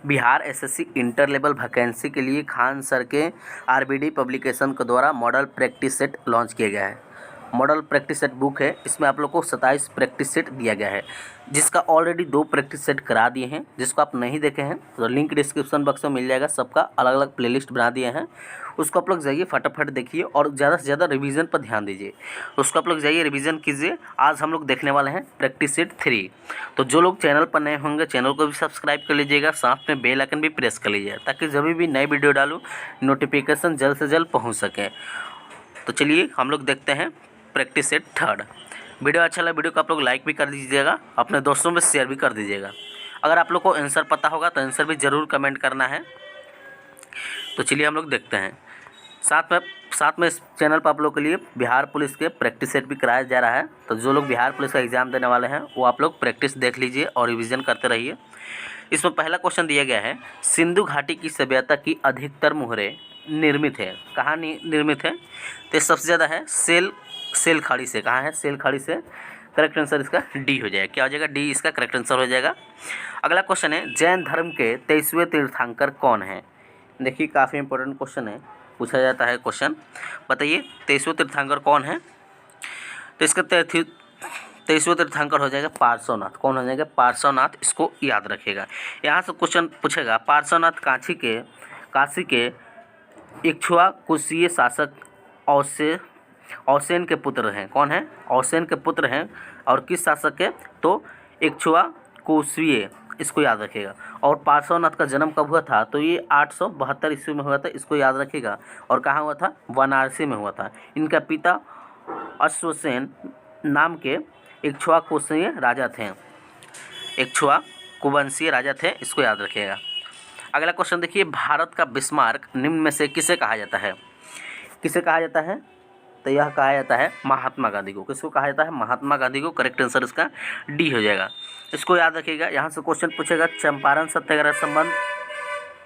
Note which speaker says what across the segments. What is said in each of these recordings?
Speaker 1: Bihar SSC inter level vacancy के लिए Khan sir के आरबीडी पब्लिकेशन के द्वारा मॉडल प्रैक्टिस सेट लॉन्च किया गया है। मॉडल प्रैक्टिस सेट बुक है, इसमें आप लोग को 27 प्रैक्टिस सेट दिया गया है, जिसका ऑलरेडी 2 प्रैक्टिस सेट करा दिए हैं। जिसको आप नहीं देखे हैं तो लिंक डिस्क्रिप्शन बॉक्स में मिल जाएगा, सबका अलग अलग प्लेलिस्ट बना दिए हैं। उसको आप लोग जाइए फटाफट देखिए और ज़्यादा से ज़्यादा रिवीजन पर ध्यान दीजिए। उसको आप लोग जाइए रिवीजन कीजिए। आज हम लोग देखने वाले हैं प्रैक्टिस सेट 3। तो जो लोग चैनल पर नए होंगे चैनल को भी सब्सक्राइब कर लीजिएगा, साथ में बेल आइकन भी प्रेस कर लीजिएगा ताकि जब भी नई वीडियो डालूँ नोटिफिकेशन जल्द से जल्द पहुँच सके। तो चलिए हम लोग देखते हैं प्रैक्टिस सेट 3। वीडियो अच्छा लगा वीडियो को आप लोग लाइक भी कर दीजिएगा, अपने दोस्तों में शेयर भी कर दीजिएगा। अगर आप लोग को आंसर पता होगा तो आंसर भी ज़रूर कमेंट करना है। तो चलिए हम लोग देखते हैं। साथ में इस चैनल पर आप लोग के लिए बिहार पुलिस के प्रैक्टिस सेट भी कराया जा रहा है। तो जो लोग बिहार पुलिस का एग्ज़ाम देने वाले हैं वो आप लोग प्रैक्टिस देख लीजिए और रिवीजन करते रहिए। इसमें पहला क्वेश्चन दिया गया है, सिंधु घाटी की सभ्यता की अधिकतर मुहरें निर्मित है, कहाँ निर्मित है? तो सबसे ज़्यादा है सेल खाड़ी से। कहाँ है? सेल खाड़ी से। करेक्ट आंसर इसका डी हो जाएगा। क्या हो जाएगा? डी इसका करेक्ट आंसर हो जाएगा। अगला क्वेश्चन है, जैन धर्म के 23वें तीर्थंकर कौन है? देखिए काफ़ी इंपॉर्टेंट क्वेश्चन है, पूछा जाता है क्वेश्चन। बताइए 23वें तीर्थंकर कौन है? तो इसका 23वें तीर्थंकर हो जाएगा पार्श्वनाथ। कौन हो जाएगा? पार्श्वनाथ। इसको याद रखिएगा। यहाँ से क्वेश्चन पूछेगा, पार्श्वनाथ काशी के इक्ष्वाकुशीय शासक औसेन के पुत्र हैं। कौन है? औसेन के पुत्र हैं। और किस शासक के? तो इक्ष्वाकुशीय, इसको याद रखिएगा। और पार्श्वनाथ का जन्म कब हुआ था? तो ये 872 ईस्वी में हुआ था, इसको याद रखिएगा। और कहाँ हुआ था? वाराणसी में हुआ था। इनका पिता अश्वसेन नाम के इक्ष्वाकुशीय राजा थे, इक्ष्वाकुवंशीय राजा थे, इसको याद रखिएगा। अगला क्वेश्चन देखिए, भारत का बिस्मार्क निम्न में से किसे कहा जाता है? किसे कहा जाता है? तो यह कहा जाता है महात्मा गांधी को। किसको कहा जाता है? महात्मा गांधी को। करेक्ट आंसर इसका डी हो जाएगा। इसको याद रखिएगा। यहाँ से क्वेश्चन पूछेगा, चंपारण सत्याग्रह संबंध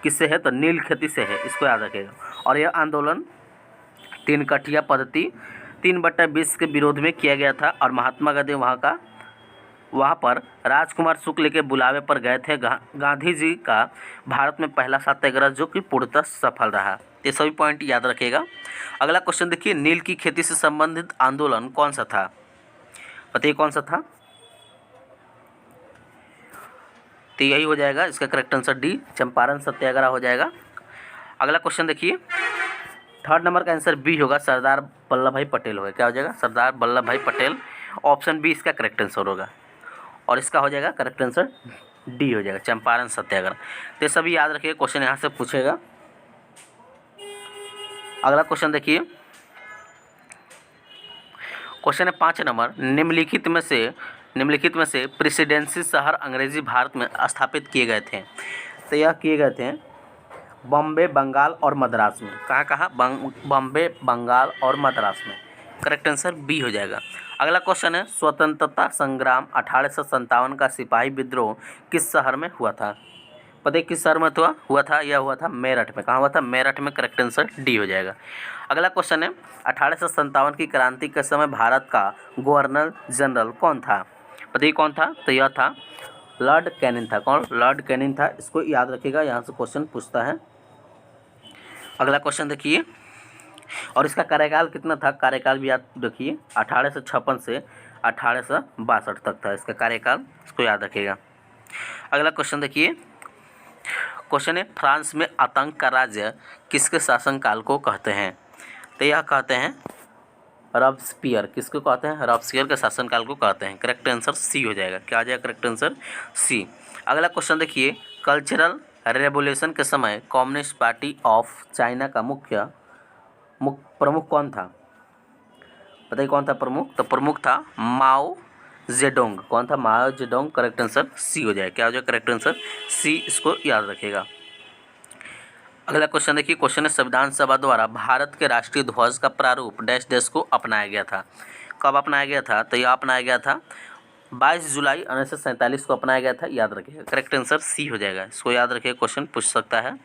Speaker 1: किससे है? तो नील खेती से है, इसको याद रखिएगा। और यह आंदोलन 3 कठिया पद्धति 3/20 के विरोध में किया गया था। और महात्मा गांधी वहाँ पर राजकुमार शुक्ल के बुलावे पर गए थे। गांधी जी का भारत में पहला सत्याग्रह जो कि पूर्णतः सफल रहा। ये सभी पॉइंट याद रखिएगा। अगला क्वेश्चन देखिए, नील की खेती से संबंधित आंदोलन कौन सा था? बताइए कौन सा था? तो यही हो जाएगा इसका करेक्ट आंसर डी, चंपारण सत्याग्रह हो जाएगा। अगला क्वेश्चन देखिए, 3rd नंबर का आंसर बी होगा, सरदार वल्लभ भाई पटेल होगा। क्या हो जाएगा? सरदार वल्लभ भाई पटेल। ऑप्शन बी इसका करेक्ट आंसर होगा। और इसका हो जाएगा करेक्ट आंसर डी हो जाएगा, चंपारण सत्याग्रह। तो सभी याद रखिए, क्वेश्चन यहाँ से पूछेगा। अगला क्वेश्चन देखिए, क्वेश्चन है 5 नंबर, निम्नलिखित में से प्रेसिडेंसी शहर अंग्रेजी भारत में स्थापित किए गए थे। तो यह किए गए थे बॉम्बे, बंगाल और मद्रास में। कहाँ? बॉम्बे, बंगाल और मद्रास में। करेक्ट आंसर बी हो जाएगा। अगला क्वेश्चन है, स्वतंत्रता संग्राम 1857 का सिपाही विद्रोह किस शहर में हुआ था? पता है किस शहर में हुआ था? यह हुआ था मेरठ में। कहाँ हुआ था? मेरठ में। करेक्ट आंसर डी हो जाएगा। अगला क्वेश्चन है, 1857 की क्रांति के समय भारत का गवर्नर जनरल कौन था? बताइए कौन था? तो यह था लॉर्ड कैनिंग था। कौन? लॉर्ड कैनिंग था। इसको याद रखिएगा, यहाँ से क्वेश्चन पूछता है। अगला क्वेश्चन देखिए, और इसका कार्यकाल कितना था? कार्यकाल भी याद रखिए, 1856 से 1862 तक था इसका कार्यकाल, इसको याद रखिएगा। अगला क्वेश्चन देखिए, क्वेश्चन है, फ्रांस में आतंक का राज्य किसके शासनकाल को कहते हैं? तो यह कहते हैं रॉबस्पियर। किसको कहते हैं? रॉबस्पियर के शासनकाल को कहते हैं। करेक्ट आंसर सी हो जाएगा। क्या आ जाएगा? Correct answer C. अगला क्वेश्चन देखिए, कल्चरल रेवोल्यूशन के समय कम्युनिस्ट पार्टी ऑफ चाइना का प्रमुख कौन था? बताइए कौन था प्रमुख? तो प्रमुख था माओ जेडोंग। कौन था? Mao Zedong. Correct answer C हो जाएगा। क्या हो जाएगा? करेक्ट आंसर सी, इसको याद रखिएगा। अगला क्वेश्चन देखिए, क्वेश्चन है, संविधान सभा द्वारा भारत के राष्ट्रीय ध्वज का प्रारूप डैश डैश को अपनाया गया था। कब अपनाया गया था? तो यह अपनाया गया था 22 जुलाई 1947 को अपनाया गया था। याद रखिएगा। करेक्ट आंसर सी हो जाएगा। इसको याद रखिए, क्वेश्चन पूछ सकता है।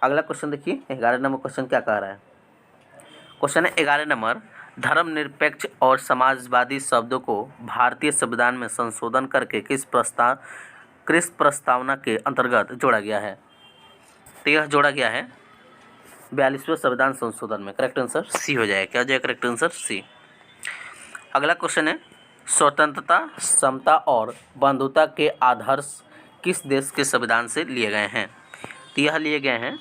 Speaker 1: अगला क्वेश्चन देखिए, 11 नंबर क्वेश्चन क्या कह रहा है? क्वेश्चन है 11 नंबर, धर्मनिरपेक्ष और समाजवादी शब्दों को भारतीय संविधान में संशोधन करके किस किस प्रस्तावना के अंतर्गत जोड़ा गया है? तो यह जोड़ा गया है 42वें संविधान संशोधन में। करेक्ट आंसर सी हो जाएगा। क्या हो जाएगा करेक्ट आंसर? सी। अगला क्वेश्चन है, स्वतंत्रता, समता और बंधुता के आदर्श किस देश के संविधान से लिए गए हैं? तो यह लिए गए हैं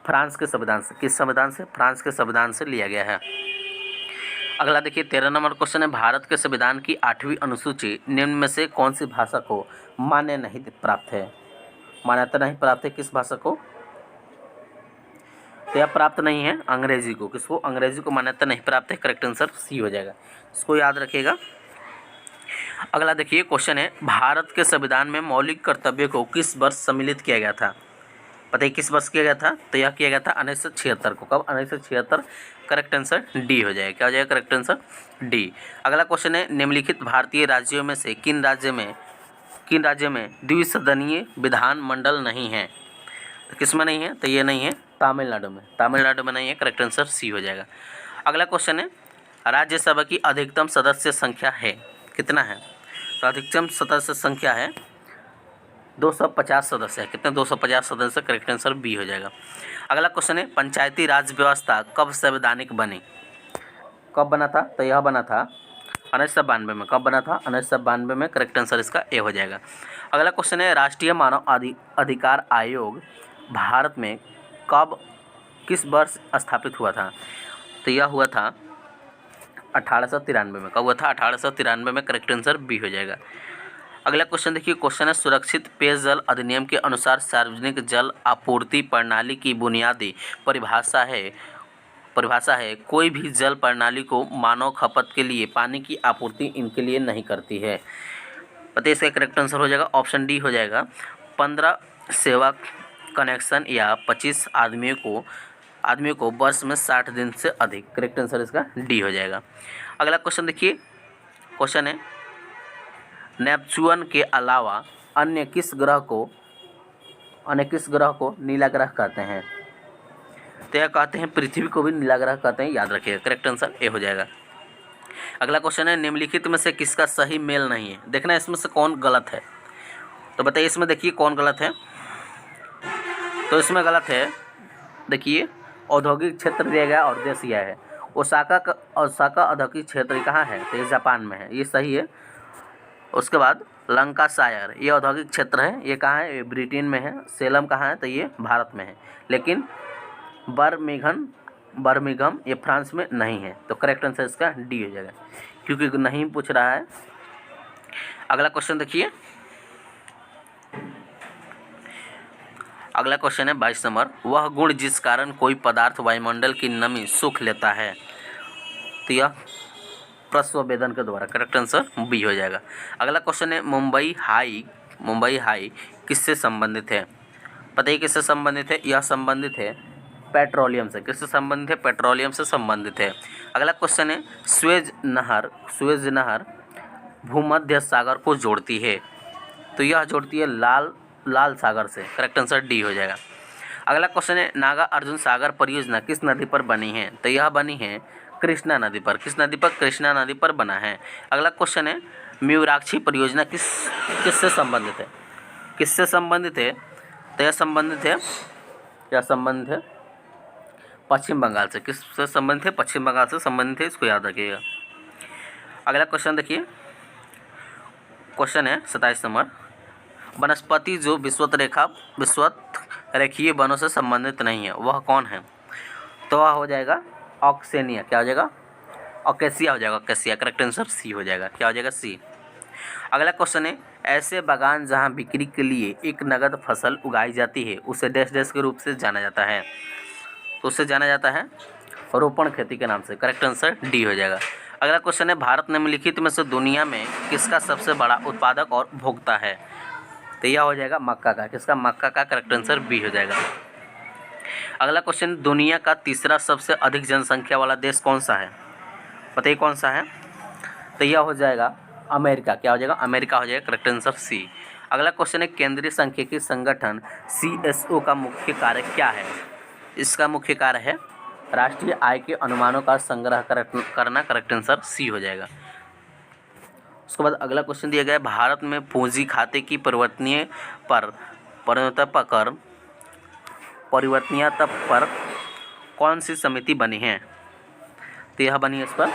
Speaker 1: फ्रांस के संविधान से। किस संविधान से? फ्रांस के संविधान से लिया गया है। अगला देखिए 13 नंबर क्वेश्चन है, भारत के संविधान की 8वीं अनुसूची निम्न में से कौन सी भाषा को मान्य नहीं प्राप्त है? मान्यता नहीं प्राप्त है किस भाषा को? तो यह प्राप्त नहीं है अंग्रेजी को। किसको? अंग्रेजी को मान्यता नहीं प्राप्त है। करेक्ट आंसर सी हो जाएगा, इसको याद रखिएगा। अगला देखिए क्वेश्चन है, भारत के संविधान में मौलिक कर्तव्य को किस वर्ष सम्मिलित किया गया था? पता है किस वर्ष किया गया था? तो यह किया गया था 1976 को। कब? 1976। करेक्ट आंसर डी हो जाएगा। क्या हो जाएगा करेक्ट आंसर? डी। अगला क्वेश्चन है, निम्नलिखित भारतीय राज्यों में से किन राज्य में द्विसदनीय विधान मंडल नहीं है? तो किस में नहीं है? तो ये नहीं है तमिलनाडु में। तमिलनाडु में नहीं है। करेक्ट आंसर सी हो जाएगा। अगला क्वेश्चन है, राज्यसभा की अधिकतम सदस्य संख्या है कितना है? तो अधिकतम सदस्य संख्या है 250 सदस्य है। कितने? 250 सदस्य। करेक्ट आंसर बी हो जाएगा। अगला क्वेश्चन है, पंचायती राज व्यवस्था कब संवैधानिक बनी? कब बना था? तो यह बना था 1992 में। कब बना था? 1992 में। करेक्ट आंसर इसका ए हो जाएगा। अगला क्वेश्चन है, राष्ट्रीय मानव अधिकार आयोग भारत में कब किस वर्ष स्थापित हुआ था? तो यह हुआ था 1893 में। कब हुआ था? 1893 में। करेक्ट आंसर बी हो जाएगा। अगला क्वेश्चन देखिए, क्वेश्चन है, सुरक्षित पेयजल अधिनियम के अनुसार सार्वजनिक जल आपूर्ति प्रणाली की बुनियादी परिभाषा है कोई भी जल प्रणाली को मानव खपत के लिए पानी की आपूर्ति इनके लिए नहीं करती है। पता है इसका करेक्ट आंसर हो जाएगा ऑप्शन डी हो जाएगा। 15 सेवा कनेक्शन या 25 आदमियों को वर्ष में 60 दिन से अधिक। करेक्ट आंसर इसका डी हो जाएगा। अगला क्वेश्चन देखिए, क्वेश्चन है, नेपच्यून के अलावा अन्य किस ग्रह को नीला ग्रह कहते हैं? तो यह कहते हैं पृथ्वी को भी नीला ग्रह कहते हैं, याद रखिएगा। करेक्ट आंसर ए हो जाएगा। अगला क्वेश्चन है, निम्नलिखित में से किसका सही मेल नहीं है? देखना इसमें से कौन गलत है। तो बताइए इसमें देखिए कौन गलत है। तो इसमें गलत है, देखिए औद्योगिक क्षेत्र दिया गया और देश यह है। ओसाका औद्योगिक क्षेत्र कहाँ है? तो ये जापान में है, ये सही है। उसके बाद लंकाशायर ये औद्योगिक क्षेत्र है, ये कहाँ है? ये ब्रिटेन में है। सेलम कहाँ है? तो ये भारत में है। लेकिन बर्मिंघम ये फ्रांस में नहीं है। तो करेक्ट आंसर इसका डी हो जाएगा, क्योंकि नहीं पूछ रहा है। अगला क्वेश्चन देखिए, अगला क्वेश्चन है 22 नंबर, वह गुण जिस कारण कोई पदार्थ वायुमंडल की नमी सोख लेता है? तो यह प्रस्ववेदन के द्वारा। करेक्ट आंसर बी हो जाएगा। अगला क्वेश्चन है, मुंबई हाई किससे संबंधित है? पता है किससे संबंधित है? यह संबंधित है पेट्रोलियम से। किससे संबंधित है? पेट्रोलियम से संबंधित है। अगला क्वेश्चन है, स्वेज नहर भूमध्य सागर को जोड़ती है? तो यह जोड़ती है लाल सागर से। करेक्ट आंसर डी हो जाएगा। अगला क्वेश्चन है, नागा अर्जुन सागर परियोजना किस नदी पर बनी है? तो यह बनी है कृष्णा नदी पर। किस नदी पर? कृष्णा नदी पर बना है। अगला क्वेश्चन है, म्यूराक्षी परियोजना किससे संबंधित है? किससे संबंधित है? तो यह संबंधित है पश्चिम बंगाल से। किससे संबंधित है? पश्चिम बंगाल से संबंधित है, इसको याद रखिएगा। अगला क्वेश्चन देखिए, क्वेश्चन है 27 नंबर, वनस्पति जो विषुवत रेखीय वनों से संबंधित नहीं है वह कौन है? तो वह हो जाएगा ऑक्सेनिया। क्या हो जाएगा? ऑकेसिया हो जाएगा। ऑकेसिया। करेक्ट आंसर सी हो जाएगा। क्या हो जाएगा? सी। अगला क्वेश्चन है, ऐसे बागान जहां बिक्री के लिए एक नगद फसल उगाई जाती है उसे डैश के रूप से जाना जाता है? तो उससे जाना जाता है रोपण खेती के नाम से। करेक्ट आंसर डी हो जाएगा। अगला क्वेश्चन है, भारत निम्नलिखित में से दुनिया में किसका सबसे बड़ा उत्पादक और उपभोक्ता है? तो यह हो जाएगा मक्का का। किसका? मक्का का। करेक्ट आंसर बी हो जाएगा। अगला क्वेश्चन, दुनिया का तीसरा सबसे अधिक जनसंख्या वाला देश कौन सा है? बताइए कौन सा है? तो यह हो जाएगा अमेरिका। क्या हो जाएगा? अमेरिका हो जाएगा। Correct answer C. अगला क्वेश्चन है, केंद्रीय सांख्यिकी संगठन CSO का मुख्य कार्य क्या है? इसका मुख्य कार्य है राष्ट्रीय आय के अनुमानों का संग्रह करना। करेक्ट आंसर सी हो जाएगा। उसके बाद अगला क्वेश्चन दिया गया है, भारत में पूंजी खाते की परिवर्तनीयता पर कौन सी समिति बनी है? तो यह बनी है इस पर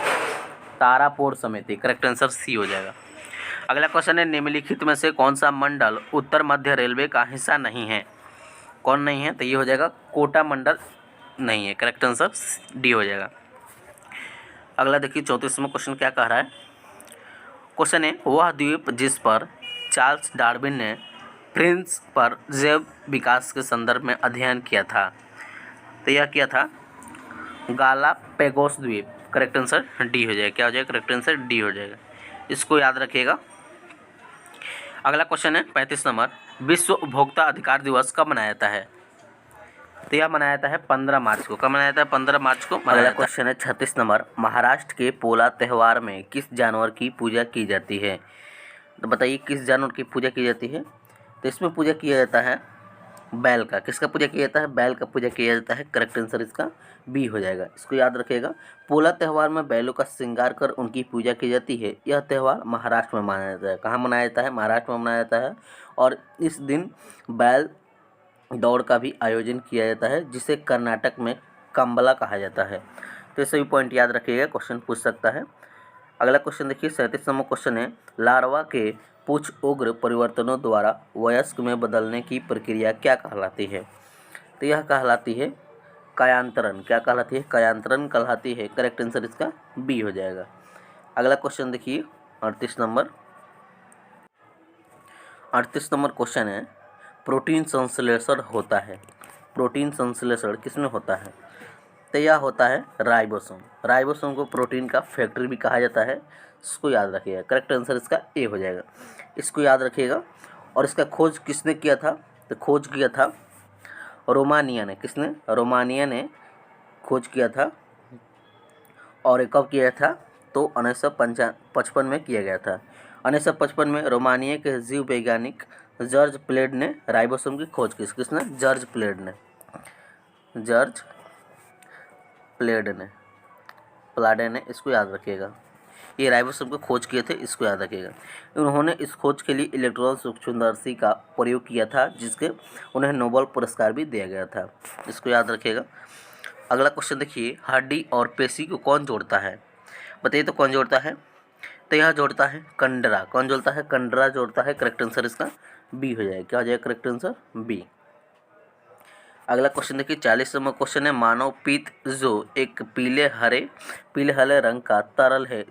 Speaker 1: तारापुर समिति। करेक्ट आंसर सी हो जाएगा। अगला क्वेश्चन है, निम्नलिखित में से कौन सा मंडल उत्तर मध्य रेलवे का हिस्सा नहीं है? कौन नहीं है? तो ये हो जाएगा कोटा मंडल नहीं है। करेक्ट आंसर डी हो जाएगा। अगला देखिए 34वां क्वेश्चन क्या कह रहा है। क्वेश्चन है, वह द्वीप जिस पर चार्ल्स डार्विन ने प्रिंस पर जैव विकास के संदर्भ में अध्ययन किया था, तो यह किया था गालापेगोस द्वीप। करेक्ट आंसर डी हो जाएगा। क्या हो जाएगा? करेक्ट आंसर डी हो जाएगा। इसको याद रखिएगा। अगला क्वेश्चन है 35 नंबर, विश्व उपभोक्ता अधिकार दिवस कब मनाया जाता है? तो यह मनाया जाता है 15 मार्च को। कब मनाया जाता है? 15 मार्च को। अगला क्वेश्चन है 36 नंबर, महाराष्ट्र के पोला त्यौहार में किस जानवर की पूजा की जाती है? तो बताइए किस जानवर की पूजा की जाती है? तो इसमें पूजा किया जाता है बैल का। किसका पूजा किया जाता है? बैल का पूजा किया जाता है। करेक्ट आंसर इसका बी हो जाएगा। इसको याद रखिएगा। पोला त्यौहार में बैलों का श्रृंगार कर उनकी पूजा की जाती है। यह त्यौहार महाराष्ट्र में मनाया जाता है। कहाँ मनाया जाता है? महाराष्ट्र में मनाया जाता है। और इस दिन बैल दौड़ का भी आयोजन किया जाता है, जिसे कर्नाटक में कंबला कहा जाता है। तो ये सभी पॉइंट याद रखिएगा, क्वेश्चन पूछ सकता है। अगला क्वेश्चन देखिए 37 नंबर क्वेश्चन है, लार्वा के पुच्छ उग्र परिवर्तनों द्वारा वयस्क में बदलने की प्रक्रिया क्या कहलाती है? तो यह कहलाती है कायांतरण। क्या कहलाती है? कायांतरण कहलाती है। करेक्ट आंसर इसका बी हो जाएगा। अगला क्वेश्चन देखिए 38 नंबर क्वेश्चन है, प्रोटीन संश्लेषण होता है। प्रोटीन संश्लेषण किसमें होता है? तो यह होता है राइबोसोम। राइबोसोम को प्रोटीन का फैक्ट्री भी कहा जाता है। इसको याद रखिएगा। करेक्ट आंसर इसका ए हो जाएगा। इसको याद रखिएगा। और इसका खोज किसने किया था? तो खोज किया था रोमानिया ने। किसने? रोमानिया ने खोज किया था। और ये कब किया था? तो 1955 में किया गया था। 1955 में रोमानिया के जीव वैज्ञानिक जॉर्ज प्लेड ने राइबोसोम की खोज की। किसने? जॉर्ज प्लेड ने प्लाडे ने। इसको याद रखिएगा। ये राइबोसोम को खोज किए थे, इसको याद रखिएगा। उन्होंने इस खोज के लिए इलेक्ट्रॉन सूक्ष्मदर्शी का प्रयोग किया था, जिसके उन्हें नोबेल पुरस्कार भी दिया गया था। इसको याद रखिएगा। अगला क्वेश्चन देखिए, हड्डी और पेशी को कौन जोड़ता है? बताइए तो कौन जोड़ता है? तो यह जोड़ता है कंडरा। कौन जोड़ता है? कंडरा जोड़ता है। करेक्ट आंसर इसका बी हो जाएगा। क्या हो जाएगा? Correct answer B. अगला क्वेश्चन देखिए 40 नंबर क्वेश्चन है, मानव पित्त जो एक पीले हरे रंग का तरल है,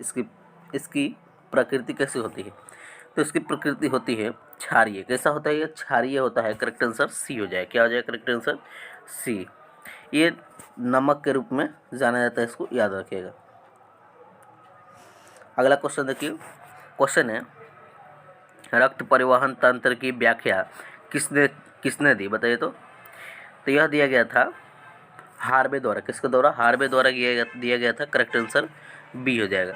Speaker 1: इसकी प्रकृति कैसी होती है? तो इसकी प्रकृति होती है क्षारीय। कैसा होता है? ये क्षारीय होता है। करेक्ट आंसर सी हो जाएगा। क्या हो जाएगा? Correct answer C. ये नमक के रूप में जाना जाता है, इसको याद रखिएगा। अगला क्वेश्चन देखिए, क्वेश्चन है, रक्त परिवहन तंत्र की व्याख्या किसने दी? बताइए तो यह दिया गया था हार्वे द्वारा। किसके द्वारा? हार्वे द्वारा दिया गया था। करेक्ट आंसर बी हो जाएगा।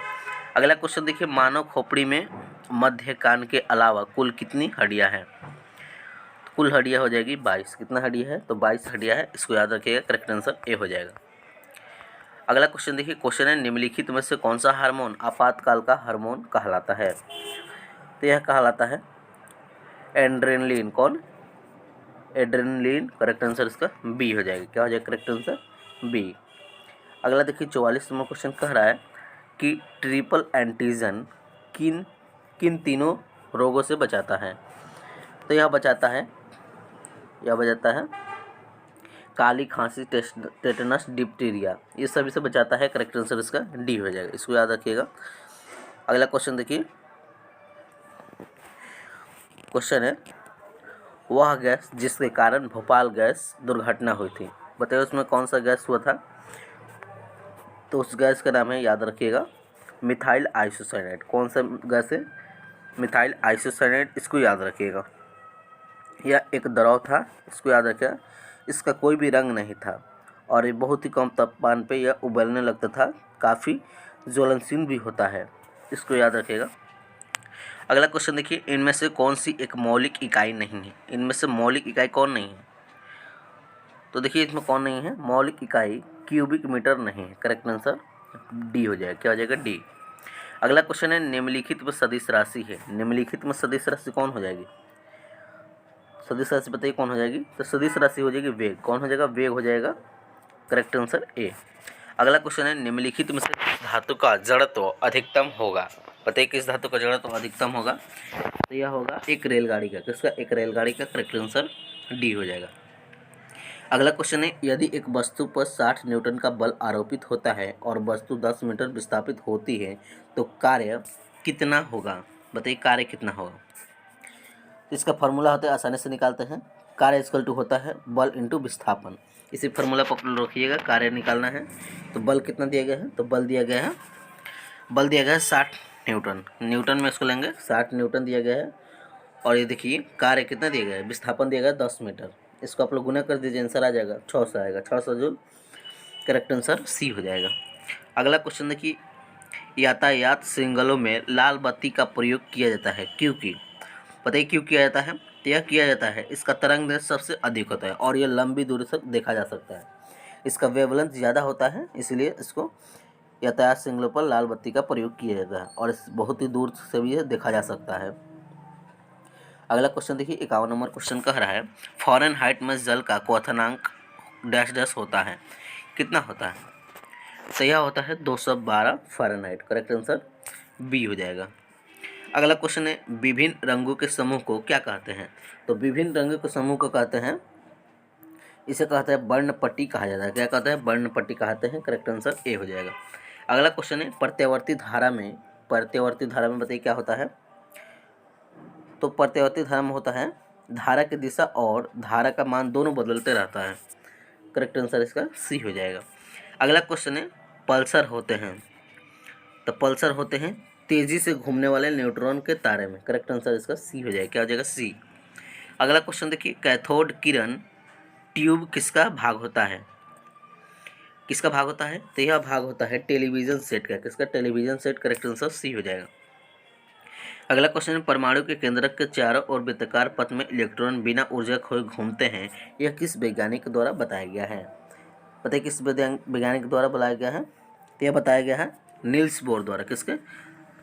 Speaker 1: अगला क्वेश्चन देखिए, मानव खोपड़ी में मध्य कान के अलावा कुल कितनी हड्डियां हैं? तो कुल हड्डियां हो जाएगी 22। कितना हड्डियां है? तो 22 हड्डियां है। इसको याद रखिएगा। करेक्ट आंसर ए हो जाएगा। अगला क्वेश्चन देखिए, क्वेश्चन है, निम्नलिखित में से कौन सा हार्मोन आपातकाल का हार्मोन कहलाता है? तो यह कहलाता है एड्रेनलिन। कौन? एड्रेनलिन। करेक्ट आंसर इसका बी हो जाएगा। क्या हो जाएगा? Correct answer B. अगला देखिए 44 नंबर क्वेश्चन कह रहा है कि ट्रिपल एंटीजन किन तीनों रोगों से बचाता है? तो यह बचाता है काली खांसी, टेटनस, डिप्टीरिया, ये सभी से बचाता है। करेक्ट आंसर इसका डी हो जाएगा। इसको याद रखिएगा। अगला क्वेश्चन देखिए, क्वेश्चन है, वह गैस जिसके कारण भोपाल गैस दुर्घटना हुई थी, बताइए उसमें कौन सा गैस हुआ था? तो उस गैस का नाम है, याद रखिएगा, मिथाइल आइसोसाइनेट। कौन सा गैस है? Methyl isocyanate. इसको याद रखिएगा। यह एक द्रव था। इसको याद रखिएगा। इसका कोई भी रंग नहीं था और ये बहुत ही कम तापमान पे यह उबलने लगता था। काफ़ी ज्वलनशील भी होता है। इसको याद रखिएगा। अगला क्वेश्चन देखिए, इनमें से कौन सी एक मौलिक इकाई नहीं है? इनमें से मौलिक इकाई कौन नहीं है? तो देखिए इसमें कौन नहीं है? मौलिक इकाई क्यूबिक मीटर नहीं है। करेक्ट आंसर डी हो जाएगा। क्या हो जाएगा? डी। अगला क्वेश्चन है निम्नलिखित में सदिश राशि है। निम्नलिखित में सदिश राशि कौन हो जाएगी? सदिश राशि बताइए कौन हो जाएगी? तो सदिश राशि हो जाएगी वेग। कौन हो जाएगा? वेग हो जाएगा। Correct answer A. अगला क्वेश्चन है निम्नलिखित में से किस धातु का जड़त्व अधिकतम होगा? बताइए किस धातु का जड़त्व अधिकतम होगा? तो यह होगा एक रेलगाड़ी का। किसका? एक रेलगाड़ी का। करेक्ट आंसर डी हो जाएगा। अगला क्वेश्चन है यदि एक वस्तु पर 60 न्यूटन का बल आरोपित होता है और वस्तु 10 मीटर विस्थापित होती है तो कार्य कितना होगा? बताइए कार्य कितना होगा? इसका फॉर्मूला होता है, आसानी से निकालते हैं। कार्य इक्वल टू होता है बल इंटू विस्थापन। इसी फॉर्मूला पर रखिएगा। कार्य निकालना है तो बल कितना दिया गया है? तो बल दिया गया है 60 न्यूटन। न्यूटन में इसको लेंगे, 60 न्यूटन दिया गया है। और ये देखिए कार्य कितना दिया गया है? विस्थापन दिया गया है 10 मीटर। इसको आप लोग गुना कर दीजिए, आंसर आ जाएगा 600 आएगा। 600 जूल। करेक्ट आंसर सी हो जाएगा। अगला क्वेश्चन देखिए यातायात सिग्नलों में लाल बत्ती का प्रयोग किया जाता है क्योंकि? बताइए क्यों किया जाता है? तो यह किया जाता है इसका तरंग दैर्ध्य सबसे अधिक होता है और यह लंबी दूरी तक देखा जा सकता है। इसका वेवलेंथ ज़्यादा होता है, इसलिए इसको यातायात सिग्नलों पर लाल बत्ती का प्रयोग किया जाता है और इस बहुत ही दूर से भी यह देखा जा सकता है। अगला क्वेश्चन देखिए 51 नंबर क्वेश्चन कह रहा है फ़ारेनहाइट में जल का क्वथनांक डैश डैश होता है। कितना होता है? तो यह होता है 212 फ़ारेनहाइट। करेक्ट आंसर बी हो जाएगा। अगला क्वेश्चन है विभिन्न रंगों के समूह को क्या कहते हैं? तो विभिन्न रंगों के समूह को कहते हैं, इसे कहते हैं वर्णपट्टी कहा जाता है। क्या कहते हैं? वर्णपट्टी कहते हैं। करेक्ट आंसर ए हो जाएगा। अगला क्वेश्चन है प्रत्यावर्ती धारा में बताइए क्या होता है? तो प्रत्यावर्ती धारा में होता है धारा की दिशा और धारा का मान दोनों बदलते रहता है। करेक्ट आंसर इसका सी हो जाएगा। अगला क्वेश्चन है पल्सर होते हैं। तो पल्सर होते हैं तेजी से घूमने वाले न्यूट्रॉन के तारे में। करेक्ट आंसर इसका सी हो जाएगा। क्या हो जाएगा? सी। अगला क्वेश्चन देखिए कैथोड किरण ट्यूब किसका भाग होता है? किसका भाग होता है? तो यह भाग होता है टेलीविजन सेट का। किसका? Television set. Correct answer C हो जाएगा। अगला क्वेश्चन है परमाणु के केंद्रक के चारों ओर वृत्ताकार पथ में इलेक्ट्रॉन बिना ऊर्जा खोए घूमते हैं। यह किस वैज्ञानिक द्वारा बताया गया है? बताइए किस वैज्ञानिक द्वारा बताया गया है? तो यह बताया गया है नील्स बोर द्वारा। किसके?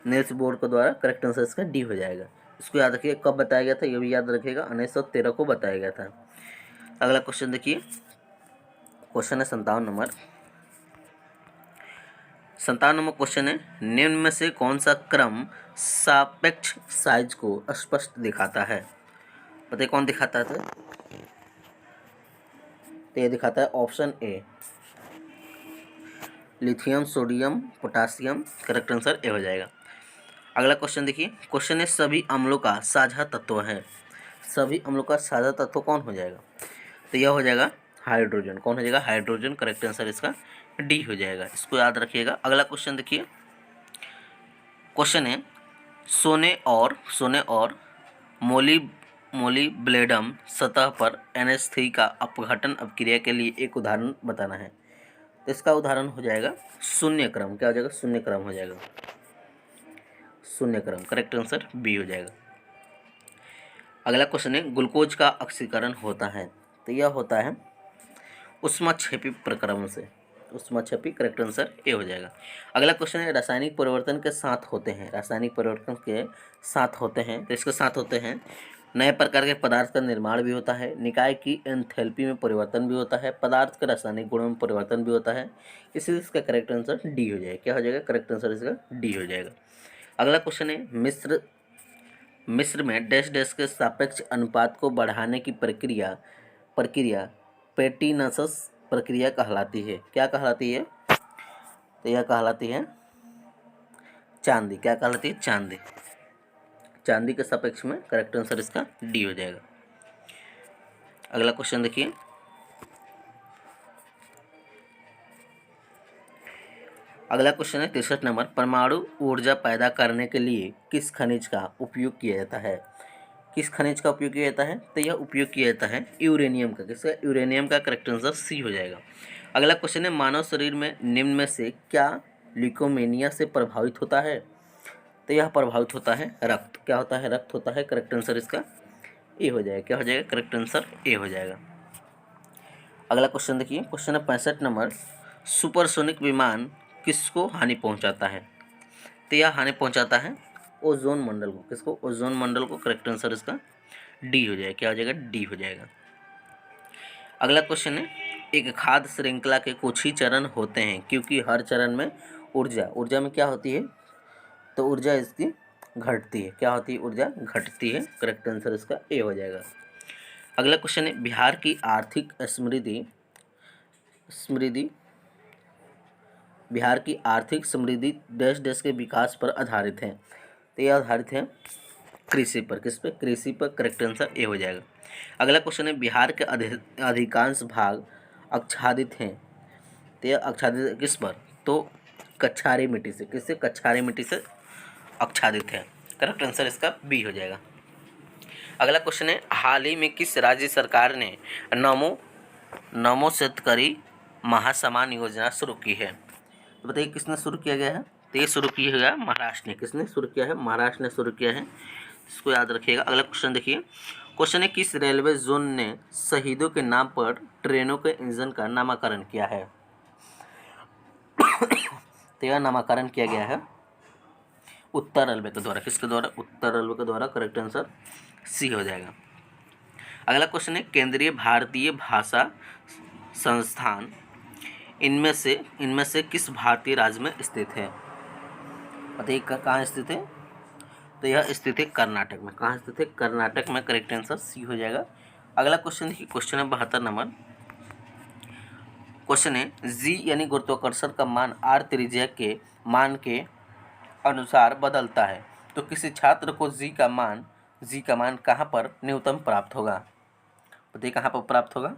Speaker 1: नील्स बोर के द्वारा। करेक्ट आंसर इसका डी हो जाएगा। इसको याद रखिए कब बताया गया था, ये भी याद रखिएगा 1913 को बताया गया था। अगला क्वेश्चन देखिए क्वेश्चन है 57 नंबर। 57 नंबर क्वेश्चन है निम्न में से कौन सा क्रम सापेक्ष साइज को स्पष्ट दिखाता है? बताइए कौन दिखाता है? तो ये दिखाता है option A lithium sodium potassium. Correct answer A हो जाएगा। अगला क्वेश्चन देखिए क्वेश्चन है सभी अम्लों का साझा तत्व है। सभी अम्लों का साझा तत्व कौन हो जाएगा? तो यह हो जाएगा हाइड्रोजन। कौन हो जाएगा? हाइड्रोजन। करेक्ट आंसर इसका डी हो जाएगा। इसको याद रखिएगा। अगला क्वेश्चन देखिए क्वेश्चन है सोने और मोलिब्लेडम सतह पर NH3 का अपघटन अपक्रिया के लिए एक उदाहरण बताना है। तो इसका उदाहरण हो जाएगा शून्य क्रम। क्या हो जाएगा? शून्य क्रम हो जाएगा। शून्य क्रम। करेक्ट आंसर बी हो जाएगा। अगला क्वेश्चन है ग्लूकोज का ऑक्सीकरण होता है। तो यह होता है ऊष्माक्षेपी प्रक्रमण से। ऊष्माक्षेपी। करेक्ट आंसर ए हो जाएगा। अगला क्वेश्चन है रासायनिक परिवर्तन के साथ होते हैं। रासायनिक परिवर्तन के साथ होते हैं तो इसके साथ होते हैं नए प्रकार के पदार्थ का निर्माण भी होता है, निकाय की एंथैल्पी में परिवर्तन भी होता है, पदार्थ के रासायनिक गुणों में परिवर्तन भी होता है। इसलिए इसका करेक्ट आंसर डी हो जाएगा। क्या हो जाएगा? करेक्ट आंसर इसका डी हो जाएगा। अगला क्वेश्चन है मिस्र में डैश डैश के सापेक्ष अनुपात को बढ़ाने की प्रक्रिया पेटिनसस प्रक्रिया कहलाती है। क्या कहलाती है? तो यह कहलाती है चांदी। क्या कहलाती है? चांदी। चांदी के सापेक्ष में। करेक्ट आंसर इसका डी हो जाएगा। अगला क्वेश्चन देखिए अगला क्वेश्चन है 63 नंबर परमाणु ऊर्जा पैदा करने के लिए किस खनिज का उपयोग किया जाता है? किस खनिज का उपयोग किया जाता है? तो यह उपयोग किया जाता है यूरेनियम का। किसका? यूरेनियम का। करेक्ट आंसर सी हो जाएगा। अगला क्वेश्चन है मानव शरीर में निम्न में से क्या ल्यूकोमेनिया से प्रभावित होता है? तो यह प्रभावित होता है रक्त। क्या होता है? रक्त होता है। करेक्ट आंसर इसका ए हो जाएगा। क्या हो जाएगा? करेक्ट आंसर ए हो जाएगा। अगला क्वेश्चन देखिए क्वेश्चन है 65 नंबर सुपरसोनिक विमान किसको हानि पहुंचाता है? तो यह हानि पहुंचाता है ओजोन मंडल को। किसको? ओजोन मंडल को। करेक्ट आंसर इसका डी हो जाएगा। क्या हो जाएगा? डी हो जाएगा। अगला क्वेश्चन है, एक खाद्य श्रृंखला के कुछ ही चरण होते हैं क्योंकि हर चरण में ऊर्जा में क्या होती है? तो ऊर्जा इसकी घटती है। क्या होती है? ऊर्जा घटती है। करेक्ट आंसर इसका ए हो जाएगा। अगला क्वेश्चन है, बिहार की आर्थिक समृद्धि बिहार की आर्थिक समृद्धि देश देश के विकास पर आधारित है। तो यह आधारित है कृषि पर। किस पे? कृषि पर। करेक्ट आंसर ए हो जाएगा। अगला क्वेश्चन है, बिहार के अधिकांश भाग आच्छादित हैं। तो यह आच्छादित किस पर? तो कछारी मिट्टी से। किससे? कछारी मिट्टी से आच्छादित है। करेक्ट आंसर इसका बी हो जाएगा। अगला क्वेश्चन है, हाल ही में किस राज्य सरकार ने नमो शेतकरी महासम्मान योजना शुरू की है? तो बताइए किसने शुरू किया गया है? तो ये शुरू किया गया महाराष्ट्र ने। किसने शुरू किया है? महाराष्ट्र ने शुरू किया है। इसको याद रखिएगा। अगला क्वेश्चन देखिए। क्वेश्चन है, किस रेलवे जोन ने शहीदों के नाम पर ट्रेनों के इंजन का नामकरण किया है? तो यह नामकरण किया गया है उत्तर रेलवे के द्वारा। किसके द्वारा? उत्तर रेलवे के द्वारा। करेक्ट आंसर सी हो जाएगा। अगला क्वेश्चन है, केंद्रीय भारतीय भाषा संस्थान इनमें से किस भारतीय राज्य में स्थित है? बताइए कहाँ स्थित है? तो यह स्थित है कर्नाटक में। कहाँ स्थित है? कर्नाटक में। करेक्ट आंसर सी हो जाएगा। अगला क्वेश्चन देखिए, क्वेश्चन है 72 नंबर। क्वेश्चन है, जी यानी गुरुत्वाकर्षण का मान आर त्रिज्या के मान के अनुसार बदलता है, तो किसी छात्र को जी का मान कहाँ पर न्यूनतम प्राप्त होगा? बताइए कहाँ पर प्राप्त होगा?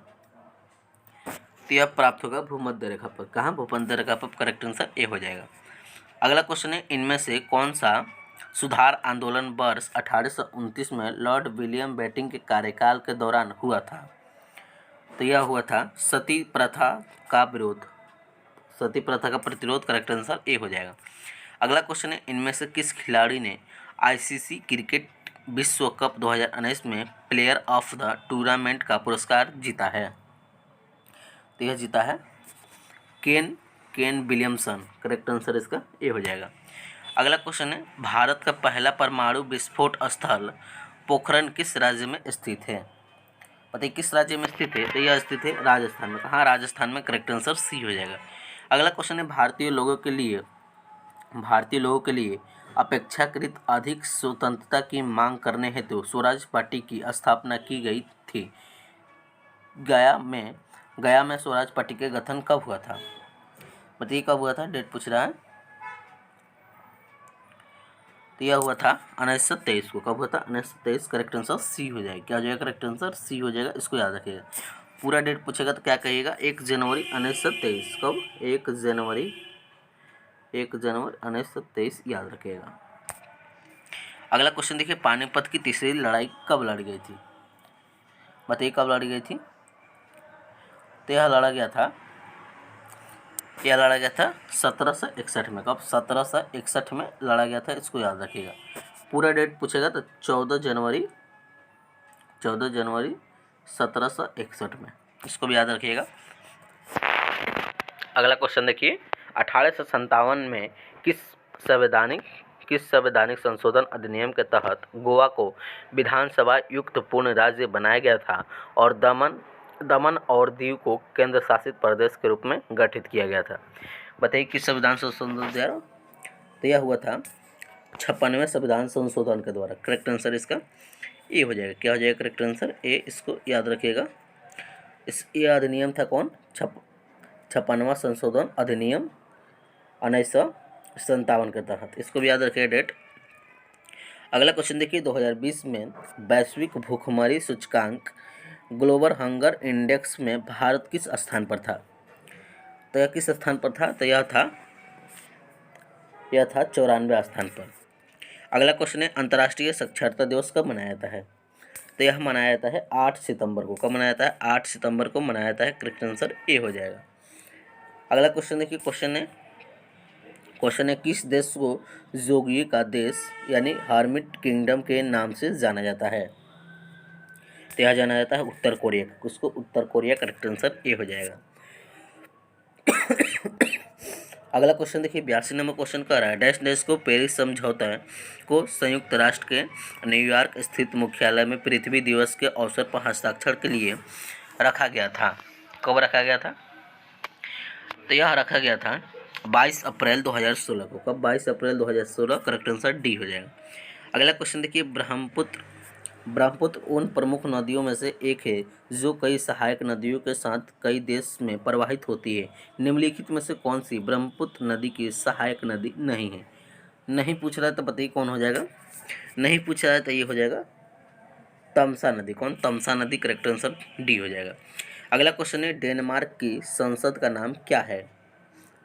Speaker 1: तो यह प्राप्त होगा भूमध्य रेखा पर। कहाँ? भूमध्य रेखा पर। करेक्ट आंसर ए हो जाएगा। अगला क्वेश्चन है, इनमें से कौन सा सुधार आंदोलन वर्ष 1829 में लॉर्ड विलियम बेंटिंक के कार्यकाल के दौरान हुआ था? तो यह हुआ था सती प्रथा का विरोध। सती प्रथा का प्रतिरोध। करेक्ट आंसर ए हो जाएगा। अगला क्वेश्चन है, इनमें से किस खिलाड़ी ने आईसीसी क्रिकेट विश्व कप 2019 में प्लेयर ऑफ द टूर्नामेंट का पुरस्कार जीता है? तो यह जीता है केन विलियमसन। करेक्ट आंसर इसका ए हो जाएगा। अगला क्वेश्चन है, भारत का पहला परमाणु विस्फोट स्थल पोखरण किस राज्य में स्थित है? बताइए किस राज्य में स्थित है? तो यह स्थित है राजस्थान में। कहाँ? राजस्थान में। करेक्ट आंसर सी हो जाएगा। अगला क्वेश्चन है, भारतीय लोगों के लिए अपेक्षाकृत अधिक स्वतंत्रता की मांग करने हेतु स्वराज पार्टी की स्थापना की गई थी। गया में स्वराज पार्टी का गठन कब हुआ था? बताइए कब हुआ था? डेट पूछ रहा है। तो यह हुआ था 1923 को। कब हुआ था? 1923। करेक्ट आंसर सी हो जाएगा। क्या हो जाएगा? करेक्ट आंसर सी हो जाएगा। इसको याद रखिएगा। पूरा डेट पूछेगा तो क्या कहिएगा? 1 जनवरी 1923। कब? 1 जनवरी 1923 याद रखिएगा। अगला क्वेश्चन देखिए, पानीपत की तीसरी लड़ाई कब लड़ी गई थी? बताइए कब लड़ी गई थी? तो यह लड़ा गया था 1761 में। कब? 1761 में लड़ा गया था। इसको याद रखिएगा। पूरा डेट पूछेगा तो 14 जनवरी 1761 में। इसको भी याद रखिएगा। अगला क्वेश्चन देखिए, 1857 में किस संवैधानिक संशोधन अधिनियम के तहत गोवा को विधानसभा युक्त पूर्ण राज्य बनाया गया था और दमन और दीव को केंद्र शासित प्रदेश के रूप में गठित किया गया था? बताइए किस संविधान संशोधन द्वारा? तो यह हुआ था 56वें संविधान संशोधन के द्वारा। करेक्ट आंसर इसका ए हो जाएगा। क्या हो जाएगा? Correct answer A. इसको याद रखिएगा। ये अधिनियम था कौन? 56वां संशोधन अधिनियम 1957 के तहत। इसको भी याद रखिएगा डेट। अगला क्वेश्चन देखिए, 2020 में वैश्विक भूखमरी सूचकांक ग्लोबल हंगर इंडेक्स में भारत किस स्थान पर था? तो यह किस स्थान पर था? तो यह था 94वें स्थान पर। अगला क्वेश्चन है, अंतर्राष्ट्रीय साक्षरता दिवस कब मनाया जाता है? तो यह मनाया जाता है 8 सितंबर को। कब मनाया जाता है? 8 सितंबर को मनाया जाता है। करेक्ट आंसर ए हो जाएगा। अगला क्वेश्चन देखिए, क्वेश्चन है किस देश को जोगी का देश यानी हार्मिट किंगडम के नाम से जाना जाता है? तो यह जाना जाता है उत्तर कोरिया। उसको उत्तर कोरिया। करेक्ट आंसर ए हो जाएगा। अगला क्वेश्चन देखिए 82 नंबर क्वेश्चन कह रहा है डैश डैश को पेरिस समझौता को संयुक्त राष्ट्र के न्यूयॉर्क स्थित मुख्यालय में पृथ्वी दिवस के अवसर पर हस्ताक्षर के लिए रखा गया था। कब रखा गया था? तो यह रखा गया था 22 अप्रैल 2016 को। कब? 22 अप्रैल 2016। करेक्ट आंसर डी हो जाएगा। अगला क्वेश्चन देखिए ब्रह्मपुत्र उन प्रमुख नदियों में से एक है जो कई सहायक नदियों के साथ कई देश में प्रवाहित होती है। निम्नलिखित में से कौन सी ब्रह्मपुत्र नदी की सहायक नदी नहीं है? नहीं पूछ रहा है तो बताइए कौन हो जाएगा? नहीं पूछ रहा है तो ये हो जाएगा तमसा नदी। कौन? तमसा नदी। करेक्ट आंसर डी हो जाएगा। अगला क्वेश्चन है डेनमार्क की संसद का नाम क्या है?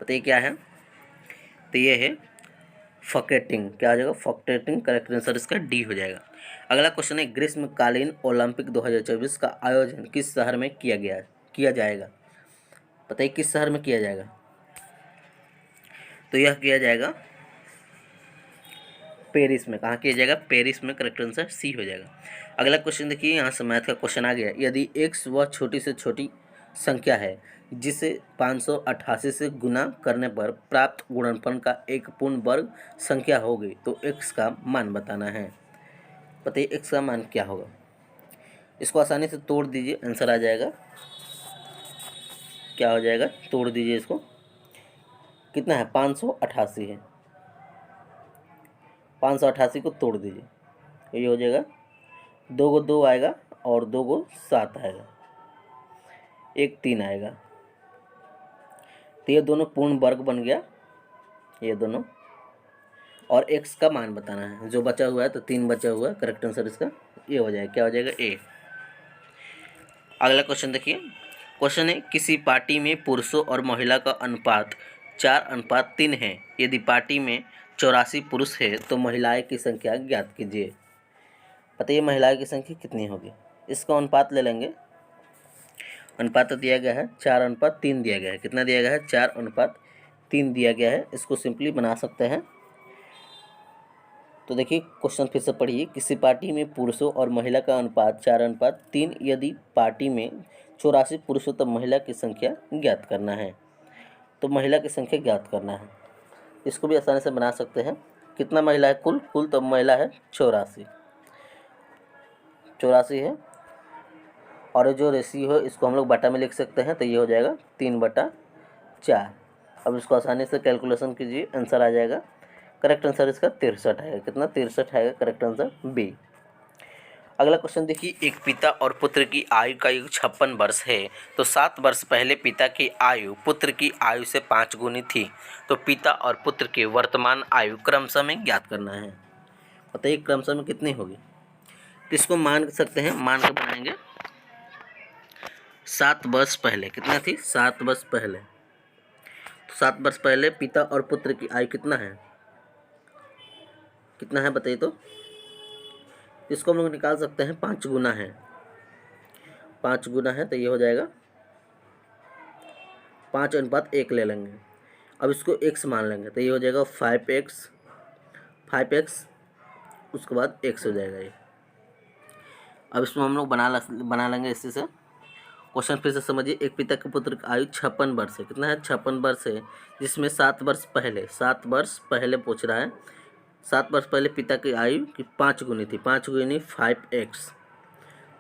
Speaker 1: बताइए क्या है? तो ये है फकेटिंग। क्या हो जाएगा? फकेटिंग। करेक्ट आंसर इसका डी हो जाएगा। अगला क्वेश्चन है ग्रीष्मकालीन ओलंपिक 2024 का आयोजन किस शहर में किया जाएगा? बताइए किस शहर में किया जाएगा? तो यह किया जाएगा पेरिस में। कहाँ किया जाएगा? पेरिस में। करेक्ट आंसर सी हो जाएगा। अगला क्वेश्चन देखिए, यहाँ से मैथ का क्वेश्चन आ गया। यदि x वह छोटी से छोटी संख्या है जिसे 588 से गुना करने पर प्राप्त गुणनफल का एक पूर्ण वर्ग संख्या होगी तो x का मान बताना है। बताइए x का मान क्या होगा? इसको आसानी से तोड़ दीजिए, आंसर आ जाएगा। क्या हो जाएगा? तोड़ दीजिए इसको। कितना है? 588 है। 588 को तोड़ दीजिए तो ये हो जाएगा 2 को 2 आएगा और 2 को 7 आएगा, 1 3 आएगा। तो ये दोनों पूर्ण वर्ग बन गया, ये दोनों। और x का मान बताना है। जो बचा हुआ है तो 3 बचा हुआ है। करेक्ट आंसर इसका ये हो जाएगा। क्या हो जाएगा? ए। अगला क्वेश्चन देखिए। क्वेश्चन है किसी पार्टी में पुरुषों और महिला का अनुपात 4:3 है। यदि पार्टी में 84 पुरुष है तो महिलाएं की संख्या ज्ञात कीजिए। बताइए महिलाएं की संख्या कितनी होगी? इसका अनुपात ले लेंगे। अनुपात तो दिया गया है 4:3 दिया गया है। कितना दिया गया है? 4:3 दिया गया है। इसको सिंपली बना सकते हैं। तो देखिए क्वेश्चन फिर से पढ़िए। किसी पार्टी में पुरुषों और महिला का अनुपात 4:3। यदि पार्टी में 84 पुरुष हो तो महिला की संख्या ज्ञात करना है। तो महिला की संख्या ज्ञात करना है। इसको भी आसानी से बना सकते हैं। कितना महिला है? कुल तो महिला है 84 है। और जो रेशियो है इसको हम लोग बटा में लिख सकते हैं। तो ये हो जाएगा 3/4। अब इसको आसानी से कैलकुलेशन कीजिए, आंसर आ जाएगा। करेक्ट आंसर इसका 63 आएगा। कितना? 63 आएगा। Correct answer B. अगला क्वेश्चन देखिए। एक पिता और पुत्र की आयु का योग 56 वर्ष है तो 7 वर्ष पहले पिता की आयु पुत्र की आयु से 5 गुनी थी। तो पिता और पुत्र की वर्तमान आयु क्रमशः में ज्ञात करना है। बताइए क्रमशः में कितनी होगी? तो इसको मान सकते हैं, मान के बनाएंगे। 7 वर्ष पहले कितना थी? 7 वर्ष पहले। तो 7 वर्ष पहले पिता और पुत्र की आयु कितना है? कितना है बताइए? तो इसको हम लोग निकाल सकते हैं। 5 गुना है। 5 गुना है तो ये हो जाएगा 5:1 ले लेंगे। अब इसको x मान लेंगे तो ये हो जाएगा 5x। उसके बाद x हो जाएगा ये। अब इसमें हम लोग बना लेंगे इसी से। क्वेश्चन फिर से समझिए। एक पिता के पुत्र की आयु 56 वर्ष है। कितना है? 56 वर्ष है। जिसमें 7 वर्ष पहले पूछ रहा है। 7 वर्ष पहले पिता की आयु की 5 गुनी थी। 5 गुनी 5x।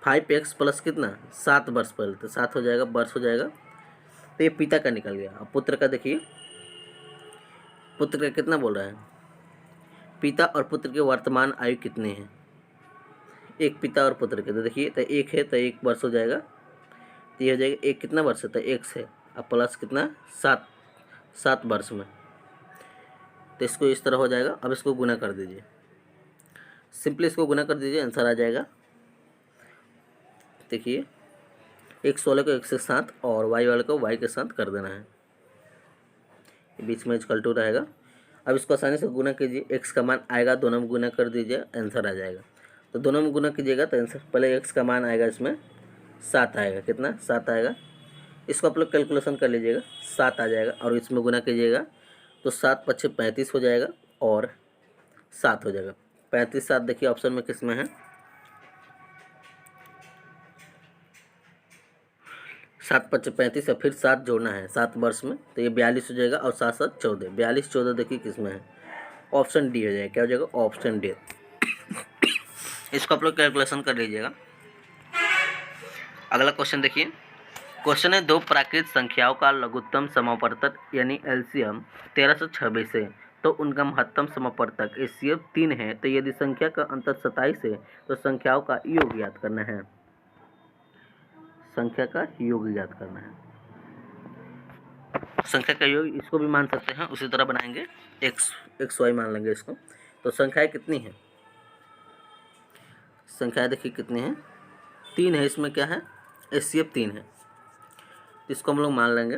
Speaker 1: 5x प्लस कितना? 7 वर्ष पहले। तो 7 हो जाएगा, वर्ष हो जाएगा। तो ये पिता का निकल गया। अब पुत्र का देखिए। पुत्र का कितना बोल रहा है? पिता और पुत्र की वर्तमान आयु कितनी है? एक पिता और पुत्र के तो देखिए, तो 1 है तो 1 वर्ष हो जाएगा। तो ये हो जाएगा 1 कितना वर्ष है? तो x है। अब प्लस कितना? 7 वर्ष में। तो इसको इस तरह हो जाएगा। अब इसको गुना कर दीजिए। सिंपली इसको गुना कर दीजिए, आंसर आ जाएगा। देखिए x वाले को x के साथ और y वाले को y के साथ कर देना है। बीच में इक्वल टू रहेगा। अब इसको आसानी से गुना कीजिए। x का मान आएगा, दोनों में गुना कर दीजिए, आंसर आ जाएगा। तो दोनों में गुना कीजिएगा तो आंसर, पहले x का मान आएगा इसमें 7 आएगा। कितना? 7 आएगा। इसको आप लोग कैलकुलेशन कर लीजिएगा, 7 आ जाएगा। और इसमें गुना कीजिएगा तो 7 × 5 = 35 हो जाएगा और 7 हो जाएगा। 35 7 देखिए ऑप्शन में किस में है? 7 5 35 और फिर 7 जोड़ना है 7 वर्ष में, तो ये 42 हो जाएगा और 7 7 14, 42 14 देखिए किस में है, ऑप्शन डी हो जाएगा। क्या हो जाएगा? Option D. इसको आप लोग कैलकुलेशन कर लीजिएगा। अगला क्वेश्चन देखिए, क्वेश्चन है दो प्राकृत संख्याओं का लघुत्तम समापवर्तक यानी एलसीएम 1326 है, तो उनका महत्तम समापवर्तक एचसीएफ 3 है, तो यदि संख्या का अंतर 27 है तो संख्याओं का योग ज्ञात करना है। संख्या का योग ज्ञात करना है। संख्या का योग इसको भी मान सकते हैं, उसी तरह बनाएंगे, एक्स वाई मान लेंगे इसको। तो संख्याएं कितनी है? संख्याएं देखिए कितनी है, 3 है। इसमें क्या है? एचसीएफ 3 है, इसको हम लोग मान लेंगे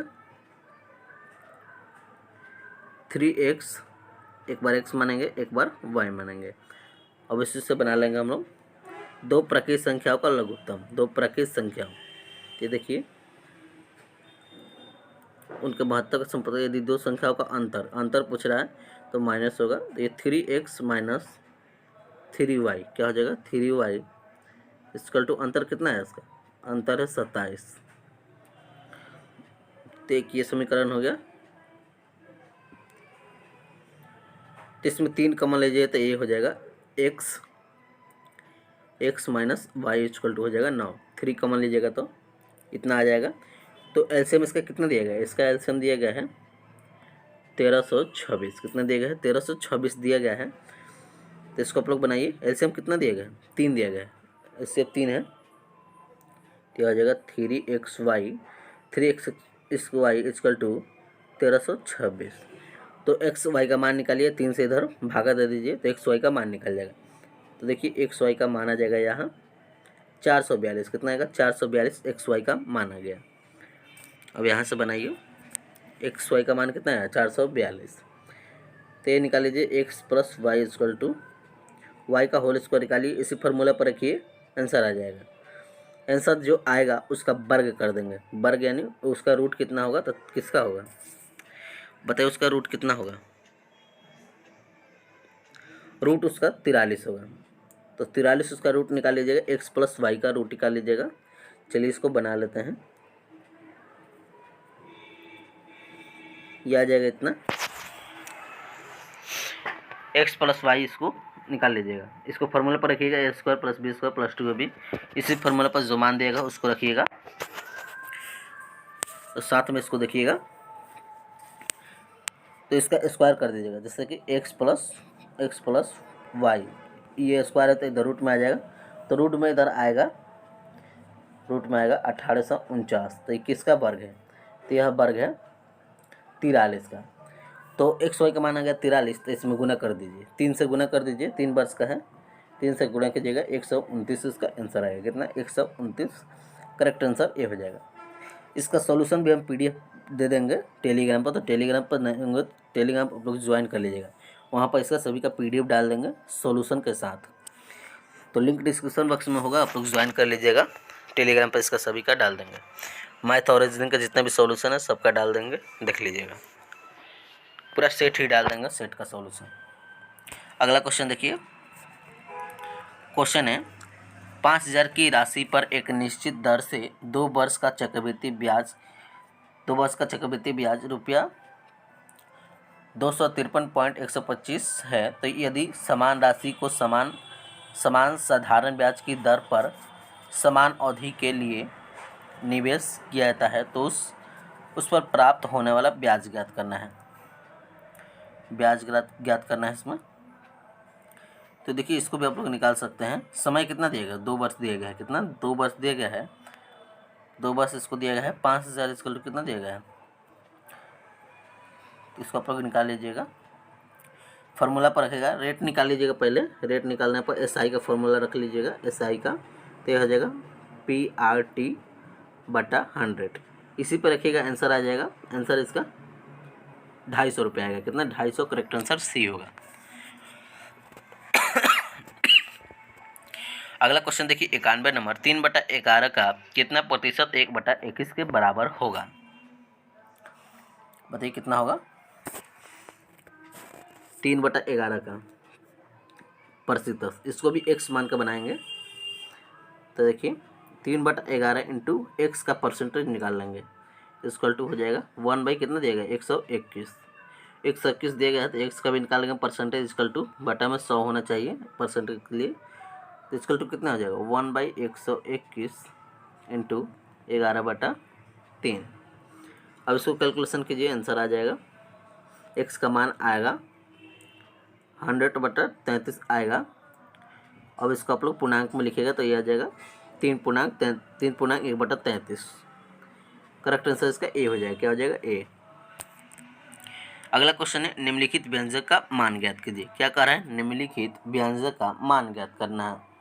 Speaker 1: 3x, एक बार x मानेंगे एक बार y मानेंगे। अब इसी से बना लेंगे हम लोग दो प्राकृत संख्याओं का लघुत्तम। दो प्राकृत संख्याओं, ये देखिए उनके महत्व का संपर्क, यदि दो संख्याओं का अंतर पूछ रहा है तो माइनस होगा, तो ये 3x माइनस 3y क्या हो जाएगा? 3y इक्वल टू अंतर कितना है इसका? अंतर है 27। तो एक ये समीकरण हो गया। इसमें 3 कॉमन लीजिए तो ये हो जाएगा x minus y equal to हो जाएगा 9। 3 कॉमन लीजिएगा तो इतना आ जाएगा। तो एलसीएम इसका कितना दिया गया है? इसका एलसीएम दिया गया है 1326। कितना दिया गया है? 1326 दिया गया है। तो इसको आप लोग बनाइए, एलसीएम कितना दिया गया है? 3 दिया गया है, एलसीएम 3 है, तो आ जाएगा 3xy इक्वल टू 1326। तो एक्स वाई का मान निकालिए, 3 से इधर भागा दे दीजिए तो एक्स वाई का मान निकल जाएगा। तो देखिए एक्स वाई का मान आ जाएगा यहाँ 442। कितना आएगा? 442 एक्स वाई का मान आ गया। अब यहाँ से बनाइए, एक्स वाई का मान कितना है? 442। तो ये निकाल लीजिए x plus y equal to y का होल स्क्वायर निकालिए, इसी फार्मूला पर रखिए, आंसर आ जाएगा। आंसर जो आएगा उसका वर्ग कर देंगे। वर्ग यानी उसका रूट कितना होगा? तो किसका होगा बताइए? उसका रूट कितना होगा? रूट उसका 43 होगा। तो 43 उसका रूट निकाल लीजिएगा, एक्स प्लस वाई का रूट निकाल लीजिएगा। चलिए इसको बना लेते हैं, ये आ जाएगा इतना, एक्स प्लस वाई इसको निकाल लीजिएगा। इसको फार्मूला पर रखिएगा, A square plus B square plus 2ab, इसी फार्मूला पर जो मान देगा उसको रखिएगा। तो साथ में इसको देखिएगा, तो इसका स्क्वायर कर दीजिएगा, जैसे कि एक्स प्लस वाई, ये स्क्वायर है तो इधर रूट में आ जाएगा। तो रूट में इधर आएगा, रूट में आएगा 1849। तो ये किसका वर्ग है? तो यह वर्ग है 43 का। तो एक्स वाई का मान आ गया 43, तो इसमें गुना कर दीजिए, 3 से गुना कर दीजिए, 3 वर्ष का है, 3 से गुना कीजिएगा, 129 इसका आंसर आएगा। कितना? 129 करेक्ट आंसर ये हो जाएगा। इसका सॉल्यूशन भी हम पीडीएफ दे देंगे टेलीग्राम पर, तो टेलीग्राम पर नहीं होंगे, टेलीग्राम आप लोग ज्वाइन कर लीजिएगा, वहाँ पर इसका सभी का पीडीएफ डाल देंगे सॉल्यूशन के साथ। तो लिंक डिस्क्रिप्शन बॉक्स में होगा, आप लोग ज्वाइन कर लीजिएगा, टेलीग्राम पर इसका सभी का डाल देंगे। मैथ और रीजनिंग का जितना भी सॉल्यूशन है सबका डाल देंगे, देख लीजिएगा, पूरा सेट ही डाल देंगे, सेट का सॉल्यूशन। अगला क्वेश्चन देखिए, क्वेश्चन है 5000 की राशि पर एक निश्चित दर से 2 वर्ष का चक्रवृद्धि ब्याज रुपया 253.125 है, तो यदि समान राशि को समान साधारण ब्याज की दर पर समान अवधि के लिए निवेश किया जाता है तो उस पर प्राप्त होने वाला ब्याज ज्ञात करना है। ब्याज ज्ञात करना है इसमें। तो देखिए इसको भी आप लोग निकाल सकते हैं। समय कितना दिया गया? 2 वर्ष दिया गया है। कितना? 2 वर्ष दिया गया है। 2 वर्ष इसको दिया गया है। 5000 इसको कितना दिया गया है? तो इसको आप लोग निकाल लीजिएगा, फार्मूला पर रखेगा, रेट निकाल लीजिएगा। पहले रेट निकालने पर एसआई का फार्मूला रख लीजिएगा, एसआई का, तो यह हो जाएगा PRT/100, इसी पर रखिएगा, आंसर आ जाएगा। आंसर इसका 250 रुपये आएगा। कितना? 250 करेक्ट आंसर सी होगा। अगला क्वेश्चन देखिए 91 नंबर, 3/11 का कितना प्रतिशत 1/21 के बराबर होगा? बताइए कितना होगा? 3/11 का प्रतिशत, इसको भी x मान का बनाएंगे। तो देखिए 3/11 इंटू एक्स का परसेंटेज निकाल लेंगे, इक्वल टू हो जाएगा 1 बाई कितना दिया गया 121। 121 दिया गया है तो एक्स का भी निकाल लेंगे परसेंटेज, इक्वल टू बटा में 100 होना चाहिए परसेंटेज के लिए, तो इक्वल टू कितना हो जाएगा 1/121 इंटू 11/3। अब इसको कैलकुलेशन कीजिए, आंसर आ जाएगा, एक्स का मान आएगा 100/33 आएगा। अब इसको आप लोग पूर्णांक में लिखिएगा तो ये आ जाएगा 3/1/33। करेक्ट आंसर इसका ए हो जाएगा, क्या हो जाएगा ए। अगला क्वेश्चन है निम्नलिखित व्यंजक का मान ज्ञात कीजिए। क्या कह रहा है, निम्नलिखित व्यंजक का मान ज्ञात करना है।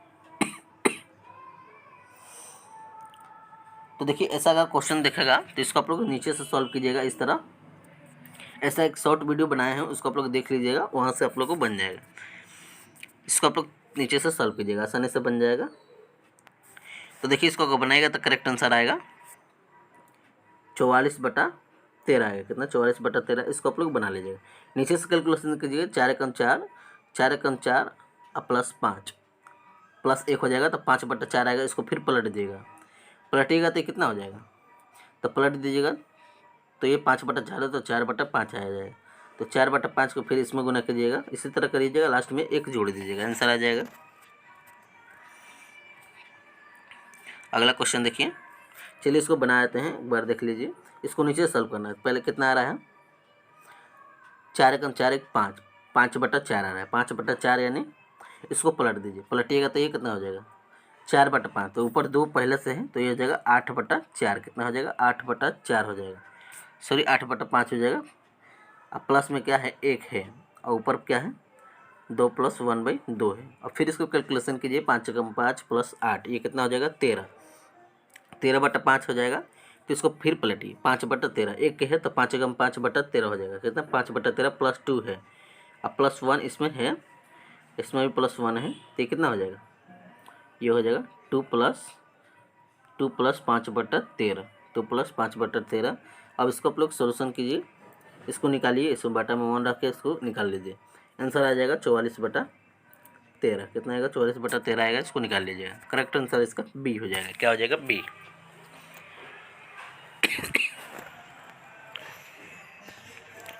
Speaker 1: तो देखिए ऐसा अगर क्वेश्चन देखेगा तो इसको आप लोग नीचे से सॉल्व कीजिएगा इस तरह। ऐसा एक शॉर्ट वीडियो बनाए हैं, उसको आप लोग देख लीजिएगा, वहाँ से आप लोग को बन जाएगा। इसको आप लोग नीचे से सॉल्व कीजिएगा, आसानी से बन जाएगा। तो देखिए इसको अगर बनाएगा तो करेक्ट आंसर आएगा 44/13 आएगा। कितना 44/13, इसको आप लोग बना लीजिएगा। नीचे से कैलकुलेशन कीजिएगा, 4 एकम 4, 4 एकम 4 और +5 +1 हो जाएगा तो 5/4 आएगा। इसको फिर पलट दीजिएगा, पलटिएगा तो कितना हो जाएगा, तो पलट दीजिएगा तो ये 5/4 है तो 4/5 आ जाएगा। तो 4/5 को फिर इसमें गुना कीजिएगा, इसी तरह करिएगा, लास्ट में 1 जोड़ दीजिएगा, आंसर आ जाएगा। अगला क्वेश्चन देखिए, चलिए इसको बना देते हैं, एक बार देख लीजिए। इसको नीचे सॉल्व करना है। पहले कितना आ रहा है 4 एकम 4 1 5, 5/4 आ रहा है, 5/4 यानी इसको पलट दीजिए, पलटिएगा तो ये कितना हो जाएगा 4/5। तो ऊपर 2 पहले से है तो ये हो जाएगा 8/4। कितना हो जाएगा 8/4 हो जाएगा, सॉरी 8/5 हो जाएगा। अब प्लस में क्या है 1 है और ऊपर क्या है 2 + 1/2 है। और फिर इसको कैलकुलेशन कीजिए, 5 एकम 5 + 8 ये कितना हो जाएगा 13, 13/5 हो जाएगा। तो इसको फिर पलटिए 5/13, 1 है तो 5 एकम 5/13 हो जाएगा। कितना 5/13 + 2 है, अब +1 इसमें है, इसमें भी +1 है, तो ये कितना हो जाएगा, ये हो जाएगा 2 + 5/13, 2 + 5/13। अब इसको आप लोग सोल्यूशन कीजिए, इसको निकालिए, इसको बटा में 1 रख के इसको निकाल लीजिए, आंसर आ जाएगा 44/13। कितना आएगा 44/13 आएगा, इसको निकाल लीजिएगा। करेक्ट आंसर इसका बी हो जाएगा, क्या हो जाएगा बी।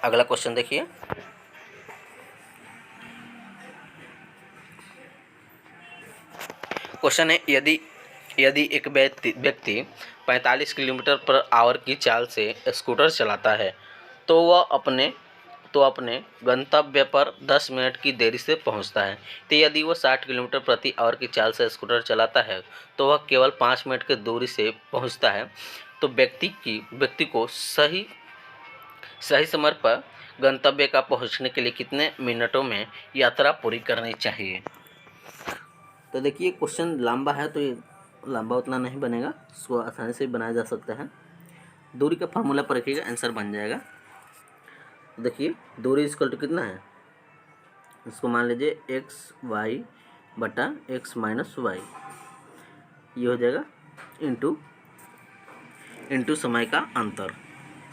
Speaker 1: अगला क्वेश्चन देखिए, क्वेश्चन है यदि एक व्यक्ति 45 किलोमीटर/आवर की चाल से स्कूटर चलाता है तो वह अपने गंतव्य पर 10 मिनट की देरी से पहुंचता है। तो यदि वह 60 किलोमीटर/आवर की चाल से स्कूटर चलाता है तो वह केवल 5 मिनट की दूरी से पहुंचता है। तो व्यक्ति को सही समय पर गंतव्य का पहुंचने के लिए कितने मिनटों में यात्रा पूरी करनी चाहिए। तो देखिए क्वेश्चन लंबा है तो ये लंबा उतना नहीं बनेगा, इसको आसानी से बनाया जा सकता है। दूरी का फार्मूला पर रखिएगा, आंसर बन जाएगा। तो देखिए दूरी इक्वल टू कितना है, इसको मान लीजिए x/x - y, ये हो जाएगा इंटू समय का अंतर,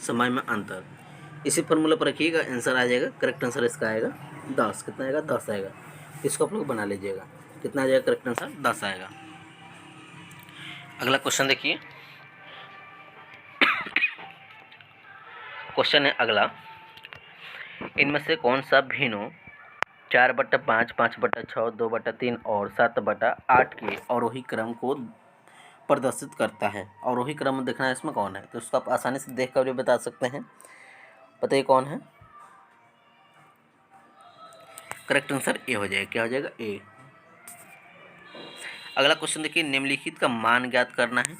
Speaker 1: समय में अंतर। इसी फार्मूला पर रखिएगा, आंसर आ जाएगा। करेक्ट आंसर इसका आएगा 10। कितना आएगा 10 आएगा, इसको आप लोग बना लीजिएगा, कितना आ जाएगा करेक्ट आंसर 10 आएगा। अगला क्वेश्चन देखिए, क्वेश्चन है अगला, इनमें से कौन सा भिन्नों 4/5, 5/6, 2/3 और 7/8 के अवरोही क्रम को प्रदर्शित करता है। अवरोही क्रम देखना है इसमें कौन है, तो उसको आप आसानी से देख कर भी बता सकते हैं। बताइए कौन है, करेक्ट आंसर ए हो जाएगा, क्या हो जाएगा ए। अगला क्वेश्चन देखिए, निम्नलिखित का मान ज्ञात करना है।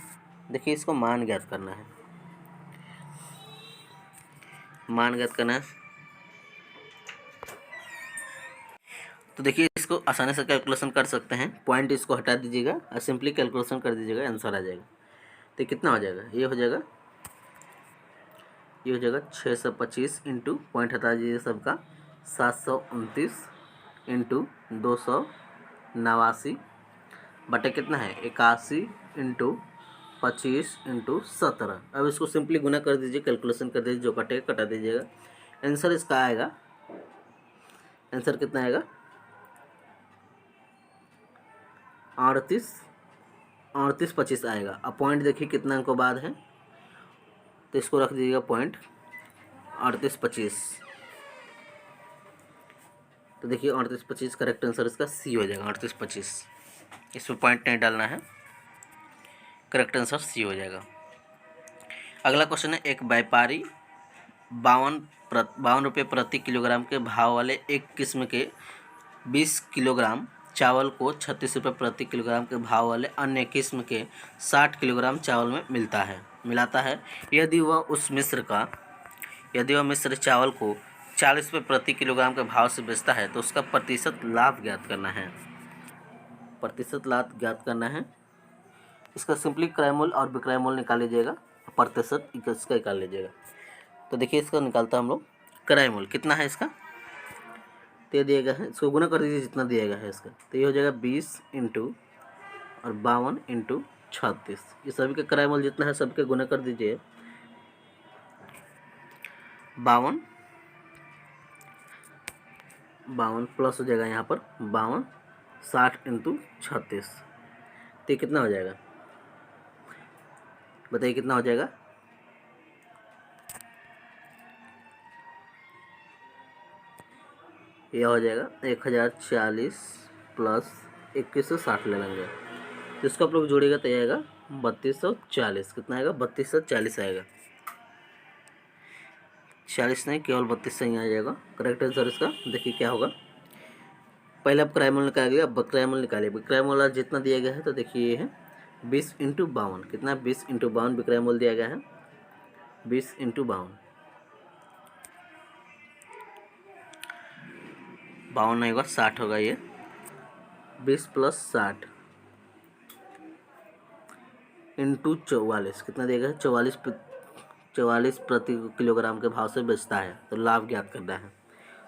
Speaker 1: देखिए इसको मान ज्ञात करना है, मान ज्ञात करना है। तो देखिए इसको आसानी से कैलकुलेशन कर सकते हैं, पॉइंट इसको हटा दीजिएगा और सिंपली कैलकुलेशन कर दीजिएगा, आंसर आ जाएगा। तो कितना हो जाएगा, ये हो जाएगा 625 इंटू पॉइंट हटा दीजिए सबका 729 इंटू 289 बटे कितना है 81 इंटू 25 इंटू 17। अब इसको सिंपली गुना कर दीजिए, कैलकुलेशन कर दीजिए, जो कटेगा कटा दीजिएगा, आंसर इसका आएगा। आंसर कितना आएगा 38 38-25 आएगा। अब पॉइंट देखिए कितना अंकों बाद है, तो इसको रख दीजिएगा पॉइंट 38-25। तो देखिए 38-25 करेक्ट आंसर इसका सी हो जाएगा। 38-25 इसमें पॉइंट नहीं डालना है, करेक्ट आंसर सी हो जाएगा। अगला क्वेश्चन है, एक व्यापारी 52 रुपये प्रति किलोग्राम के भाव वाले एक किस्म के 20 किलोग्राम चावल को 36 रुपये प्रति किलोग्राम के भाव वाले अन्य किस्म के 60 किलोग्राम चावल में मिलाता है। यदि वह मिश्र चावल को 40 रुपये प्रति किलोग्राम के भाव से बेचता है तो उसका प्रतिशत लाभ ज्ञात करना है। प्रतिशत लाभ ज्ञात करना है। इसका सिंपली क्रय मूल्य और विक्रय मूल्य निकाल लीजिएगा, प्रतिशत इसका निकाल लीजिएगा। तो देखिए इसका निकालता हम लोग क्रय मूल्य कितना है इसका, तो ये दिया गया है, इसको गुना कर दीजिए जितना दिया गया है इसका, तो ये हो जाएगा 20 इंटू और 52 इंटू 36। ये सभी का क्रय मूल्य जितना है सबके गुना कर दीजिए। 52 प्लस हो जाएगा यहाँ पर 52 60 इंटू 36, तो ये कितना हो जाएगा बताइए कितना हो जाएगा। यह हो जाएगा 1040 प्लस 2160 ले लेंगे, तो इसको आप लोग जोड़िएगा तो आएगा 3240। कितना आएगा 3240 आएगा, 40 नहीं केवल 32 से ही आ जाएगा करेक्ट आंसर इसका। देखिए क्या होगा, पहले आप क्रय मूल्य निकाल गया, अब विक्रय मूल्य निकालिए। विक्रय मूल्य जितना दिया गया है तो देखिए ये है 20 इंटू 52, कितना 20 इंटू 52 विक्रय मूल्य दिया गया है 20 इंटू 52, 52 नहीं होगा 60 होगा, ये 20 प्लस 60 इंटू 44 कितना देगा 44 प्रति किलोग्राम के भाव से बेचता है तो लाभ ज्ञात करना है।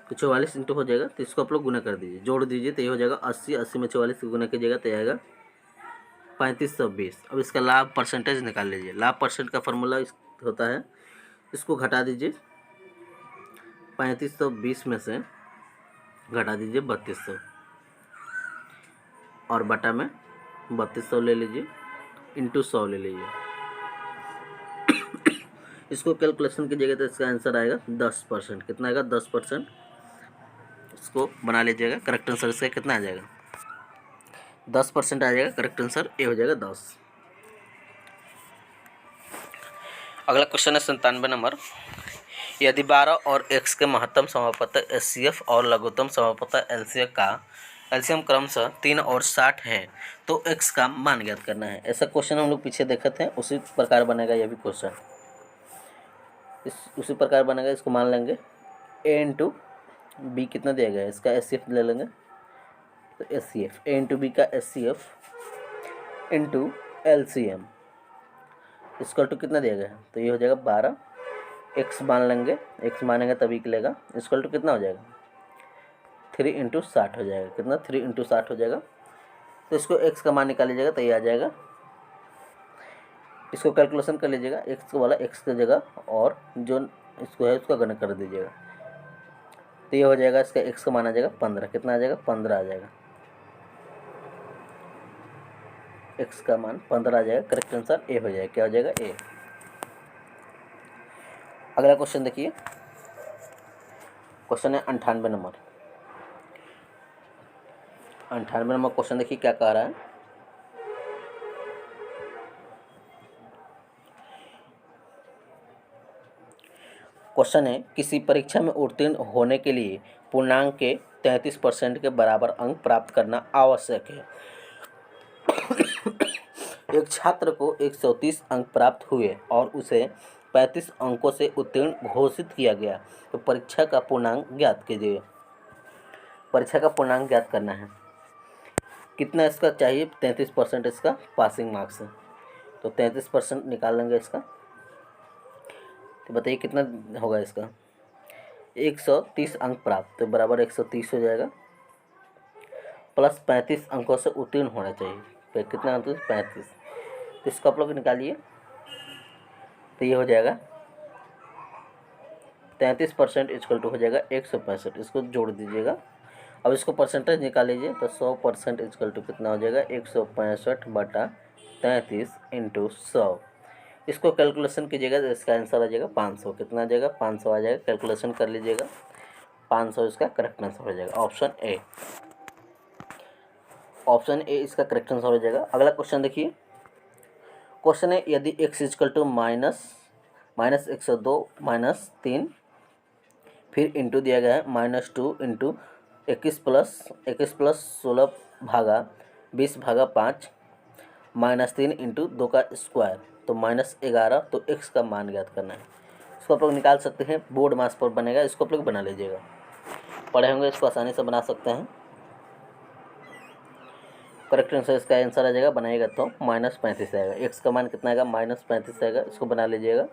Speaker 1: तो 44 इंटू हो जाएगा, तो इसको आप लोग गुना कर दीजिए, जोड़ दीजिए, तो ये हो जाएगा 80, 80 में 44 गुना कीजिएगा तो आएगा 3520। अब इसका लाभ परसेंटेज निकाल लीजिए। लाभ परसेंट का फॉर्मूला होता है, इसको घटा दीजिए 3520 में से घटा दीजिए 3200 और बटा में 3200 ले लीजिए इंटू 100 ले लीजिए। इसको कैलकुलेशन कीजिएगा तो इसका आंसर आएगा 10%। कितना आएगा 10%, इसको बना लीजिएगा। करेक्ट आंसर इसका कितना आ जाएगा 10% आ जाएगा, करेक्ट आंसर ए हो जाएगा 10। अगला क्वेश्चन है 97 नंबर, यदि 12 और x के महत्तम समापत्ति HCF और लघुत्तम समापत्ति LCF का एलसीएम क्रमशः 3 और 60 है तो x का मान ज्ञात करना है। ऐसा क्वेश्चन हम लोग पीछे देखे थे, उसी प्रकार बनेगा यह भी क्वेश्चन, उसी प्रकार बनेगा। इसको मान लेंगे a इंटू बी कितना दिया गया है, इसका HCF ले लेंगे तो HCF a इंटू बी का HCF इंटू LCM इसका टू कितना दिया गया है, तो ये हो जाएगा 12, x मान लेंगे, x मानेंगे तभी निकलेगा। इसका टू कितना हो जाएगा 3 इंटू 60 हो जाएगा, कितना 3 इंटू 60 हो जाएगा। तो इसको x का मान निकाल लीजिएगा तो ये आ जाएगा, इसको कैलकुलेशन कर लीजिएगा, x को वाला x की जगह और जो इसको है उसका गणना कर दीजिएगा, तो ये हो जाएगा इसका x का मान आ जाएगा 15। कितना आ जाएगा 15 आ जाएगा, x का मान 15 आ जाएगा, करेक्ट आंसर ए हो जाएगा। क्या हो जाएगा ए। अगला क्वेश्चन देखिए, क्वेश्चन है 98 नंबर। 98 नंबर क्वेश्चन देखिए क्या कह रहा है, क्वेश्चन है किसी परीक्षा में उत्तीर्ण होने के लिए पूर्णांक के 33% के बराबर अंक प्राप्त करना आवश्यक है। एक छात्र को 130 अंक प्राप्त हुए और उसे 35 अंकों से उत्तीर्ण घोषित किया गया, तो परीक्षा का पूर्णांक ज्ञात कीजिए। परीक्षा का पूर्णांक ज्ञात करना है, कितना इसका चाहिए 33% इसका पासिंग मार्क्स है, तो 33% निकाल लेंगे इसका, तो बताइए कितना होगा इसका 130 अंक प्राप्त, तो बराबर 130 हो जाएगा, प्लस 35 अंकों से उत्तीर्ण होना चाहिए, तो कितना अंक 35, तो इसको आप लोग निकालिए, तो ये हो जाएगा 33% इक्वल टू हो जाएगा 165। इसको जोड़ दीजिएगा, अब इसको परसेंटेज निकाल लीजिए, तो 100% इक्वल टू कितना हो जाएगा 165 बटा 33 इंटू 100। इसको कैलकुलेशन कीजिएगा तो इसका आंसर आ जाएगा 500। कितना आ जाएगा? 500 आ जाएगा। कैलकुलेशन कर लीजिएगा, 500 इसका करेक्ट आंसर हो जाएगा। ऑप्शन ए इसका करेक्ट आंसर हो जाएगा। अगला क्वेश्चन देखिए। क्वेश्चन है यदि x इजकल टू -102 -3 फिर इंटू दिया गया है -2 इंटू 21 प्लस 16 भागा 20 भागा 5 -3 इंटू 2 का स्क्वायर तो -11। तो x का मान ज्ञात करना है। इसको आप लोग निकाल सकते हैं, बोर्ड मास पर बनेगा, इसको आप लोग बना लीजिएगा। पढ़े होंगे, इसको आसानी से बना सकते हैं। करेक्ट आंसर इसका आंसर आ जाएगा, बनाएगा तो -35 आएगा। x का मान कितना आएगा? -35 आएगा। इसको बना लीजिएगा।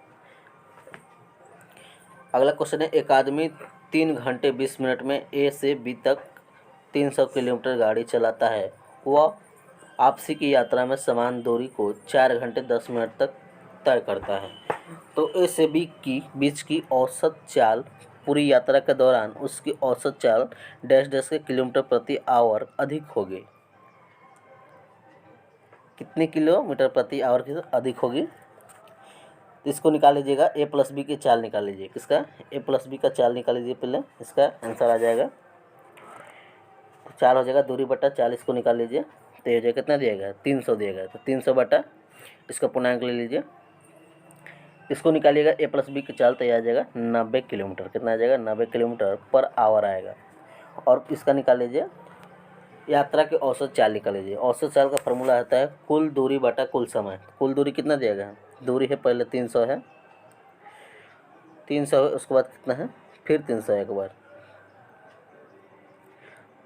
Speaker 1: अगला क्वेश्चन है एक आदमी 3 घंटे 20 मिनट में ए से बी तक 300 किलोमीटर गाड़ी चलाता है। वह आपसी की यात्रा में समान दूरी को 4 घंटे 10 मिनट तक तय करता है। तो ए से बी की बीच की औसत चाल पूरी यात्रा के दौरान उसकी औसत चाल डैश डैश के किलोमीटर प्रति आवर अधिक होगी। कितने किलोमीटर प्रति आवर की अधिक होगी? इसको निकाल लीजिएगा। ए प्लस बी की चाल निकाल लीजिए। किसका? ए प्लस बी का चाल निकाल लीजिए पहले, इसका आंसर आ जाएगा। तो चाल हो जाएगा दूरी बटा 40 को निकाल लीजिए। तो ये हो जाएगा, कितना दिया गया? 300 दिया गया। तो 300 बटा इसका पूर्णांक ले लीजिए, इसको निकालिएगा। ए प्लस बी की चाल तो आ जाएगा 90 किलोमीटर। कितना आ जाएगा? 90 किलोमीटर पर आवर आएगा। और इसका निकाल लीजिए यात्रा की औसत चाल निकाल लीजिए। औसत चाल का फॉर्मूला आता है कुल दूरी बटा कुल समय। कुल दूरी कितना दिया गया है? दूरी है पहले 300 है, 300 है, उसके बाद कितना है? फिर 300 एक बार।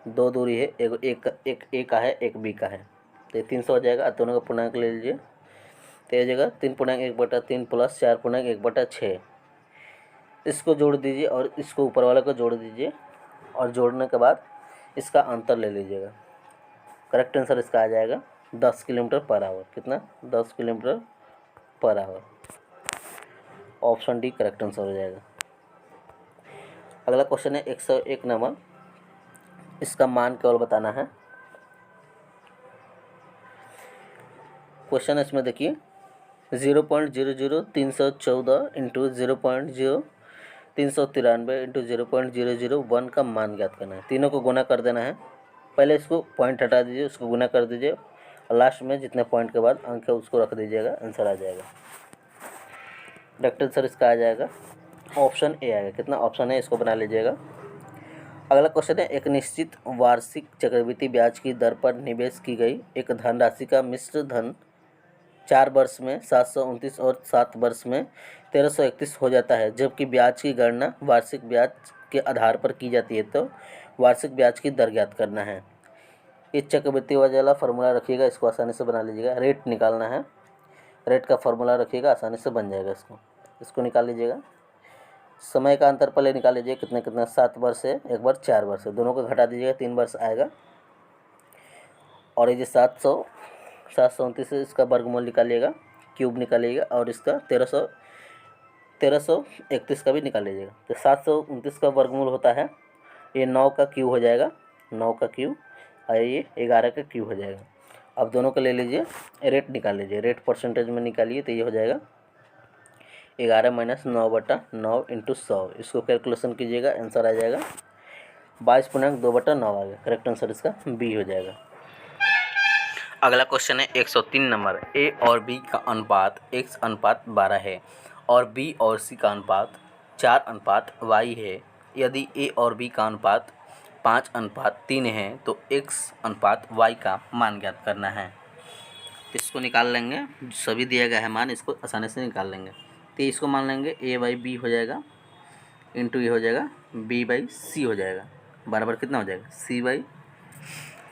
Speaker 1: दो दूरी है, एक ए का है, एक बी का है। तो 300 हो जाएगा। दोनों का पूर्णांक ले लीजिए। तो ये जगह 3/1/3 प्लस 4/1/6। इसको जोड़ दीजिए और इसको ऊपर वाले को जोड़ दीजिए, और जोड़ने के बाद इसका अंतर ले लीजिएगा। करेक्ट आंसर इसका आ जाएगा 10 किलोमीटर पर आवर। कितना? 10 kilometre per hour. Option D correct answer हो जाएगा। अगला क्वेश्चन है 101 नंबर। इसका मान केवल बताना है। क्वेश्चन इसमें देखिए 0.00314 इंटू 0.0393 इंटू 0.001 का मान ज्ञात करना है। तीनों को गुना कर देना है। पहले इसको पॉइंट हटा दीजिए, उसको गुना कर दीजिए, और लास्ट में जितने पॉइंट के बाद अंक है उसको रख दीजिएगा। आंसर आ जाएगा। करेक्ट आंसर इसका आ जाएगा ऑप्शन ए आएगा। कितना? ऑप्शन है, इसको बना लीजिएगा। अगला क्वेश्चन है एक निश्चित वार्षिक चक्रवृद्धि ब्याज की दर पर निवेश की गई एक धनराशि का मिश्र धन 4 वर्ष में 729 और 7 वर्ष में 1331 हो जाता है। जबकि ब्याज की गणना वार्षिक ब्याज के आधार पर की जाती है। तो वार्षिक ब्याज की दर ज्ञात करना है। इस चक्रवृद्धि ब्याज वाला फार्मूला रखिएगा, इसको आसानी से बना लीजिएगा। रेट निकालना है, रेट का फार्मूला रखिएगा, आसानी से बन जाएगा। इसको निकाल लीजिएगा। समय का अंतर पहले निकाल लीजिए, कितना कितना 7 वर्ष है, एक बार 4 वर्ष है, दोनों को घटा दीजिएगा, 3 वर्ष आएगा। और ये 729 से इसका वर्गमूल निकालिएगा, क्यूब निकालिएगा, और इसका 1331 का भी निकाल लीजिएगा। तो 729 का वर्गमूल होता है, ये 9 का क्यूब हो जाएगा, 9 का क्यूब, और ये 11 का क्यूब हो जाएगा। अब दोनों को ले लीजिए, रेट निकाल लीजिए, रेट परसेंटेज में निकालिए। तो ये हो जाएगा 11 - 9/9 इंटू 100। इसको कैलकुलेशन कीजिएगा, आंसर आ जाएगा 22.2/9 आ गया। करेक्ट आंसर इसका बी हो जाएगा। अगला क्वेश्चन है 103 नंबर। ए और बी का अनुपात x/12 है और बी और सी का अनुपात 4/y है। यदि ए और बी का अनुपात 5/3 है तो x/y का मान ज्ञात करना है। इसको निकाल लेंगे, सभी दिया गया है मान, इसको आसानी से निकाल लेंगे। तो इसको मान लेंगे a/b हो जाएगा, इंटू ये हो जाएगा b/c हो जाएगा, बराबर कितना हो जाएगा? c/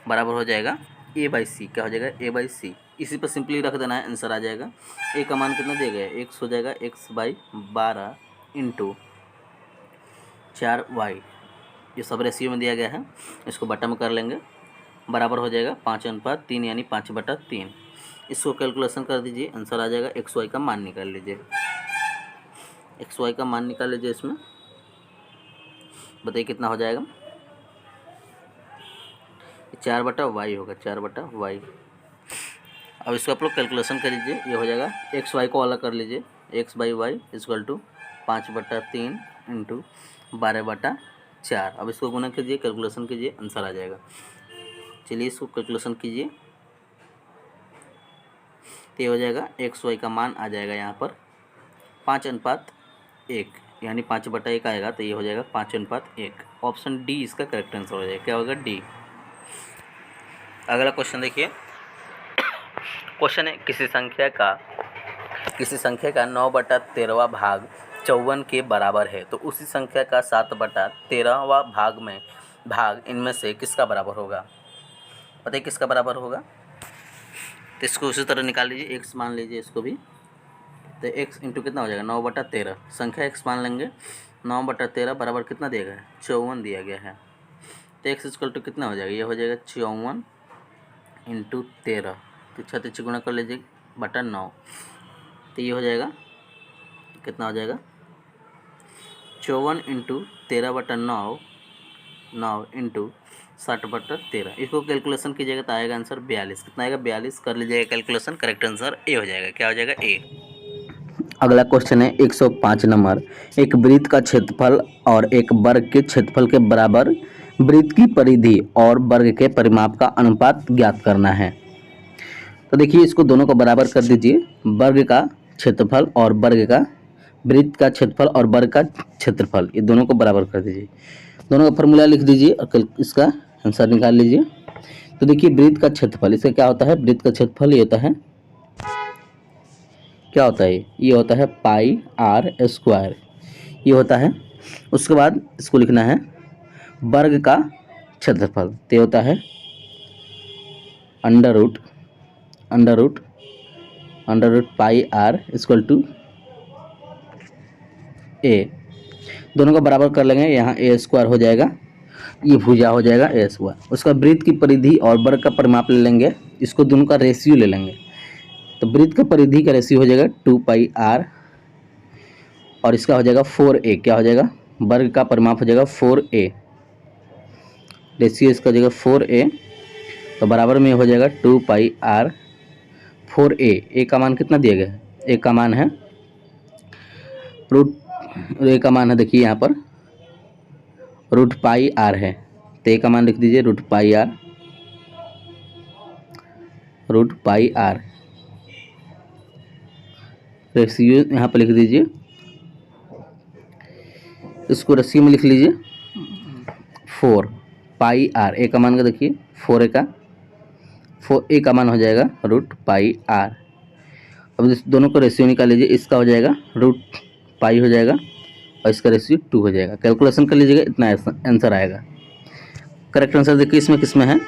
Speaker 1: बराबर हो जाएगा a/c। क्या हो जाएगा? a/c। इसी पर सिंपली रख देना है, आंसर आ जाएगा। a का मान कितना दिया गया है? x हो जाएगा x/12 इंटू 4y। ये सब रेशियो में दिया गया है, इसको बटा में कर लेंगे, बराबर हो जाएगा 5/3 यानी 5/3। इसको कैलकुलेशन कर दीजिए, आंसर आ जाएगा। xy का मान निकाल लीजिए, xy का मान निकाल लीजिए। इसमें बताइए कितना हो जाएगा? 4/y होगा, 4/y। अब इसको आप लोग कैलकुलेशन कर लीजिए, ये हो जाएगा एक्स वाई को अलग कर लीजिए, x by y equal to 5/3 into 12/4। अब इसको गुना कीजिए, कैलकुलेशन कीजिए, आंसर आ जाएगा। चलिए इसको कैलकुलेशन कीजिए, तो ये हो जाएगा एक्स वाई का मान आ जाएगा यहाँ पर 5:1, यानी 5/1 आएगा, तो ये हो जाएगा 5:1। ऑप्शन डी इसका करेक्ट आंसर हो जाएगा। क्या होगा? डी। अगला क्वेश्चन देखिए, क्वेश्चन है किसी संख्या का 9/13 भाग 54 के बराबर है, तो उसी संख्या का 7/13 भाग इनमें से किसका बराबर होगा? बताइए किसका बराबर होगा? तो इसको उसी तरह निकाल लीजिए, एक्स मान लीजिए इसको भी, तो एक्स इंटू कितना हो जाएगा? 9/13, संख्या एक्स मान लेंगे, 9/13 बराबर कितना दिया गया है? 54 दिया गया है। तो एक्स इक्वल टू कितना हो जाएगा? ये हो जाएगा 54 इंटू 13, तो 36 गुणा कर लीजिए बटा 9, तो ये हो जाएगा कितना हो जाएगा? 54 इंटू 13/9 इंटू 60/13। इसको कैलकुलेशन कीजिएगा तो आएगा आंसर 42। कितना आएगा? 42 कर लीजिएगा कैलकुलेशन, करेक्ट आंसर ए हो जाएगा। क्या हो जाएगा? ए। अगला क्वेश्चन है 105 नंबर, एक वृत्त का क्षेत्रफल और एक वर्ग के क्षेत्रफल के बराबर वृत्त की परिधि और वर्ग के परिमाप का अनुपात ज्ञात करना है। तो देखिए इसको दोनों को बराबर कर दीजिए, वर्ग का क्षेत्रफल और वर्ग का, वृत्त का क्षेत्रफल और वर्ग का क्षेत्रफल, ये दोनों को बराबर कर दीजिए, दोनों का फॉर्मूला लिख दीजिए और इसका आंसर निकाल लीजिए। तो देखिए वृत्त का क्षेत्रफल, इसका क्या होता है? वृत्त का क्षेत्रफल ये होता है, क्या होता है? ये होता है पाई आर स्क्वायर, ये होता है। उसके बाद इसको लिखना है वर्ग का क्षेत्रफल, तो होता है under root pi R equal to A. दोनों का बराबर कर लेंगे, यहाँ ए स्क्वायर हो जाएगा, ये भुजा हो जाएगा ए स्क्वायर। उसका वृत्त की परिधि और वर्ग का परिमाप ले लेंगे, इसको दोनों का रेशियो ले लेंगे, तो वृत्त का परिधि का रेशियो हो जाएगा 2πr और इसका हो जाएगा 4a। क्या हो जाएगा? वर्ग का परिमाप हो जाएगा 4a, रेशियो इसका हो जाएगा 4a, तो बराबर में हो जाएगा 2πr 4a। ए का मान कितना दिया गया है? ए का मान है ए का मान है, देखिए यहाँ पर √πr है, तो ए का मान लिख दीजिए √πr रेशियो यहाँ पर लिख दीजिए, इसको रेशियो में लिख लीजिए 4πr। ए का मान का देखिए 4a का मान हो जाएगा √πr। अब इस दोनों को रेशियो निकाल लीजिए, इसका हो जाएगा √π हो जाएगा और इसका रेशियो 2 हो जाएगा। कैलकुलेशन कर लीजिएगा, इतना आंसर आएगा। करेक्ट आंसर देखिए इसमें में है?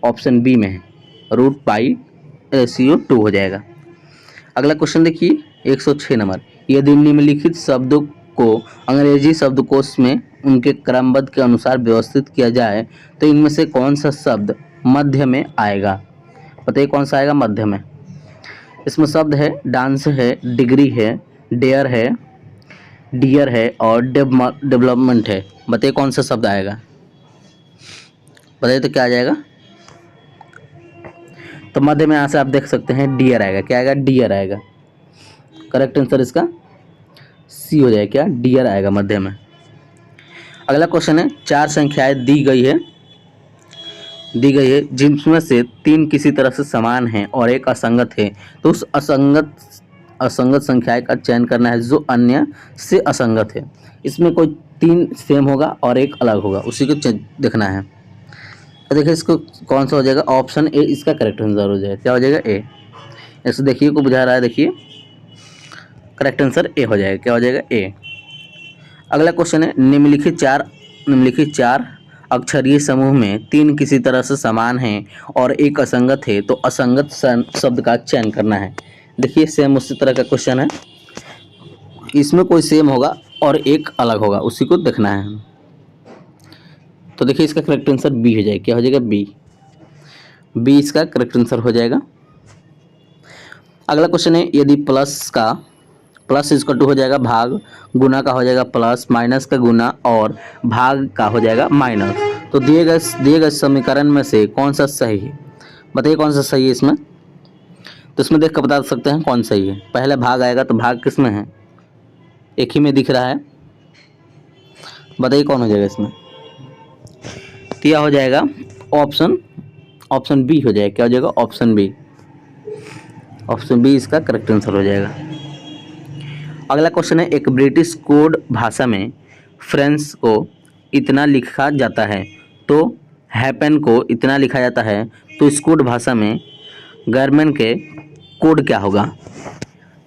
Speaker 1: ऑप्शन बी में है, √π रेशियो 2 हो जाएगा। अगला क्वेश्चन देखिए 106 नंबर, यदि निम्नलिखित शब्दों को अंग्रेजी शब्दकोश में उनके क्रमबद्ध के अनुसार व्यवस्थित किया जाए तो इनमें से कौन सा शब्द मध्य में आएगा? बताइए कौन सा आएगा मध्य में? इसमें शब्द है डांस है, डिग्री है, डेयर है, डियर है और डेवलपमेंट है। बताइए कौन सा शब्द आएगा? बताइए तो क्या आ जाएगा? तो मध्य में यहाँ से आप देख सकते हैं डियर आएगा। क्या आएगा? डियर आएगा। करेक्ट आंसर इसका सी हो जाएगा। क्या? डियर आएगा मध्य में। अगला क्वेश्चन है 4 संख्याएं दी गई है जिनमें से 3 किसी तरह से समान हैं और एक असंगत है, तो उस असंगत संख्याएं का चयन करना है जो अन्य से असंगत है। इसमें कोई 3 सेम होगा और एक अलग होगा, उसी को देखना है। तो देखिए इसको कौन सा हो जाएगा? ऑप्शन ए इसका करेक्ट आंसर हो जाएगा। क्या हो जाएगा? ए। ऐसे देखिए को बुझा रहा है, देखिए करेक्ट आंसर ए हो जाएगा। क्या हो जाएगा? ए। अगला क्वेश्चन है निम्नलिखित चार अक्षरीय समूह में 3 किसी तरह से समान हैं और एक असंगत है, तो असंगत शब्द का चयन करना है। देखिए सेम उसी तरह का क्वेश्चन है, इसमें कोई सेम होगा और एक अलग होगा, उसी को देखना है। तो देखिए इसका करेक्ट आंसर बी हो जाएगा। क्या हो जाएगा? बी इसका करेक्ट आंसर हो जाएगा। अगला क्वेश्चन है यदि प्लस इसका 2 हो जाएगा भाग, गुना का हो जाएगा प्लस, माइनस का गुना और भाग का हो जाएगा माइनस, तो दिए गए समीकरण में से कौन सा सही है? बताइए कौन सा सही है इसमें? तो इसमें देख कर बता सकते हैं कौन सही है। पहले भाग आएगा तो भाग किस में है, एक ही में दिख रहा है, बताइए कौन हो जाएगा इसमें। तो यह हो जाएगा ऑप्शन बी हो जाएगा। क्या हो जाएगा, ऑप्शन बी। ऑप्शन बी इसका करेक्ट आंसर हो जाएगा। अगला क्वेश्चन है, एक ब्रिटिश कोड भाषा में फ्रेंच को इतना लिखा जाता है तो हैपन को इतना लिखा जाता है, तो इस कोड भाषा में गर्मन के कोड क्या होगा।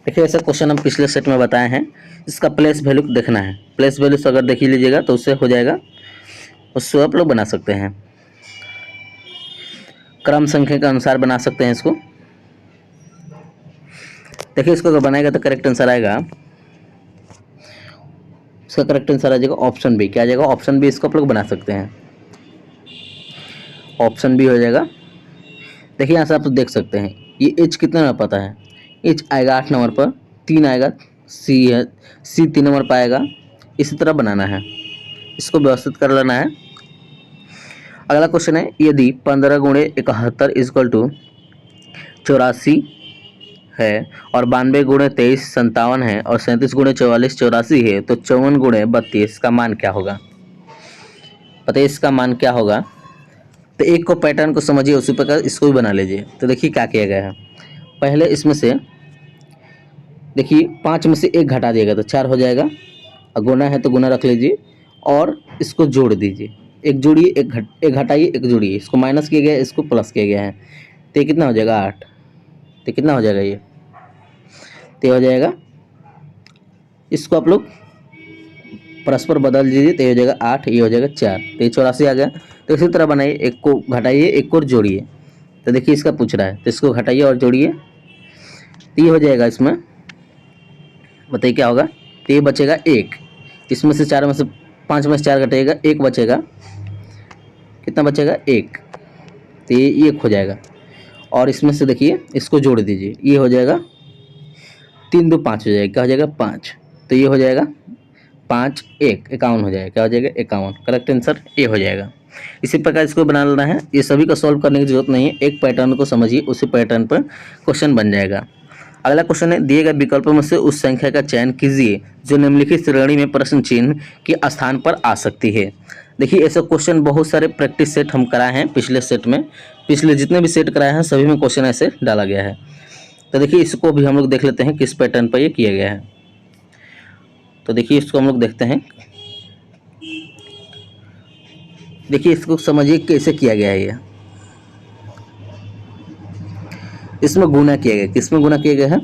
Speaker 1: देखिए ऐसा क्वेश्चन हम पिछले सेट में बताए हैं। इसका प्लेस वैल्यू देखना है। प्लेस वैल्यू अगर देख लीजिएगा तो उससे हो जाएगा, उससे आप लोग बना सकते हैं, क्रम संख्या के अनुसार बना सकते हैं इसको। देखिए इसको अगर बनाएगा तो करेक्ट आंसर आएगा, इसका करेक्ट आंसर आ जाएगा ऑप्शन बी। क्या आ जाएगा, ऑप्शन बी। इसको आप लोग बना सकते हैं, ऑप्शन बी हो जाएगा। देखिए यहाँ से आप देख सकते हैं ये एच कितने में पता है, एच आएगा 8 नंबर पर, 3 आएगा, सी है, सी 3 नंबर पर आएगा। इसी तरह बनाना है, इसको व्यवस्थित कर लेना है। अगला क्वेश्चन है, यदि 15 गुणे 71 इक्वल टू 84 है और 92 गुणे 23 57 है और 37 गुणे 44 84 है, तो 54 गुणे 32 का मान क्या होगा। बताइए इसका मान क्या होगा। तो एक को पैटर्न को समझिए, उसी प्रकार इसको भी बना लीजिए। तो देखिए क्या किया गया है, पहले इसमें से देखिए 5 में से 1 घटा दिएगा तो 4 हो जाएगा, और गुना है तो गुना रख लीजिए और इसको जोड़ दीजिए। एक जोड़िए, एक घटाइए, एक जोड़िए। इसको माइनस किया गया है, इसको प्लस किया गया है, तो ये कितना हो जाएगा 8। तो कितना हो जाएगा ये, तो हो जाएगा, इसको आप लोग परस्पर बदल दीजिए, तो ये हो जाएगा 8, ये हो जाएगा 4, तो ये 84 आ गया। तो इसी तरह बनाइए, एक को घटाइए, एक को जोड़िए। तो देखिए इसका पूछ रहा है, तो इसको घटाइए और जोड़िए, तो ये हो जाएगा इसमें, बताइए क्या होगा। तो ये बचेगा 1, इसमें से 4 में से 5 में से 4 घटेगा, 1 बचेगा, कितना बचेगा 1, तो ये 1 हो जाएगा। और इसमें से देखिए इसको जोड़ दीजिए, ये हो जाएगा 3 2 5 हो जाएगा, क्या हो जाएगा 5, तो ये हो जाएगा 5 1 51 हो जाएगा, क्या हो जाएगा 51। करेक्ट आंसर ये हो जाएगा। इसी प्रकार इसको बना लेना है। ये सभी को सॉल्व करने की जरूरत नहीं है, एक पैटर्न को समझिए, उसी पैटर्न पर क्वेश्चन बन जाएगा। अगला क्वेश्चन है, दिए गए विकल्पों में से उस संख्या का चयन कीजिए जो निम्नलिखित श्रेणी में प्रश्न चिन्ह के स्थान पर आ सकती है। देखिए ऐसे क्वेश्चन बहुत सारे प्रैक्टिस सेट हम कराए हैं पिछले सेट में, पिछले जितने भी सेट कराए हैं सभी में क्वेश्चन ऐसे डाला गया है। तो देखिए इसको भी हम लोग देख लेते हैं किस पैटर्न पर ये किया गया है। तो देखिए इसको हम लोग देखते हैं, देखिए इसको समझिए कैसे किया गया है। ये इसमें गुना किया गया, किसमें गुना किया गया है,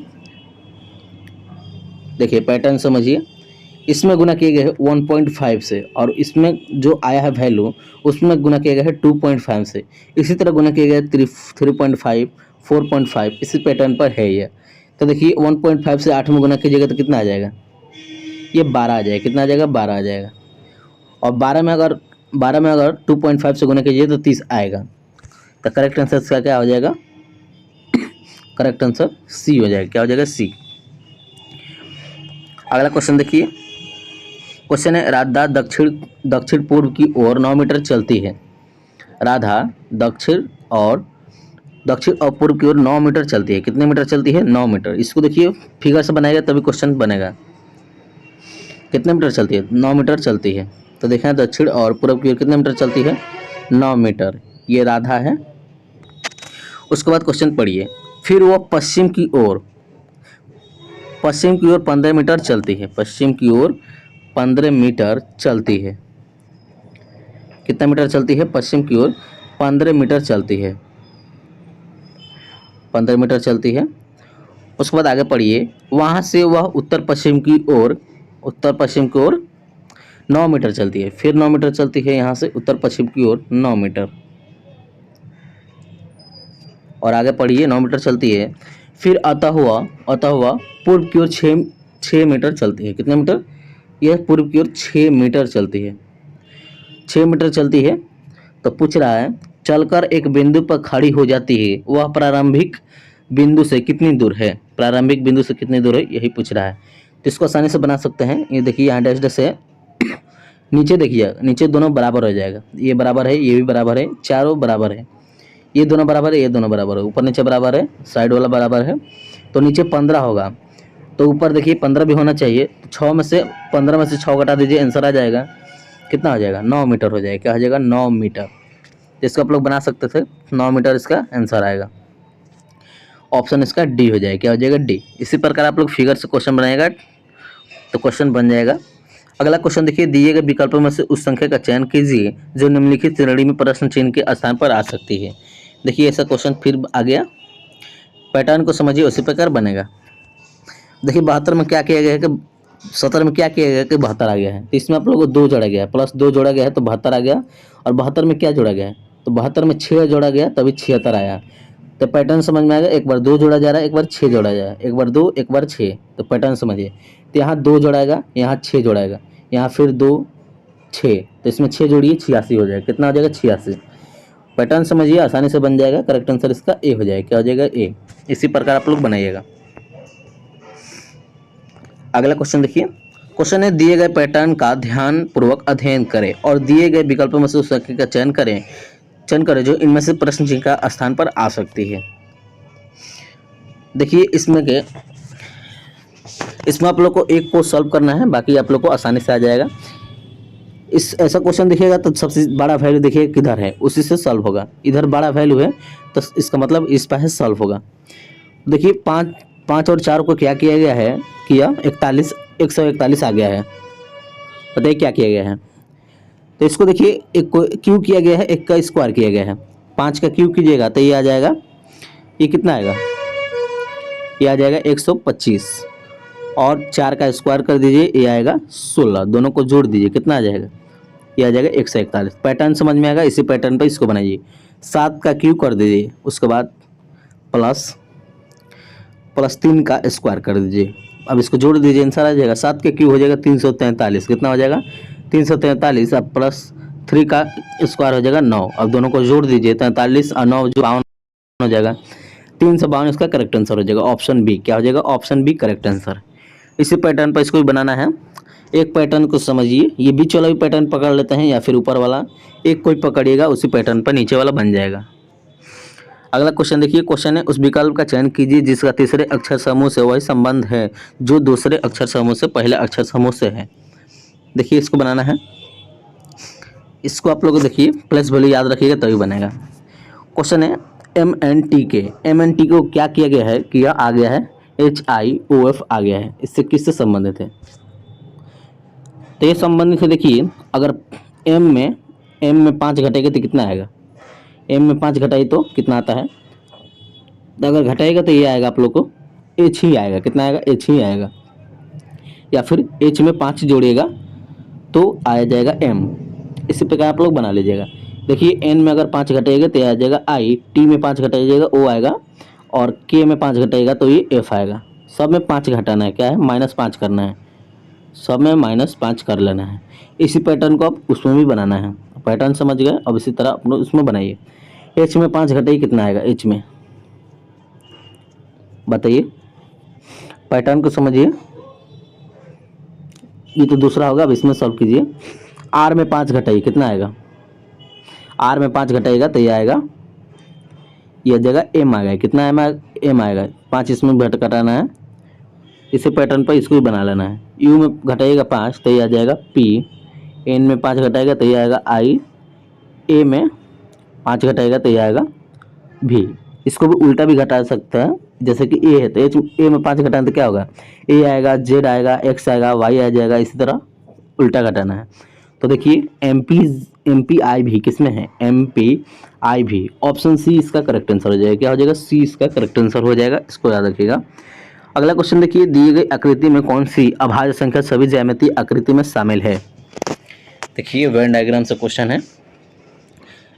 Speaker 1: देखिए पैटर्न समझिए। इसमें गुना किया गया है 1.5 से, और इसमें जो आया है वैल्यू उसमें गुना किया गया है 2.5 से। इसी तरह गुना किया गया है 3.5 4.5, इसी पैटर्न पर है ये। तो देखिए 1.5 से 8 में गुना कीजिएगा तो कितना आ जाएगा, ये 12 आ जाएगा। कितना आ जाएगा, 12 आ जाएगा। और 12 में अगर 2.5 से गुना कीजिए तो 30 आएगा। तो करेक्ट आंसर इसका क्या हो जाएगा, करेक्ट आंसर सी हो जाएगा। क्या हो जाएगा, सी। अगला क्वेश्चन देखिए, क्वेश्चन है, राधा दक्षिण पूर्व की ओर 9 मीटर चलती है। राधा दक्षिण और पूर्व की ओर 9 मीटर चलती है। कितने मीटर चलती है, 9 मीटर। इसको देखिए फिगर से बनाएगा तभी क्वेश्चन बनेगा। कितने मीटर चलती है, 9 मीटर चलती है। तो देखें दक्षिण और पूर्व की ओर कितने मीटर चलती है, 9 मीटर। ये राधा है। उसके बाद क्वेश्चन पढ़िए, फिर वो पश्चिम की ओर 15 मीटर चलती है। पश्चिम की ओर 15 मीटर चलती है। कितना मीटर चलती है, पश्चिम की ओर 15 मीटर चलती है, 15 मीटर चलती है। उसके बाद आगे पढ़िए, वहाँ से वह उत्तर पश्चिम की ओर 9 मीटर चलती है। फिर 9 मीटर चलती है, यहाँ से उत्तर पश्चिम की ओर 9 मीटर। और आगे पढ़िए 9 मीटर चलती है। फिर अतः हुआ पूर्व की ओर 6 मीटर चलती है। कितने मीटर, यह पूर्व की ओर 6 मीटर चलती है, 6 मीटर चलती है। तो पूछ रहा है, चलकर एक बिंदु पर खड़ी हो जाती है, वह प्रारंभिक बिंदु से कितनी दूर है। प्रारंभिक बिंदु से कितनी दूर है, यही पूछ रहा है। तो इसको आसानी से बना सकते हैं। ये देखिए यहाँ डैश डैश है, नीचे देखिए, नीचे दोनों बराबर हो जाएगा। ये बराबर है, ये भी बराबर है, चारों बराबर है। ये दोनों बराबर है, ये दोनों बराबर है, ऊपर नीचे बराबर है, साइड वाला बराबर है, तो नीचे 15 होगा, तो ऊपर देखिए 15 भी होना चाहिए। तो 6 में से 15 में से 6 घटा दीजिए, आंसर आ जाएगा कितना हो जाएगा, 9 मीटर हो जाएगा। क्या हो जाएगा, 9 मीटर। इसको आप लोग बना सकते थे, 9 मीटर इसका आंसर आएगा। ऑप्शन इसका डी हो जाएगा। क्या हो जाएगा, डी। इसी प्रकार आप लोग फिगर से क्वेश्चन बनाएगा तो क्वेश्चन बन जाएगा। अगला क्वेश्चन देखिए, दिए गए विकल्पों में से उस संख्या का चयन कीजिए जो निम्नलिखित श्रेणी में प्रश्न चिन्ह के स्थान पर आ सकती है। देखिए ऐसा क्वेश्चन फिर आ गया, पैटर्न को समझिए, उसी प्रकार बनेगा। देखिए 72 में क्या किया गया है कि 70 में क्या किया गया है कि 72 आ गया है, तो इसमें आप लोगों को 2 जोड़ा गया है, प्लस 2 जोड़ा गया है तो 72 आ गया। और 72 में क्या जोड़ा गया है, तो 72 में 6 जोड़ा गया तभी 76 आया। तो पैटर्न समझ में आएगा, एक बार 2 जोड़ा जा रहा है, एक बार 6 जोड़ा जा रहा है, एक बार 2 एक बार 6, तो पैटर्न समझिए। तो यहाँ 2 जोड़ाएगा, यहाँ 6 जोड़ाएगा, यहाँ फिर 2 6, तो इसमें 6 जोड़िए 86 हो जाएगा। कितना हो जाएगा, 86। पैटर्न समझिए, आसानी से बन जाएगा। करेक्ट आंसर इसका ए हो जाएगा। क्या हो जाएगा, ए। इसी प्रकार आप लोग बनाइएगा। अगला क्वेश्चन देखिए, क्वेश्चन है दिए गए पैटर्न का ध्यान पूर्वक अध्ययन करें और दिए गए विकल्पों में से उस संख्या का चयन करें जो इनमें से प्रश्न चिन्ह का स्थान पर आ सकती है। देखिए इसमें आप लोग को एक को सॉल्व करना है, बाकी आप लोग को आसानी से आ जाएगा। इस ऐसा क्वेश्चन देखिएगा तो सबसे बड़ा वैल्यू देखिए किधर है, उसी से सॉल्व होगा। इधर बड़ा वैल्यू है तो इसका मतलब इस पर सॉल्व होगा। देखिए 5 और 4 को क्या किया गया है, 141 आ गया है। बताइए क्या किया गया है, तो इसको देखिए एक को क्यू किया गया है, एक का स्क्वायर किया गया है। 5 का क्यू कीजिएगा तो ये आ जाएगा, ये कितना आएगा, ये आ जाएगा 125, और 4 का स्क्वायर कर दीजिए, ये आएगा 16। दोनों को जोड़ दीजिए, कितना आ जाएगा, ये आ जाएगा 141। पैटर्न समझ में आएगा, इसी पैटर्न पर इसको बनाइए। 7 का क्यू कर दीजिए, उसके बाद प्लस 3 का स्क्वायर कर दीजिए। अब इसको जोड़ दीजिए, आंसर आ जाएगा। 7 के क्यू हो जाएगा 343। कितना हो जाएगा, 343। अब प्लस 3 का स्क्वायर हो जाएगा 9। अब दोनों को जोड़ दीजिए, 43 और 9 जो 52 हो जाएगा, 352 इसका करेक्ट आंसर हो जाएगा। Option B. क्या हो जाएगा, ऑप्शन बी करेक्ट आंसर। इसी पैटर्न पर इसको भी बनाना है। एक पैटर्न को समझिए, ये बीच वाला भी पैटर्न पकड़ लेते हैं या फिर ऊपर वाला, एक कोई पकड़िएगा, उसी पैटर्न पर नीचे वाला बन जाएगा। अगला क्वेश्चन देखिए, क्वेश्चन है उस विकल्प का चयन कीजिए जिसका तीसरे अक्षर समूह से वही संबंध है जो दूसरे अक्षर समूह से पहले अक्षर समूह से है। देखिए इसको बनाना है, इसको आप लोग देखिए प्लस वैल्यू याद रखिएगा तभी बनेगा। क्वेश्चन है MNT को क्या किया गया है, किया आ गया है HIOF आ गया है। इससे किससे संबंधित है, तो ये संबंधित है। देखिए अगर M में 5 घटेगा तो कितना आएगा, M में 5 घटाई तो कितना आता है, तो अगर घटाएगा तो ये आएगा आप लोग को H ही आएगा। कितना आएगा, H ही आएगा। या फिर H में 5 जोड़िएगा तो आ जाएगा M। इसी प्रकार आप लोग बना लीजिएगा। देखिए N में अगर 5 घटाएगा तो ये आ जाएगा I, T में 5 घटाइएगा O आएगा, और K में 5 घटाएगा तो ये F आएगा। सब में 5 घटाना है, क्या है, -5 करना है, सब में -5 कर लेना है। इसी पैटर्न को आप उसमें भी बनाना है। पैटर्न समझ गए, अब इसी तरह आप लोग उसमें बनाइए। H में 5 घटाइए, कितना आएगा H में, बताइए। पैटर्न को समझिए, ये तो दूसरा होगा, अब इसमें सॉल्व कीजिए। R में 5 घटाइए, कितना आएगा, R में 5 घटाइएगा तो ये आएगा, ये जगह M आ गया। कितना M आएगा, 5 इसमें घटाना है। इसी पैटर्न पर इसको भी बना लेना है। U में घटाइएगा 5 तो ये आ जाएगा P, N में 5 घटाएगा तो ये आएगा I, A में 5 घटाएगा तो ये आएगा V। इसको भी उल्टा भी घटा सकते हैं, जैसे कि A है तो A में 5 घटाएं तो क्या होगा, A आएगा, Z आएगा, X आएगा, Y आ जाएगा। इसी तरह उल्टा घटाना है। तो देखिए MPI किस में है, MPI। ऑप्शन सी इसका करेक्ट आंसर हो जाएगा। क्या हो जाएगा, सी इसका करेक्ट आंसर हो जाएगा। इसको याद रखिएगा। अगला क्वेश्चन देखिए, दी गई आकृति में कौन सी अभाज्य संख्या सभी ज्यामितीय आकृति में शामिल है। देखिए वेन डायग्राम से क्वेश्चन है,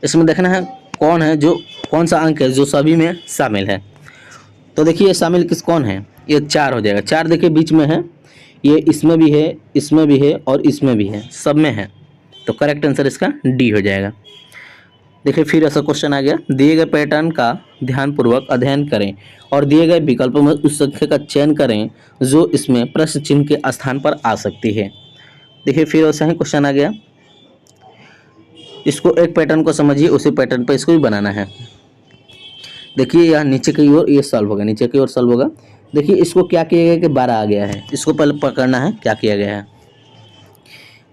Speaker 1: इसमें देखना है कौन सा अंक है जो सभी में शामिल है। तो देखिए शामिल कौन है, ये 4 हो जाएगा। 4 देखिए बीच में है, ये इसमें भी है, इसमें भी है और इसमें भी है, सब में है। तो करेक्ट आंसर इसका डी हो जाएगा। देखिए फिर ऐसा क्वेश्चन आ गया, दिए गए पैटर्न का ध्यानपूर्वक अध्ययन करें और दिए गए विकल्पों में उस संख्या का चयन करें जो इसमें प्रश्न चिन्ह के स्थान पर आ सकती है। देखिए फिर ऐसा ही क्वेश्चन आ गया, इसको एक पैटर्न को समझिए, उसी पैटर्न पर इसको भी बनाना है। देखिए यहाँ नीचे की ओर ये सॉल्व होगा, नीचे की ओर सॉल्व होगा। देखिए इसको क्या किया गया कि 12 आ गया है, इसको पहले पकड़ना है क्या किया गया है।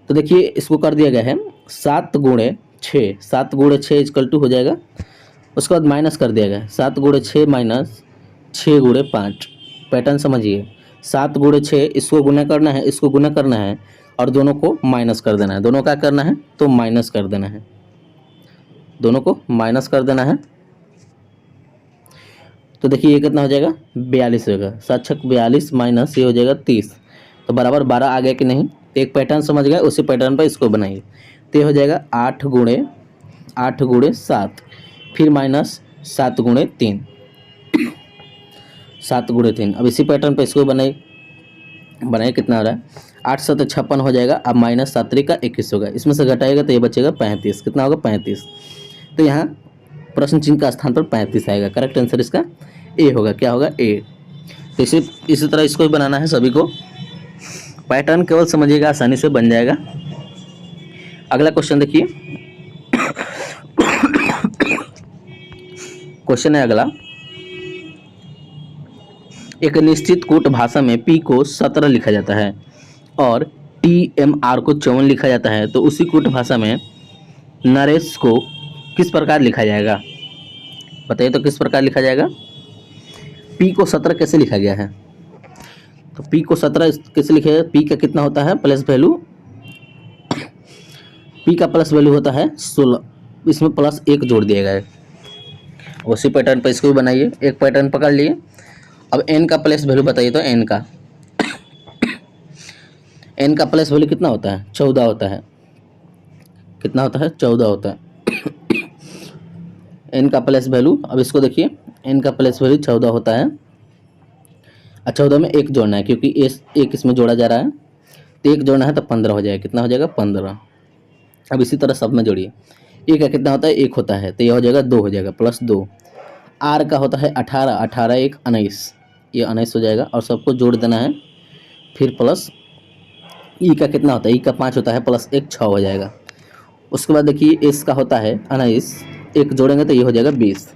Speaker 1: तो देखिए इसको कर दिया गया है 7 गुणे 6, 7 गुणे 6 इक्वल टू हो जाएगा, उसके बाद माइनस कर दिया गया 7 गुणे 6 माइनस 6 गुणे 5। पैटर्न समझिए, 7 गुणे 6 इसको गुना करना है, इसको गुना करना है और दोनों को माइनस कर देना है। दोनों क्या करना है तो माइनस कर देना है, दोनों को माइनस कर देना है। तो देखिए ये कितना हो जाएगा 42 होगा, 7 छक 42 माइनस ये हो जाएगा 30, तो बराबर 12 आ गया कि नहीं। तो एक पैटर्न समझ गए, उसी पैटर्न पर इसको बनाइए। तो ये हो जाएगा 8 गुणे 7 फिर माइनस 7 गुणे 3, 7 गुणे 3। अब इसी पैटर्न पर इसको बनाइए कितना हो रहा है 8 7 56 हो जाएगा। अब माइनस 7 3 का 21 होगा, इसमें से घटाएगा तो ये बचेगा 35, कितना होगा 35। तो यहाँ प्रश्न चिन्ह का स्थान पर 35 आएगा, करेक्ट आंसर इसका ए होगा, क्या होगा ए। तो इसी तरह इसको भी बनाना है सभी को, पैटर्न केवल समझिएगा आसानी से बन जाएगा। अगला क्वेश्चन देखिए, क्वेश्चन है अगला, एक निश्चित कूट भाषा में पी को 17 लिखा जाता है और TMR को 54 लिखा जाता है, तो उसी कूट भाषा में नरेश को किस प्रकार लिखा जाएगा, बताइए तो किस प्रकार लिखा जाएगा। पी को 17 कैसे लिखा गया है, तो पी को 17 कैसे लिखा जाएगा। पी का कितना होता है प्लस वैल्यू, पी का प्लस वैल्यू होता है 16, इसमें प्लस 1 जोड़ दिया गया है। उसी पैटर्न पर इसको भी बनाइए, एक पैटर्न पकड़ लिए। अब एन का प्लस वैल्यू बताइए, तो एन का प्लस वैल्यू कितना होता है 14 होता है, कितना होता है 14 होता है एन का प्लस वैल्यू। अब इसको देखिए एन का प्लस वैल्यू 14 होता है, 14 में 1 जोड़ना है क्योंकि एक इसमें जोड़ा जा रहा है, तो 1 जोड़ना है तो 15 हो जाएगा, कितना हो जाएगा 15। अब इसी तरह सब में जोड़िए, ए का कितना होता है 1 होता है, तो यह हो जाएगा 2 हो जाएगा प्लस 2। आर का होता है 18, 18 1 19, ये 19 हो जाएगा और सबको जोड़ देना है। फिर प्लस ई का कितना होता है, ई का 5 होता है प्लस 1 6 हो जाएगा। उसके बाद देखिए एस का होता है 19, 1 जोड़ेंगे तो ये हो जाएगा 20।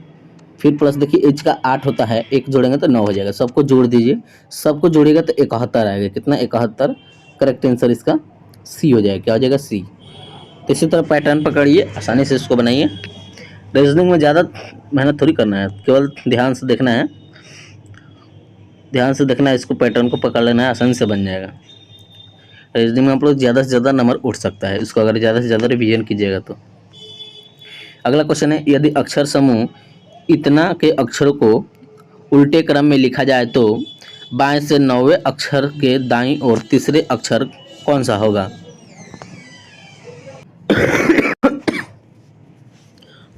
Speaker 1: फिर प्लस देखिए एच का 8 होता है, 1 जोड़ेंगे तो 9 हो जाएगा। सबको जोड़ दीजिए, सबको जोड़ेगा तो 71 आएगा, कितना 71, करेक्ट आंसर इसका सी हो जाएगा, क्या हो जाएगा सी। तो इसी तरह पैटर्न पकड़िए, आसानी से इसको बनाइए। रीजनिंग में ज़्यादा मेहनत थोड़ी करना है, केवल ध्यान से देखना है, ध्यान से देखना है, इसको पैटर्न को पकड़ लेना है, आसानी से बन जाएगा। रीजनिंग में आप लोग ज़्यादा से ज़्यादा नंबर उठ सकता है, इसको अगर ज़्यादा से ज़्यादा रिवीजन कीजिएगा तो। अगला क्वेश्चन है, यदि अक्षर समूह इतना के अक्षरों को उल्टे क्रम में लिखा जाए तो बाएं से 9वें अक्षर के दाईं ओर तीसरे अक्षर कौन सा होगा।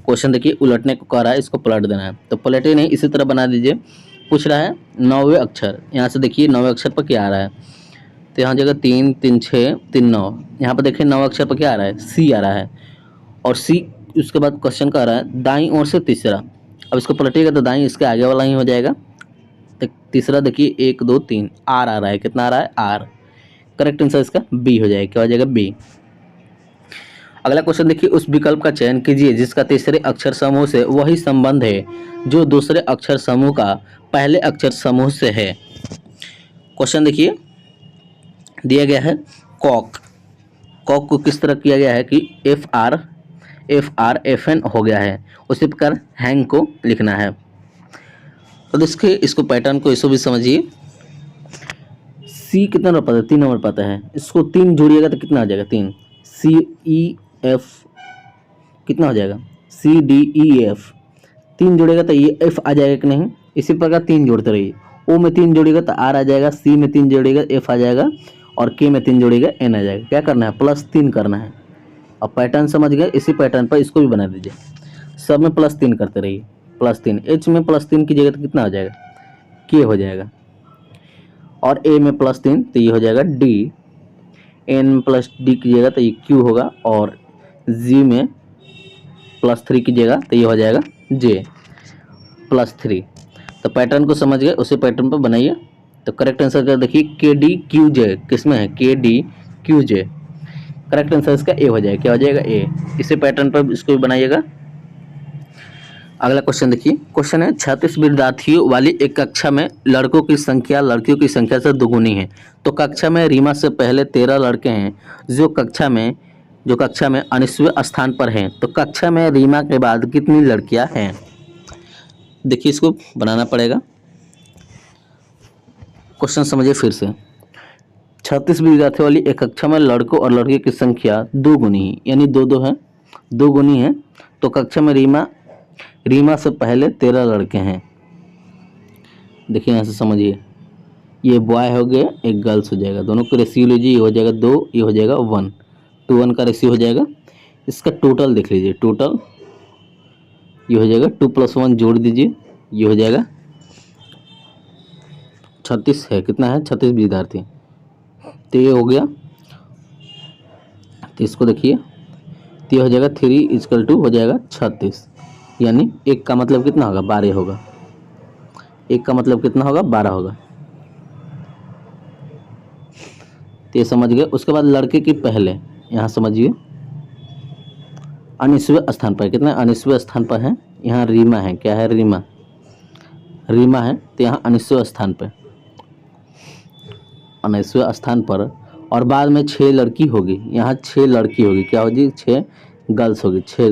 Speaker 1: क्वेश्चन देखिए उलटने को कह रहा है, इसको पलट देना है, तो पलटे नहीं इसी तरह बना दीजिए। पूछ रहा है 9वें अक्षर, यहाँ से देखिए 9वें अक्षर पर क्या आ रहा है, तो यहाँ जगह 3 3 6 3 9, यहाँ पर देखिए 9वें अक्षर पर क्या आ रहा है सी आ रहा है, और सी उसके बाद क्वेश्चन का आ रहा है दाईं ओर से तीसरा। अब इसको पलटिएगा तो दाईं इसके आगे वाला ही हो जाएगा। तो तीसरा देखिए 1 2 3 आर आ रहा है, कितना आ रहा है आर, करेक्ट आंसर इसका बी हो जाएगा, क्या हो जाएगा बी। अगला क्वेश्चन देखिए, उस विकल्प का चयन कीजिए जिसका तीसरे अक्षर समूह से वही संबंध है जो दूसरे अक्षर समूह का पहले अक्षर समूह से है। क्वेश्चन देखिए दिया गया है कॉक, कॉक को किस तरह किया गया है कि एफ आर एफ एन हो गया है, उसी प्रकार हैंग को लिखना है। तो देखिए इसको पैटर्न को इसको भी समझिए। सी कितना नंबर पाता है 3 नंबर पाता है, इसको 3 जोड़िएगा तो कितना हो जाएगा 3, सी ई एफ कितना हो जाएगा सी डी ई एफ, 3 जोड़ेगा तो ये एफ आ जाएगा कि नहीं। इसी प्रकार 3 जोड़ते रहिए, ओ में 3 जोड़ेगा तो आर आ जाएगा, सी में 3 जोड़ेगा एफ आ जाएगा, और के में 3 जोड़ेगा एन आ जाएगा। क्या करना है +3 करना है। अब पैटर्न समझ गए, इसी पैटर्न पर इसको भी बना दीजिए, सब में +3 करते रहिए, +3। एच में +3 कीजिएगा तो कितना हो जाएगा के हो जाएगा, और ए में +3 तो ये हो जाएगा डी, एन में +d कीजिएगा तो ये क्यू होगा, और जी में +3 कीजिएगा तो ये हो जाएगा जे +3। तो पैटर्न को समझ गए, उसी पैटर्न पर बनाइए। तो करेक्ट आंसर का देखिए के डी क्यू जे, किसमें है के डी क्यू जे, करेक्ट आंसर इसका ए हो जाएगा, क्या हो जाएगा ए। इसी पैटर्न पर इसको भी बनाइएगा। अगला क्वेश्चन देखिए, क्वेश्चन है 36 विद्यार्थियों वाली एक कक्षा में लड़कों की संख्या लड़कियों की संख्या से दोगुनी है। तो कक्षा में रीमा से पहले 13 लड़के हैं जो कक्षा में 19वें स्थान पर हैं। तो कक्षा में रीमा के बाद कितनी लड़कियां हैं? देखिए इसको बनाना पड़ेगा। क्वेश्चन समझिए फिर से। 36 विद्यार्थियों वाली एक कक्षा में लड़कों और लड़कियों की संख्या दोगुनी है, यानी दो है, दोगुनी है। तो कक्षा में रीमा से पहले 13 लड़के हैं। देखिए यहाँ से समझिए, ये बॉय हो गया, एक गर्ल्स हो जाएगा, दोनों को रेशियो लीजिए, ये हो जाएगा 2, ये हो जाएगा 1, 2 1 का रेशियो हो जाएगा। इसका टोटल देख लीजिए, टोटल ये हो जाएगा 2 + 1 जोड़ दीजिए, ये हो जाएगा 36 है, कितना है 36 विद्यार्थी। तो ये हो गया, तो इसको देखिए, तो ये हो जाएगा 3 = हो जाएगा 36, यानी एक का मतलब कितना होगा 12 होगा, एक का मतलब कितना होगा 12 होगा। तो ये समझ गए। उसके बाद लड़के की पहले यहाँ समझिए 19वें स्थान पर, कितना 19वें स्थान पर है, यहाँ रीमा है, क्या है रीमा है। तो यहाँ 19वें स्थान पर, 19वें स्थान पर, और बाद में 6 लड़की होगी, यहाँ 6 लड़की होगी, क्या होगी 6 गर्ल्स होगी, 6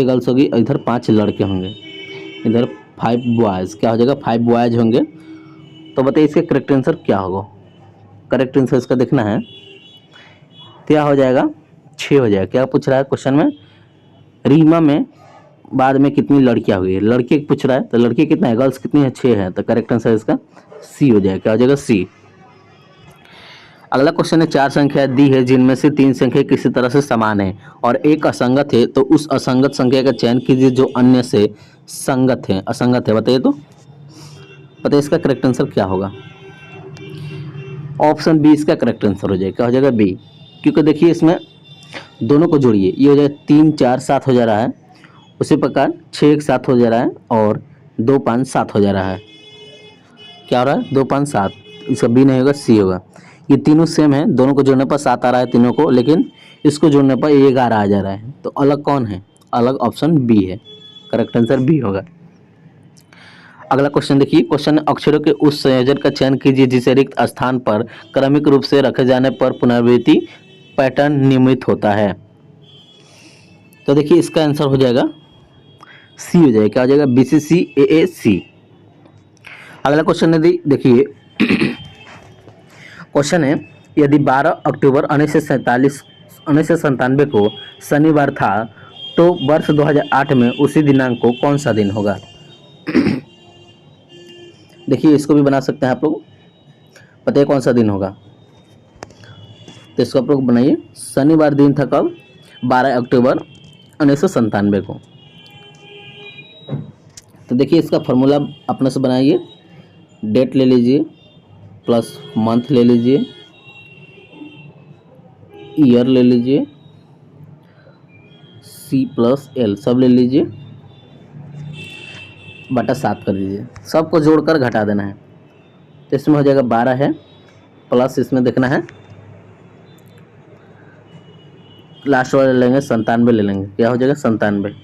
Speaker 1: गर्ल्स होगी, इधर 5 लड़के होंगे, इधर 5 बॉयज़, क्या हो जाएगा 5 बॉयज़ होंगे। तो बताइए इसका करेक्ट आंसर क्या होगा? करेक्ट आंसर इसका देखना है, क्या हो जाएगा 6 हो जाएगा। क्या पूछ रहा है क्वेश्चन में? रीमा में बाद में कितनी लड़कियां हुई है, लड़के पूछ रहा है, तो लड़के कितना है, गर्ल्स कितनी है 6 है। तो करेक्ट आंसर इसका सी हो जाएगा, क्या हो जाएगा सी। अगला क्वेश्चन है 4 संख्या दी है जिनमें से 3 संख्या किसी तरह से समान है और एक असंगत है, तो उस असंगत संख्या का चयन कीजिए जो अन्य से संगत है, असंगत है। बताइए, तो बताइए इसका करेक्ट आंसर क्या होगा? ऑप्शन बी इसका करेक्ट आंसर हो जाएगा, क्या हो जाएगा बी। क्योंकि देखिए इसमें दोनों को जोड़िए, ये हो जाएगा 3 4 7 हो जा रहा है, उसी प्रकार 6 1 7 हो जा रहा है, और 2 5 7 हो जा रहा है। क्या हो रहा है 2 5 7, इसका बी नहीं होगा, सी होगा। ये तीनों सेम है, दोनों को जोड़ने पर 7 आ रहा है तीनों को, लेकिन इसको जोड़ने पर 11 आ जा रहा है। तो अलग कौन है? अलग ऑप्शन बी है, करेक्ट आंसर बी होगा। अगला क्वेश्चन देखिए, क्वेश्चन अक्षरों के उस संयोजन का चयन कीजिए जिसे रिक्त स्थान पर क्रमिक रूप से रखे जाने पर पुनरावृत्ति पैटर्न नियमित होता है। तो देखिए इसका आंसर हो जाएगा सी हो जाएगा, क्या हो जाएगा BCCAAC। अगला क्वेश्चन है देखिए क्वेश्चन है, यदि 12 अक्टूबर 1997 को शनिवार था तो वर्ष 2008 में उसी दिनांक को कौन सा दिन होगा? देखिए इसको भी बना सकते हैं आप लोग, बताइए कौन सा दिन होगा। तो इसको आप लोग बनाइए, शनिवार दिन था कब? 12 अक्टूबर 1997 को। तो देखिए इसका फॉर्मूला अपने से बनाइए, डेट ले लीजिए प्लस मंथ ले लीजिए, ईयर ले लीजिए, C + L सब ले लीजिए, बटा 7 कर दीजिए, सबको जोड़कर घटा देना है। तो इसमें हो जाएगा 12 है, प्लस इसमें देखना है लास्ट वाले लेंगे 97 ले लेंगे, क्या हो जाएगा 97।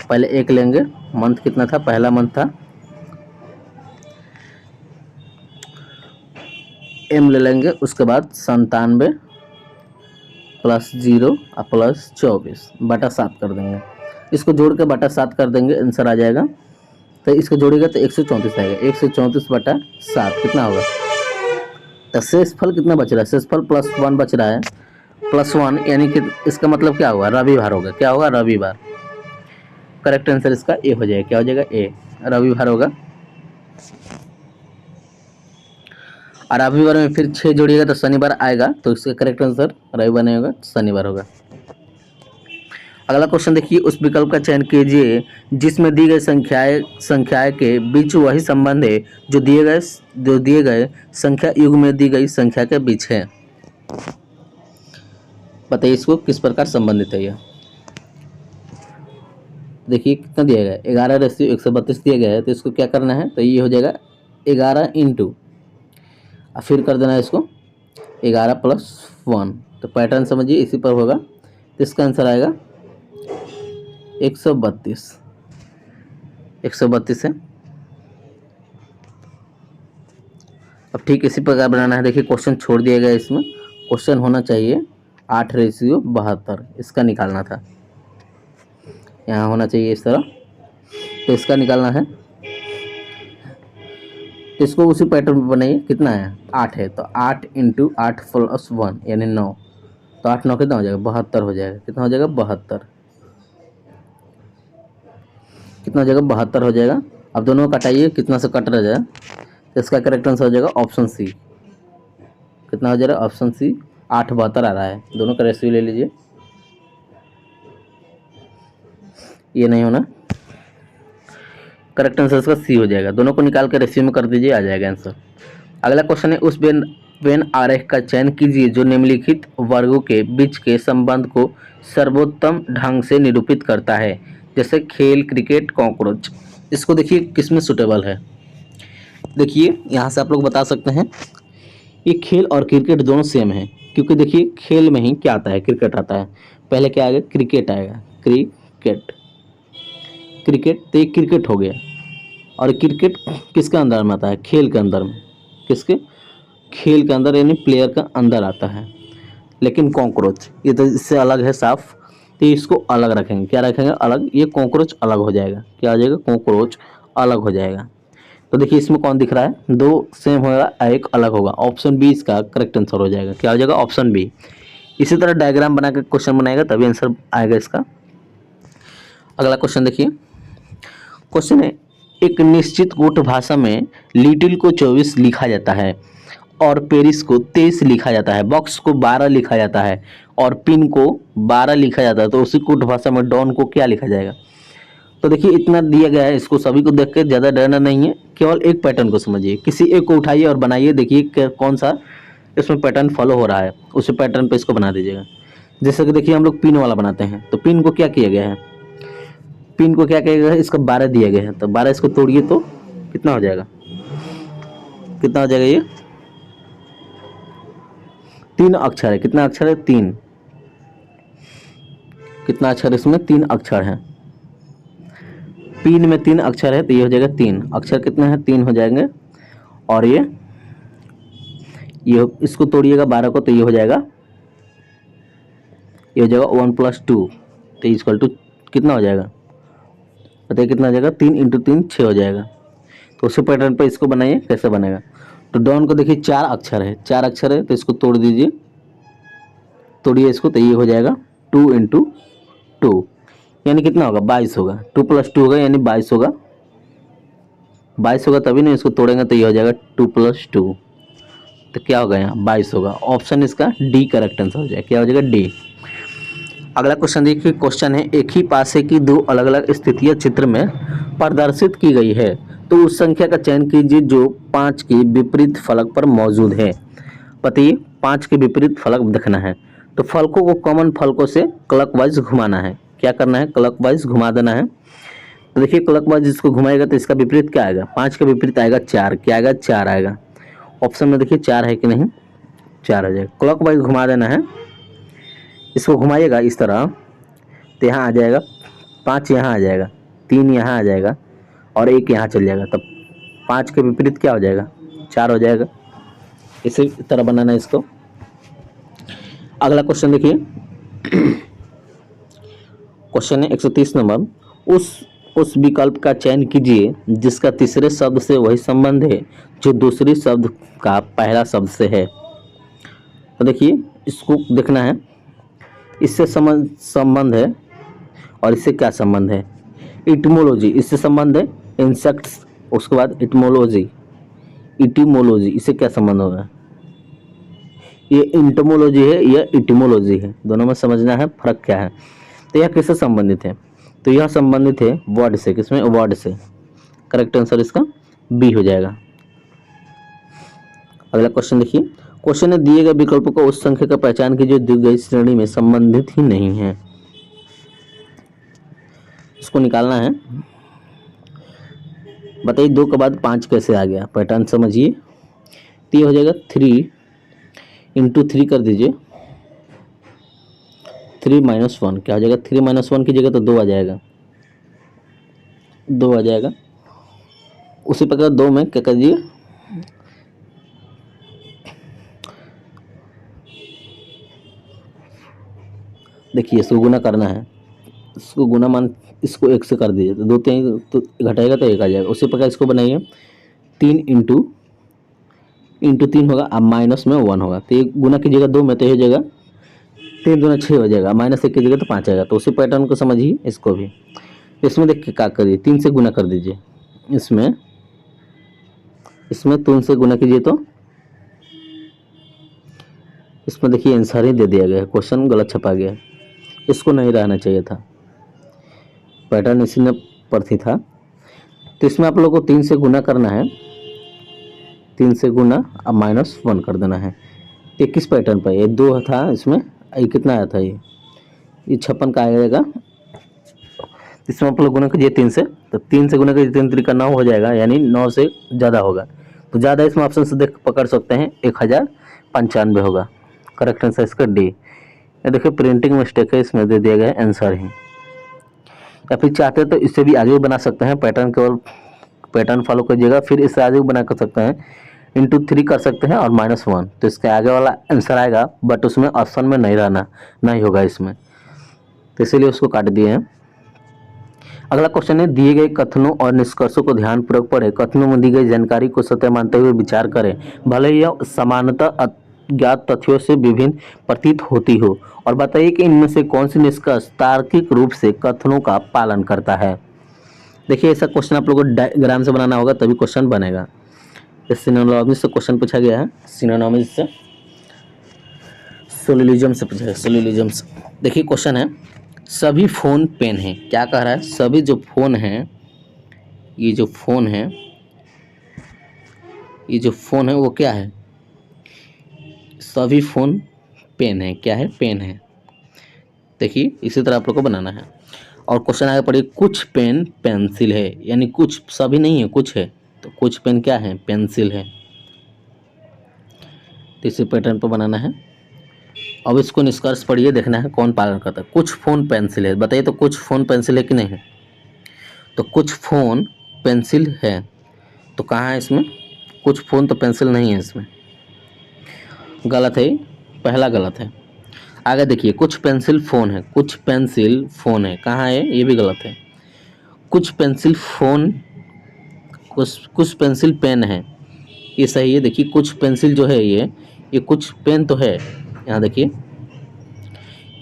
Speaker 1: पहले 1 लेंगे, मंथ कितना था, पहला मंथ था, M ले लेंगे, उसके बाद 97 प्लस 0 और प्लस 24 बटा 7 कर देंगे। इसको जोड़ के बटा 7 कर देंगे, आंसर आ जाएगा। तो इसको जोड़ेगा तो 134 आएगा, 134 बटा 7 कितना होगा? तो शेषफल कितना बच रहा है? शेषफल +1 बच रहा है, +1 यानी कि इसका मतलब क्या होगा? रविवार होगा, क्या होगा रविवार। करेक्ट आंसर इसका ए हो जाएगा, क्या हो जाएगा ए, रविवार होगा। और रविवार में फिर 6 जोड़िएगा तो शनिवार आएगा, तो इसका करेक्ट आंसर रविवार नहीं होगा, शनिवार होगा। अगला क्वेश्चन देखिए, उस विकल्प का चयन कीजिए जिसमें दी गई संख्याएं के बीच वही संबंध है जो दिए गए संख्या युग में दी गई संख्या के बीच है। बताइए इसको किस प्रकार संबंधित है यह। देखिए कितना दिया गया है, 11:132 दिया गया है, तो इसको क्या करना है, तो ये हो जाएगा 11 इंटू, और फिर कर देना है इसको 11 + 1। तो पैटर्न समझिए इसी पर होगा, तो इसका आंसर आएगा 132। 132 है। अब ठीक इसी प्रकार बनाना है। देखिए क्वेश्चन छोड़ दिया गया इसमें, क्वेश्चन होना चाहिए 8:72, इसका निकालना था, यहाँ होना चाहिए इस तरह, तो इसका निकालना है। इसको उसी पैटर्न में बनाइए। कितना है? 8 है, तो 8 × 8 + 1 यानी 9, तो 8 9 कितना हो जाएगा? 72 हो जाएगा। कितना हो जाएगा? 72। कितना हो जाएगा? 72 हो जाएगा। अब दोनों को कटाइए, कितना से कट रह जाए, तो इसका करेक्ट आंसर हो जाएगा ऑप्शन सी। कितना हो जाएगा? ऑप्शन सी 8 72 आ रहा है। दोनों का रेशियो ले लीजिए, ये नहीं होना, करेक्ट आंसर इसका सी हो जाएगा। दोनों को निकाल कर रेशियो में कर दीजिए, आ जाएगा आंसर। अगला क्वेश्चन है, उस वेन आरेख का चयन कीजिए जो निम्नलिखित वर्गों के बीच के संबंध को सर्वोत्तम ढंग से निरूपित करता है, जैसे खेल, क्रिकेट, कॉकरोच। इसको देखिए किसमें सुटेबल है। देखिए यहाँ से आप लोग बता सकते हैं, ये खेल और क्रिकेट दोनों सेम है, क्योंकि देखिए खेल में ही क्या आता है? क्रिकेट आता है। पहले क्या आएगा? क्रिकेट आएगा। क्रिकेट, क्रिकेट, तो ये क्रिकेट हो गया। और क्रिकेट किसके अंदर में आता है? खेल के अंदर में। किसके? खेल के अंदर, यानी प्लेयर का अंदर आता है। लेकिन कॉकरोच ये तो इससे अलग है साफ, तो इसको अलग रखेंगे। क्या रखेंगे? अलग। ये कॉकरोच अलग हो जाएगा। क्या हो जाएगा? कॉकरोच अलग हो जाएगा। तो देखिए इसमें कौन दिख रहा है? दो सेम होगा, एक अलग होगा। ऑप्शन बी इसका करेक्ट आंसर हो जाएगा। क्या हो जाएगा? Option B. इसी तरह डायग्राम बना के क्वेश्चन बनाएगा, तभी आंसर आएगा इसका। अगला क्वेश्चन देखिए, क्वेश्चन है, एक निश्चित कूट भाषा में लिटिल को 24 लिखा जाता है और पेरिस को 23 लिखा जाता है, बॉक्स को 12 लिखा जाता है और पिन को 12 लिखा जाता है, तो उसी कूट भाषा में डॉन को क्या लिखा जाएगा? तो देखिए इतना दिया गया है, इसको सभी को देख के ज़्यादा डरना नहीं है, केवल एक पैटर्न को समझिए। किसी एक को उठाइए और बनाइए, देखिए कौन सा इसमें पैटर्न फॉलो हो रहा है, उसी पैटर्न पे इसको बना दीजिएगा। जैसे कि देखिए हम लोग पिन वाला बनाते हैं, तो पिन को क्या किया गया है? पिन को क्या किया गया है? इसका 12 दिया गया है, तो 12 इसको तोड़िए तो कितना हो जाएगा? कितना हो जाएगा? ये 3 अक्षर है। कितना अक्षर है? 3। कितना अक्षर? इसमें 3 अक्षर है। पिन में 3 अक्षर है, तो ये हो जाएगा 3 अक्षर। कितने हैं? 3 हो जाएंगे। और ये इसको तोड़िएगा 12 को, तो ये हो जाएगा 1 + 2, तो इक्वल टू कितना हो जाएगा? बताइए कितना हो जाएगा? 3 × 3 6 हो जाएगा। तो उसी पैटर्न पे इसको बनाइए, कैसे बनेगा? तो डॉन को देखिए 4 अक्षर है, 4 अक्षर है, तो इसको तोड़ दीजिए, तोड़िए इसको, तो ये हो जाएगा 2 × 2, यानी कितना होगा? 22 होगा। 2 + 2 होगा, यानी 22 होगा। 22 होगा तभी ना, इसको तोड़ेंगे तो ये हो जाएगा 2 + 2, तो क्या होगा? यहाँ 22 होगा। ऑप्शन इसका डी करेक्ट आंसर हो जाएगा। क्या हो जाएगा? डी। अगला क्वेश्चन देखिए, क्वेश्चन है, एक ही पासे की दो अलग अलग स्थितियां चित्र में प्रदर्शित की गई है, तो उस संख्या का चयन कीजिए जो 5 के विपरीत फलक पर मौजूद है। बताइए 5 के विपरीत फलक दिखना है, तो फलकों को कॉमन फलकों से क्लॉकवाइज घुमाना है। क्या करना है? क्लॉकवाइज घुमा देना है। तो देखिए क्लॉकवाइज इसको घुमाएगा तो इसका विपरीत क्या आएगा? 5 का विपरीत आएगा 4। क्या आएगा? 4 आएगा। ऑप्शन में देखिए 4 है कि नहीं? 4 हो जाएगा। क्लॉकवाइज घुमा देना है, इसको घुमाइएगा इस तरह, तो यहाँ आ जाएगा 5, यहाँ आ जाएगा 3, यहाँ आ जाएगा और 1 यहाँ चल जाएगा, तब 5 के विपरीत क्या हो जाएगा? 4 हो जाएगा। इसी तरह बनाना है इसको। अगला क्वेश्चन देखिए, क्वेश्चन है 130 नंबर, उस विकल्प का चयन कीजिए जिसका तीसरे शब्द से वही संबंध है जो दूसरी शब्द का पहला शब्द से है। तो देखिए इसको देखना है, इससे संबंध है और इससे क्या संबंध है? इटिमोलॉजी, इससे संबंध है इंसेक्ट्स, उसके बाद इटिमोलॉजी, इससे क्या संबंध होगा? ये इंटमोलॉजी है, यह इटिमोलॉजी है, दोनों में समझना है फर्क क्या है। तो यह किससे संबंधित है? तो यह संबंधित है वर्ड से। किसमें? वर्ड से। करेक्ट आंसर इसका बी हो जाएगा। अगला क्वेश्चन देखिए, क्वेश्चन ने दिए गए विकल्पों को उस संख्या का पहचान की जो दी गई श्रेणी में संबंधित ही नहीं है। इसको निकालना है। बताइए 2 के बाद 5 कैसे आ गया? पैटर्न समझिए। तो ये हो जाएगा 3 × 3 कर दीजिए, 3 - 1 क्या हो जाएगा? 3 - 1 की जगह तो 2 आ जाएगा, 2 आ जाएगा। उसी प्रकार 2 में क्या कर दीजिए, देखिए इसको गुना करना है, इसको गुना मान इसको 1 से कर दीजिए तो 2 3 तो घटाएगा तो 1 आ जाएगा। उसी प्रकार इसको बनाइए 3 इंटू 3 होगा, अब माइनस में 1 होगा, तो ये गुना कीजिएगा 2 में तो ये हो जाएगा 3 दूना 6 हो जाएगा, माइनस 1 कीजिएगा तो 5 आएगा। तो उसी पैटर्न को समझिए इसको भी। इसमें देखिए क्या करिए, 3 से गुना कर दीजिए, इसमें 3 से गुना कीजिए तो इसमें देखिए आंसर ही दे दिया गया है, क्वेश्चन गलत छपा गया है, इसको नहीं रहना चाहिए था, पैटर्न इसी में प्रति था। तो इसमें आप लोगों को 3 से गुना करना है, 3 से गुना अब माइनस 1 कर देना है। ये किस पैटर्न पर, ये 2 था इसमें, ये कितना आया था, ये 56 का आएगा। इसमें आप लोग गुना कीजिए 3 से, तो 3 से गुना कीजिए 3 3 9 हो जाएगा, यानी 9 से ज़्यादा होगा। तो ज़्यादा इसमें ऑप्शन से देख पकड़ सकते हैं, 1095 होगा। करेक्ट आंसर इसका डी। ये देखिए प्रिंटिंग मिस्टेक है, इसमें दे दिया गया है आंसर ही। या फिर चाहते हैं तो इससे भी आगे भी बना सकते हैं, पैटर्न केवल पैटर्न फॉलो कीजिएगा, फिर इससे आगे भी बना कर सकते हैं, इंटू 3 कर सकते हैं और -1, तो इसके आगे वाला आंसर आएगा, बट उसमें ऑप्शन में नहीं होगा इसमें, तो इसीलिए उसको काट दिए हैं। अगला क्वेश्चन है, दिए गए कथनों और निष्कर्षों को ध्यानपूर्वक पढ़ें, कथनों में दी गई जानकारी को सत्य मानते हुए विचार करें, भले ही यह समानतः अज्ञात तथ्यों से विभिन्न प्रतीत होती हो, और बताइए कि इनमें से कौन सी निष्कर्ष तार्किक रूप से कथनों का पालन करता है। देखिए ऐसा क्वेश्चन आप लोगों को डायग्राम से बनाना होगा तभी क्वेश्चन बनेगा। सिनोनिम्स से क्वेश्चन पूछा गया है, सिनोनिम्स से सोलिलिज्म से पूछा है, सोलिलिज्म से। देखिए क्वेश्चन है, सभी फ़ोन पेन हैं, क्या कह रहा है, सभी जो फ़ोन हैं, ये जो फ़ोन है वो क्या है, सभी फ़ोन पेन है, क्या है, पेन है। देखिए इसी तरह आप लोग को बनाना है। और क्वेश्चन आगे पढ़िए, कुछ पेन पेंसिल है, यानी कुछ, सभी नहीं है, कुछ है, तो कुछ पेन क्या है, पेंसिल है। तो इसी पैटर्न पर बनाना है। अब इसको निष्कर्ष पढ़िए, देखना है कौन पालन करता है। कुछ फ़ोन पेंसिल है, बताइए तो कुछ फ़ोन पेंसिल है कि नहीं है, तो कुछ फ़ोन पेंसिल है, तो कहाँ है इसमें, कुछ फ़ोन तो पेंसिल नहीं है इसमें, गलत है, पहला गलत है। आगे देखिए, कुछ पेंसिल फ़ोन है, कुछ पेंसिल फ़ोन है, कहाँ है, ये भी गलत है। कुछ पेंसिल फ़ोन, कुछ पेंसिल पेन है, ये सही है। देखिए कुछ पेंसिल जो है ये कुछ पेन तो है, यहाँ देखिए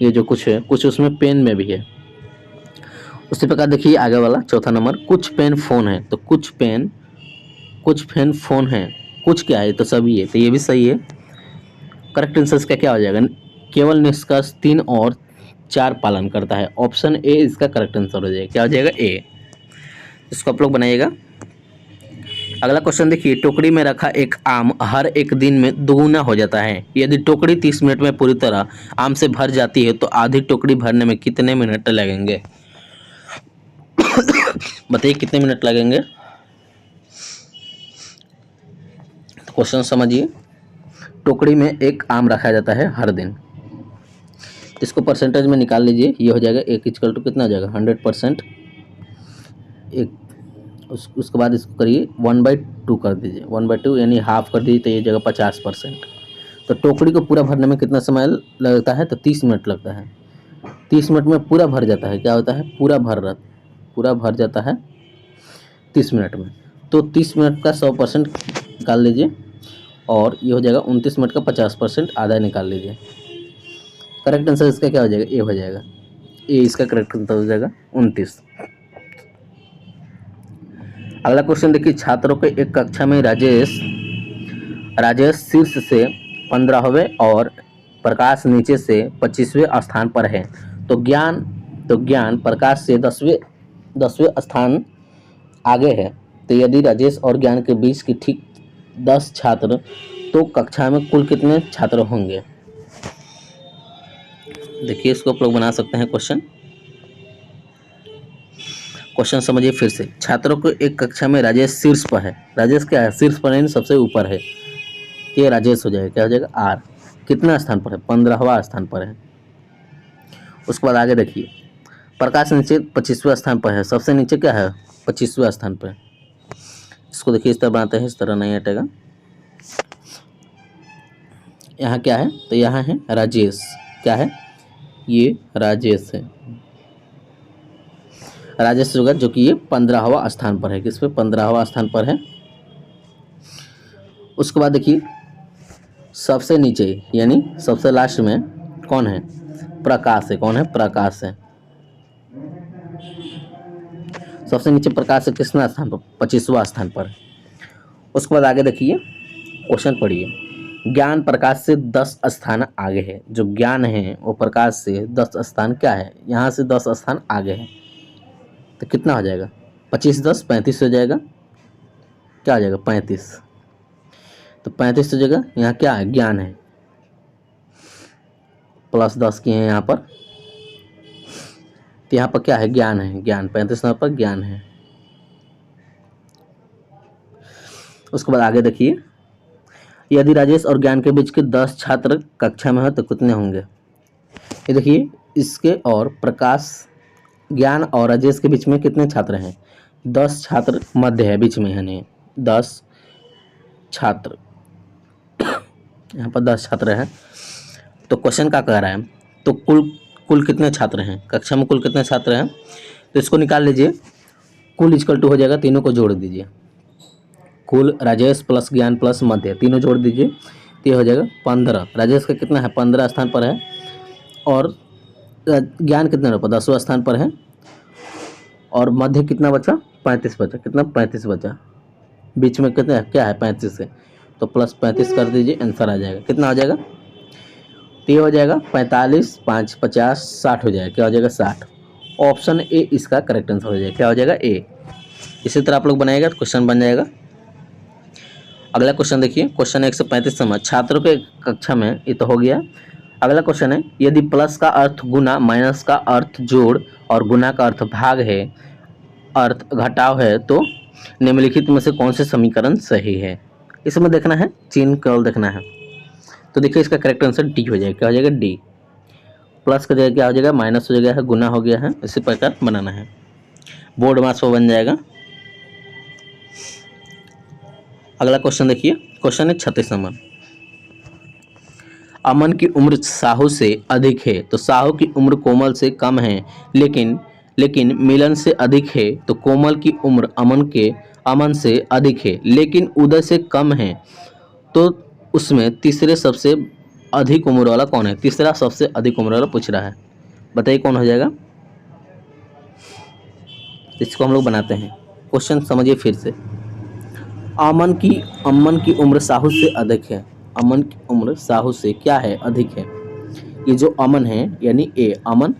Speaker 1: ये जो कुछ है, कुछ उसमें पेन में भी है। उसी प्रकार देखिए आगे वाला चौथा नंबर, कुछ पेन फ़ोन है, तो कुछ पेन फ़ोन है, कुछ क्या है, तो सभी है, तो ये भी सही है। करेक्ट आंसर इसका क्या हो जाएगा, केवल निष्कर्ष 3 और 4 पालन करता है, ऑप्शन ए इसका करेक्ट आंसर हो जाएगा। क्या हो जाएगा, ए। इसको आप लोग बनाइएगा। अगला क्वेश्चन देखिए, टोकरी में रखा एक आम हर एक दिन में दोगुना हो जाता है, यदि टोकरी 30 मिनट में पूरी तरह आम से भर जाती है तो आधी टोकरी भरने में कितने मिनट लगेंगे। बताइए कितने मिनट लगेंगे। क्वेश्चन समझिए, टोकरी में एक आम रखा जाता है हर दिन, इसको परसेंटेज में निकाल लीजिए, ये हो जाएगा 1 इक्वल टू कितना हो जाएगा, 100%। उसके बाद इसको करिए 1/2 कर दीजिए, 1/2 यानी हाफ कर दीजिए, तो ये जगह 50%। तो टोकरी को पूरा भरने में कितना समय लगता है, तो 30 मिनट लगता है। 30 मिनट में पूरा भर जाता है, क्या होता है, पूरा भर जाता है 30 मिनट में। तो 30 मिनट का 100% निकाल लीजिए, और ये हो जाएगा 29 मिनट का 50%, आधा निकाल लीजिए। करेक्ट आंसर इसका क्या हो जाएगा, ए हो जाएगा, ए इसका करेक्ट आंसर हो जाएगा 29। अगला क्वेश्चन देखिए, छात्रों के एक कक्षा में राजेश शीर्ष से 15वें और प्रकाश नीचे से 25वें स्थान पर है, तो ज्ञान प्रकाश से 10वें स्थान आगे है, तो यदि राजेश और ज्ञान के बीच की ठीक 10 छात्र, तो कक्षा में कुल कितने छात्र होंगे। देखिए इसको आप लोग बना सकते हैं क्वेश्चन समझिए फिर से। छात्रों को एक कक्षा में राजेश शीर्ष पर है, राजेश क्या है, शीर्ष पर है, सबसे ऊपर है, ये राजेश हो जाएगा, क्या हो जाएगा, आर। कितना स्थान पर है, 15वां स्थान पर है। उसके बाद आगे देखिए, प्रकाश नीचे 25वें स्थान पर है, सबसे नीचे क्या है 25वें स्थान पर। इसको देखिए इस तरह बनाते हैं, इस तरह नहीं हटेगा। यहाँ क्या है, तो यहाँ है राजेश, क्या है ये राजेश है, राजेश सुगर, जो कि ये 15वां स्थान पर है। किस पे 15वां स्थान पर है। उसके बाद देखिए सबसे नीचे यानी सबसे लास्ट में कौन है, प्रकाश है। कौन है, प्रकाश है। सबसे नीचे प्रकाश है किसवें स्थान पर, 25वां स्थान पर। उसके बाद आगे देखिए क्वेश्चन पढ़िए। ज्ञान प्रकाश से 10 स्थान आगे है। जो ज्ञान है वो प्रकाश से 10 स्थान क्या है, यहाँ से 10 स्थान आगे है। तो कितना हो जाएगा, 25 10 35 हो जाएगा। क्या हो जाएगा 35। तो 35 हो जाएगा, यहाँ क्या है ज्ञान है, प्लस 10 किए हैं यहाँ पर। तो यहाँ पर क्या है ज्ञान है, ज्ञान 35 यहाँ पर ज्ञान है। उसके बाद आगे देखिए, यदि राजेश और ज्ञान के बीच के 10 छात्र कक्षा में हो तो कितने होंगे। ये देखिए इसके और प्रकाश, ज्ञान और राजेश के बीच में कितने छात्र हैं, 10 छात्र मध्य है, बीच में है 10 छात्र। यहाँ पर 10 छात्र हैं। तो क्वेश्चन क्या कह रहा है, तो कुल कितने छात्र हैं, कक्षा में कुल कितने छात्र हैं। तो इसको निकाल लीजिए, कुल इक्वल टू हो जाएगा, तीनों को जोड़ दीजिए। कुल राजेश प्लस ज्ञान प्लस मध्य, तीनों जोड़ दीजिए तो ये हो जाएगा 15। राजेश का कितना है 15 स्थान पर है, और ज्ञान कितने पर 10वां स्थान पर है, और मध्य कितना बचा 35 बचा। कितना 35 बचा, बीच में कितना क्या है 35 है, तो प्लस 35 कर दीजिए, आंसर आ जाएगा। कितना हो जाएगा, तो ये हो जाएगा 45 5 50 60 हो जाएगा। क्या हो जाएगा 60। ऑप्शन ए इसका करेक्ट आंसर हो जाएगा। क्या हो जाएगा ए। इसी तरह आप लोग बनाएगा तो क्वेश्चन बन जाएगा। अगला क्वेश्चन देखिए, क्वेश्चन 135 समझ। छात्रों के कक्षा में ये तो हो गया। अगला क्वेश्चन है, यदि प्लस का अर्थ गुना, माइनस का अर्थ जोड़ और गुना का अर्थ भाग है, अर्थ घटाव है, तो निम्नलिखित में से कौन से समीकरण सही है। इसमें देखना है, चिन्ह केवल देखना है। तो देखिए इसका करेक्ट आंसर डी हो जाएगा। क्या हो जाएगा डी। प्लस का जगह क्या हो जाएगा माइनस हो जाएगा, गुना हो गया है, इसी प्रकार बनाना है, बोर्ड मास पर बन जाएगा। अगला क्वेश्चन देखिए, क्वेश्चन है 36 नंबर। अमन की उम्र साहू से अधिक है, तो साहू की उम्र कोमल से कम है, लेकिन मिलन से अधिक है, तो कोमल की उम्र अमन से अधिक है लेकिन उदय से कम है, तो उसमें तीसरे सबसे अधिक उम्र वाला कौन है। तीसरा सबसे अधिक उम्र वाला पूछ रहा है, बताइए कौन हो जाएगा। इसको हम लोग बनाते हैं, क्वेश्चन समझिए फिर से। अमन की उम्र साहू से अधिक है। अमन की उम्र साहू से क्या है अधिक है। ये जो अमन है यानी ए, अमन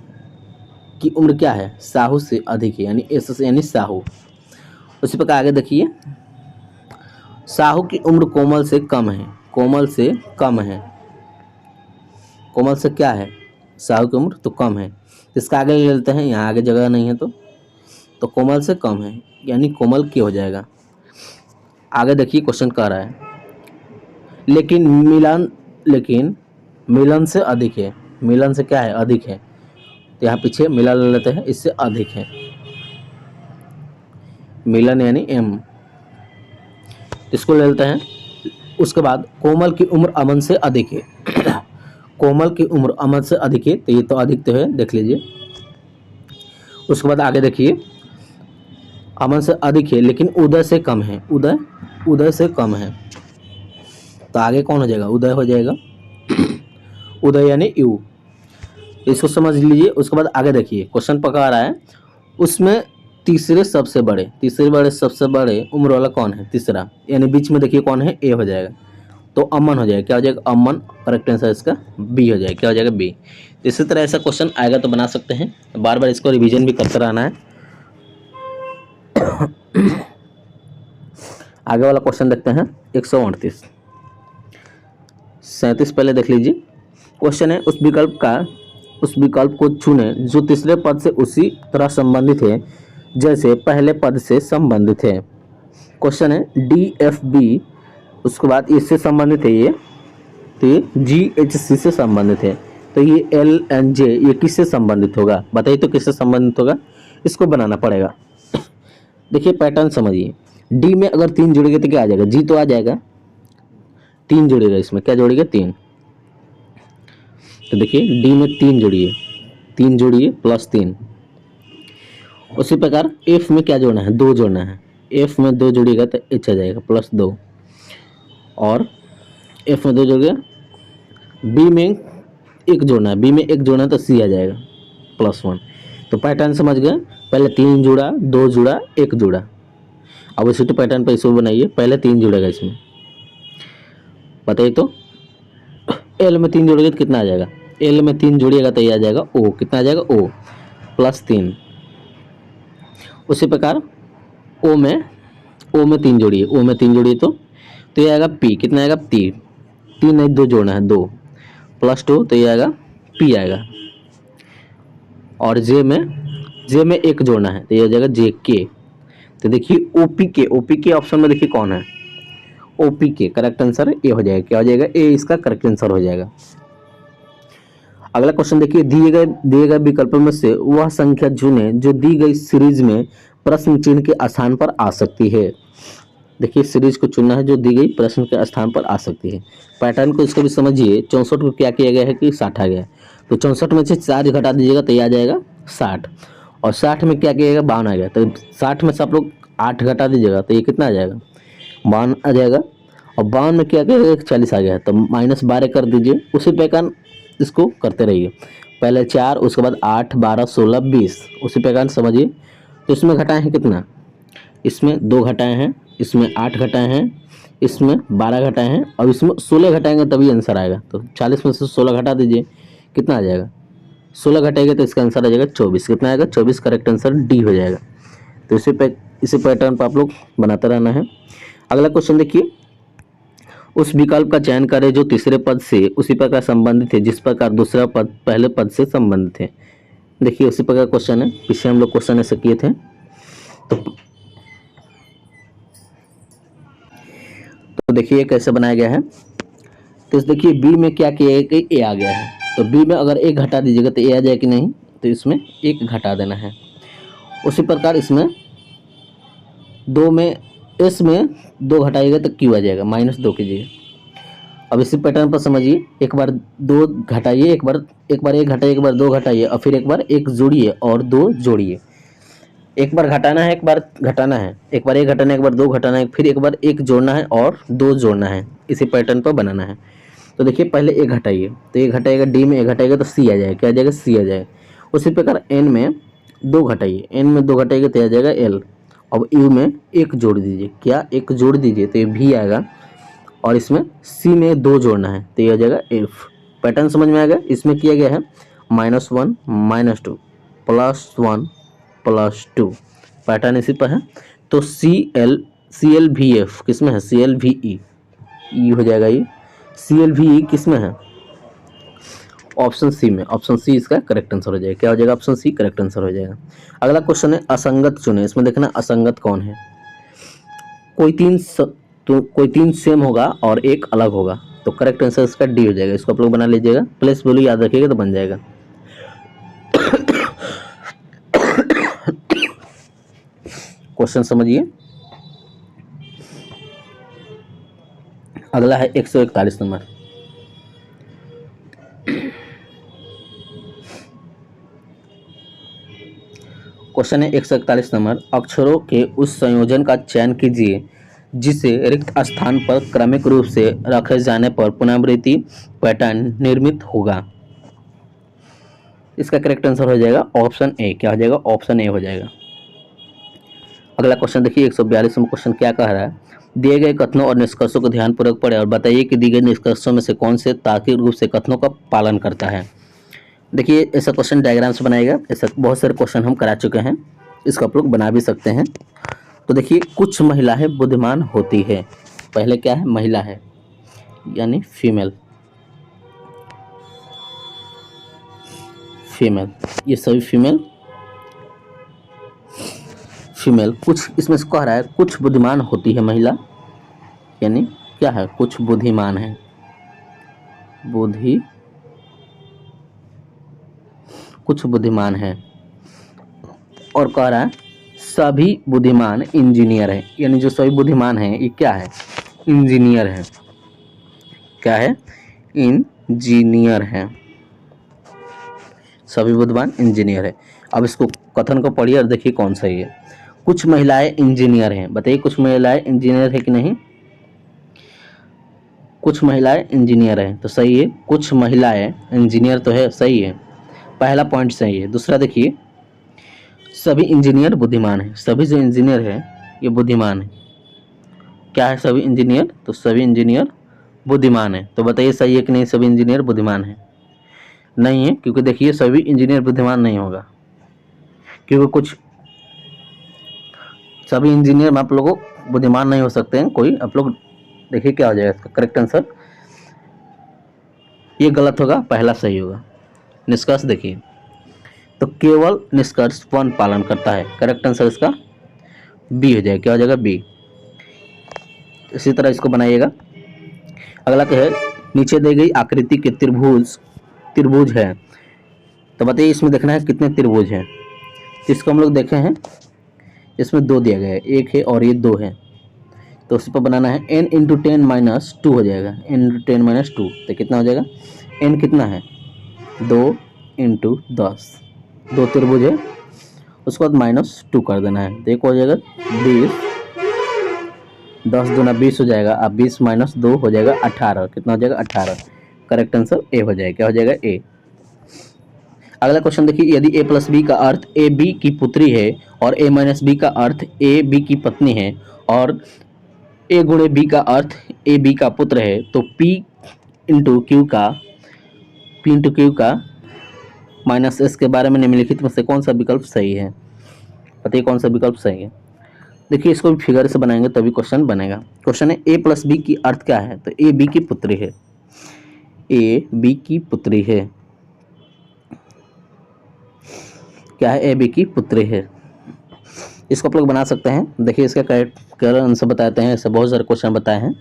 Speaker 1: की उम्र क्या है साहू से अधिक है, यानी एस से यानी साहू। उसी प्रकार आगे देखिए, साहू की उम्र कोमल से कम है। कोमल से कम है, कोमल से क्या है साहू की उम्र तो कम है। इसका आगे ले लेते हैं, यहाँ आगे जगह नहीं है तो कोमल से कम है यानी कोमल की हो जाएगा। आगे देखिए क्वेश्चन कह रहा है, लेकिन मिलन से अधिक है। मिलन से क्या है अधिक है, तो यहाँ पीछे मिलन ले लेते हैं, इससे अधिक है, मिलन यानी एम, इसको ले लेते हैं। उसके बाद कोमल की उम्र अमन से अधिक है। कोमल की उम्र अमन से अधिक है, तो ये तो अधिक तो है, देख लीजिए। उसके बाद आगे देखिए, अमन से अधिक है लेकिन उदय से कम है। उदय से कम है, तो आगे कौन हो जाएगा उदय हो जाएगा। उदय यानी यू, इसको समझ लीजिए। उसके बाद आगे देखिए क्वेश्चन पका रहा है, उसमें तीसरे सबसे बड़े उम्र वाला कौन है तीसरा, यानी बीच में देखिए कौन है ए हो जाएगा, तो अमन हो जाएगा। क्या हो जाएगा अमन, करेक्ट आंसर इसका बी हो जाएगा। क्या हो जाएगा बी। इसी तरह ऐसा क्वेश्चन आएगा तो बना सकते हैं, बार बार इसको रिवीजन भी करते रहना है। आगे वाला क्वेश्चन देखते हैं 138 37 पहले देख लीजिए। क्वेश्चन है, उस विकल्प को चुने जो तीसरे पद से उसी तरह संबंधित है जैसे पहले पद से संबंधित है। क्वेश्चन है डी एफ बी, उसके बाद इससे संबंधित है ये, तो ये जी एच सी से संबंधित है। तो ये एल एंड जे ये किससे संबंधित होगा, बताइए तो किससे संबंधित होगा, इसको बनाना पड़ेगा। देखिए पैटर्न समझिए, डी में अगर 3 जुड़ेगा तो क्या आ जाएगा, जी तो आ जाएगा, 3 जुड़ेगा, इसमें क्या जोड़ेगा 3, तो देखिए डी में 3 जोड़िए, 3 जोड़िए प्लस 3। उसी प्रकार एफ में क्या जोड़ना है, 2 जोड़ना है, एफ में 2 जोड़िएगा तो एच आ जाएगा प्लस 2, और एफ में 2 जोड़ गया, बी में 1 जोड़ना है, बी में 1 जोड़ना है तो सी आ जाएगा प्लस 1। तो पैटर्न समझ गए, पहले 3 जुड़ा, 2 जुड़ा, 1 जुड़ा। अब इसी तो पैटर्न पर इसको बनाइए, पहले 3 जुड़ेगा इसमें, बताइए तो एल में 3 जोड़ेगा तो कितना आ जाएगा, एल में 3 जोड़िएगा तो ये आ जाएगा ओ, कितना आ जाएगा ओ प्लस 3। उसी प्रकार ओ में 3 जोड़िए, ओ में 3 जोड़िए तो ये आएगा पी, कितना आएगा 3, 3 नहीं 2 जोड़ना है 2 प्लस 2, तो ये आएगा पी आएगा। और जे में 1 जोड़ना है तो ये हो जाएगा जे के। तो देखिए ओपी के ऑप्शन में देखिए कौन है, ओपी के, करेक्ट आंसर ए हो जाएगा, क्या हो जाएगा ए, इसका करेक्ट आंसर हो जाएगा। अगला क्वेश्चन देखिए, दिए गए विकल्पों में से वह संख्या चुनें जो दी गई सीरीज में प्रश्न चिन्ह के स्थान पर आ सकती है। देखिए सीरीज को चुनना है जो दी गई प्रश्न के स्थान पर आ सकती है। पैटर्न को इसको भी समझिए, 64 को क्या किया गया है कि 60 आ गया, तो 64 में से 4 घटा दीजिएगा तो ये आ जाएगा 60, और 60 में क्या किया गया 52 आ गया, तो 60 में से आप लोग 8 घटा दीजिएगा तो ये कितना आ जाएगा 52 आ जाएगा, और 52 में क्या किया गया 40 आ गया, तो -12 कर दीजिए। उसी प्रकार इसको करते रहिए, पहले 4, उसके बाद 8, 12, 16, 20, उसी प्रकार समझिए। तो इसमें घटाए हैं कितना, इसमें 2 घटाए हैं, इसमें 8 घटाए हैं, इसमें 12 घटाए हैं, और इसमें 16 घटाएंगे तभी आंसर आएगा। तो 40 में से 16 घटा दीजिए, कितना आ जाएगा 16 घटाएंगे तो इसका आंसर आ जाएगा 24, कितना आएगा 24, करेक्ट आंसर डी हो जाएगा। तो इसी पैटर्न पर आप लोग बनाते रहना है। अगला क्वेश्चन देखिए, उस विकल्प का चयन करें जो तीसरे पद से उसी प्रकार संबंधित है जिस प्रकार दूसरा पद पहले पद से संबंधित है। देखिए उसी प्रकार क्वेश्चन है, पीछे हम लोग क्वेश्चन ऐसे किए थे। तो देखिए कैसे बनाया गया है, तो देखिए बी में क्या किया है कि ए आ गया है, तो बी में अगर 1 घटा दीजिएगा तो ए आ जाए कि नहीं, तो इसमें 1 घटा देना है। उसी प्रकार इसमें 2 में एस में 2 घटाइएगा तो क्यू आ जाएगा, -2 कीजिए। अब इसी पैटर्न पर समझिए, एक बार 2 घटाइए, एक बार 1 घटाइए, एक बार 2 घटाइए, और फिर एक बार 1 जोड़िए और 2 जोड़िए। एक बार घटाना है, एक बार घटाना है, एक बार 1 घटाना है, एक बार 2 घटाना है, फिर एक बार 1 जोड़ना है और 2 जोड़ना है, इसी पैटर्न पर बनाना है। तो देखिए पहले 1 घटाइए, तो 1 घटाएगा, डी में 1 घटाएगा तो सी आ जाएगा, क्या आ जाएगा सी आ जाएगा। उसी प्रकार एन में 2 घटाइए, एन में 2 घटाइएगा तो आ जाएगा एल। अब यू में 1 जोड़ दीजिए, क्या 1 जोड़ दीजिए तो ये भी आएगा, और इसमें सी में 2 जोड़ना है तो ये आ जाएगा एफ। पैटर्न समझ में आ गया, इसमें किया गया है -1 -2 +1 +2, पैटर्न इसी पर है। तो CLVF किस में है, CLVE ई हो जाएगा, ये CLVE किस में है, ऑप्शन सी में, ऑप्शन सी इसका करेक्ट आंसर हो जाएगा, क्या हो जाएगा ऑप्शन सी करेक्ट आंसर हो जाएगा। अगला क्वेश्चन है असंगत चुने, इसमें देखना असंगत कौन है। कोई तीन सेम होगा और एक अलग होगा, तो करेक्ट आंसर इसका डी हो जाएगा। इसको आप लोग बना लीजिएगा, प्लेस वैल्यू याद रखिएगा तो बन जाएगा। क्वेश्चन समझिए, अगला है 141 नंबर। क्वेश्चन है 141 नंबर, अक्षरों के उस संयोजन का चयन कीजिए जिसे रिक्त स्थान पर क्रमिक रूप से रखे जाने पर पुनरावृत्ति पैटर्न निर्मित होगा। इसका करेक्ट आंसर हो जाएगा ऑप्शन ए, क्या हो जाएगा ऑप्शन ए हो जाएगा। अगला क्वेश्चन देखिए 142 में क्वेश्चन क्या कह रहा है, दिए गए कथनों और निष्कर्षों को ध्यानपूर्वक पढ़ें और बताइए कि दिए गए निष्कर्षों में से कौन से तार्किक रूप से कथनों का पालन करता है। देखिए ऐसा क्वेश्चन डायग्राम से बनाएगा, ऐसा बहुत सारे क्वेश्चन हम करा चुके हैं, इसको आप लोग बना भी सकते हैं। तो देखिए कुछ महिलाएं बुद्धिमान होती है, पहले क्या है महिला है यानी फीमेल, ये सभी फीमेल कुछ इसमें से कह रहा है कुछ बुद्धिमान होती है महिला, यानी क्या है कुछ बुद्धिमान है, बुद्धिमान कुछ बुद्धिमान हैं, और कह रहा है सभी बुद्धिमान इंजीनियर हैं, यानी जो सभी बुद्धिमान हैं ये क्या है, इंजीनियर हैं। क्या है, इंजीनियर हैं, सभी बुद्धिमान इंजीनियर है। अब इसको कथन को पढ़िए और देखिए कौन सही है। कुछ महिलाएं इंजीनियर हैं, बताइए कुछ महिलाएं इंजीनियर है कि नहीं, कुछ महिलाएं इंजीनियर हैं तो सही है, कुछ महिलाएं इंजीनियर तो है, सही है, पहला पॉइंट सही है। दूसरा देखिए सभी इंजीनियर बुद्धिमान हैं, सभी जो इंजीनियर है ये बुद्धिमान है। क्या है सभी इंजीनियर, तो सभी इंजीनियर बुद्धिमान है। तो बताइए सही है कि नहीं, सभी इंजीनियर बुद्धिमान है, नहीं है, क्योंकि देखिए सभी इंजीनियर बुद्धिमान नहीं होगा, क्योंकि कुछ सभी इंजीनियर में आप लोगों बुद्धिमान नहीं हो सकते हैं कोई। आप लोग देखिए क्या हो जाएगा इसका करेक्ट आंसर, ये गलत होगा, पहला सही होगा। निष्कर्ष देखिए, तो केवल निष्कर्ष वन पालन करता है, करेक्ट आंसर इसका बी हो जाएगा, क्या हो जाएगा बी। इसी तरह इसको बनाइएगा। अगला क्या है, नीचे दी गई आकृति के त्रिभुज है, तो बताइए इसमें देखना है कितने त्रिभुज हैं। इसको हम लोग देखे हैं, इसमें दो दिया गया है, एक है और ये दो है, तो उस पर बनाना है n इंटू 10 - 2 हो जाएगा, n इंटू 10 - 2 तो कितना हो जाएगा, n कितना है 2 इंटू 10, दो त्रिभुज है, उसके बाद -2 कर देना है, तो एक हो जाएगा 20, 10 दूना 20 हो जाएगा, अब 20 - 2 हो जाएगा 18, कितना हो जाएगा 18, करेक्ट आंसर ए हो जाएगा, क्या हो जाएगा ए। अगला क्वेश्चन देखिए, यदि a प्लस बी का अर्थ ए बी की पुत्री है और a माइनस बी का अर्थ ए बी की पत्नी है और a गुणे बी का अर्थ ए बी का पुत्र है, तो p इंटू क्यू का माइनस एस के बारे में निम्नलिखित में से कौन सा विकल्प सही है, बताइए कौन सा विकल्प सही है। देखिए इसको भी फिगर से बनाएंगे तभी क्वेश्चन बनेगा। क्वेश्चन है a प्लस बी की अर्थ क्या है, तो ए बी की पुत्री है, ए बी की पुत्री है, क्या है, ए बी की पुत्री है। इसको आप लोग बना सकते हैं, देखिए इसका करेक्ट आंसर बताते हैं, ऐसे बहुत सारे क्वेश्चन बताए हैं,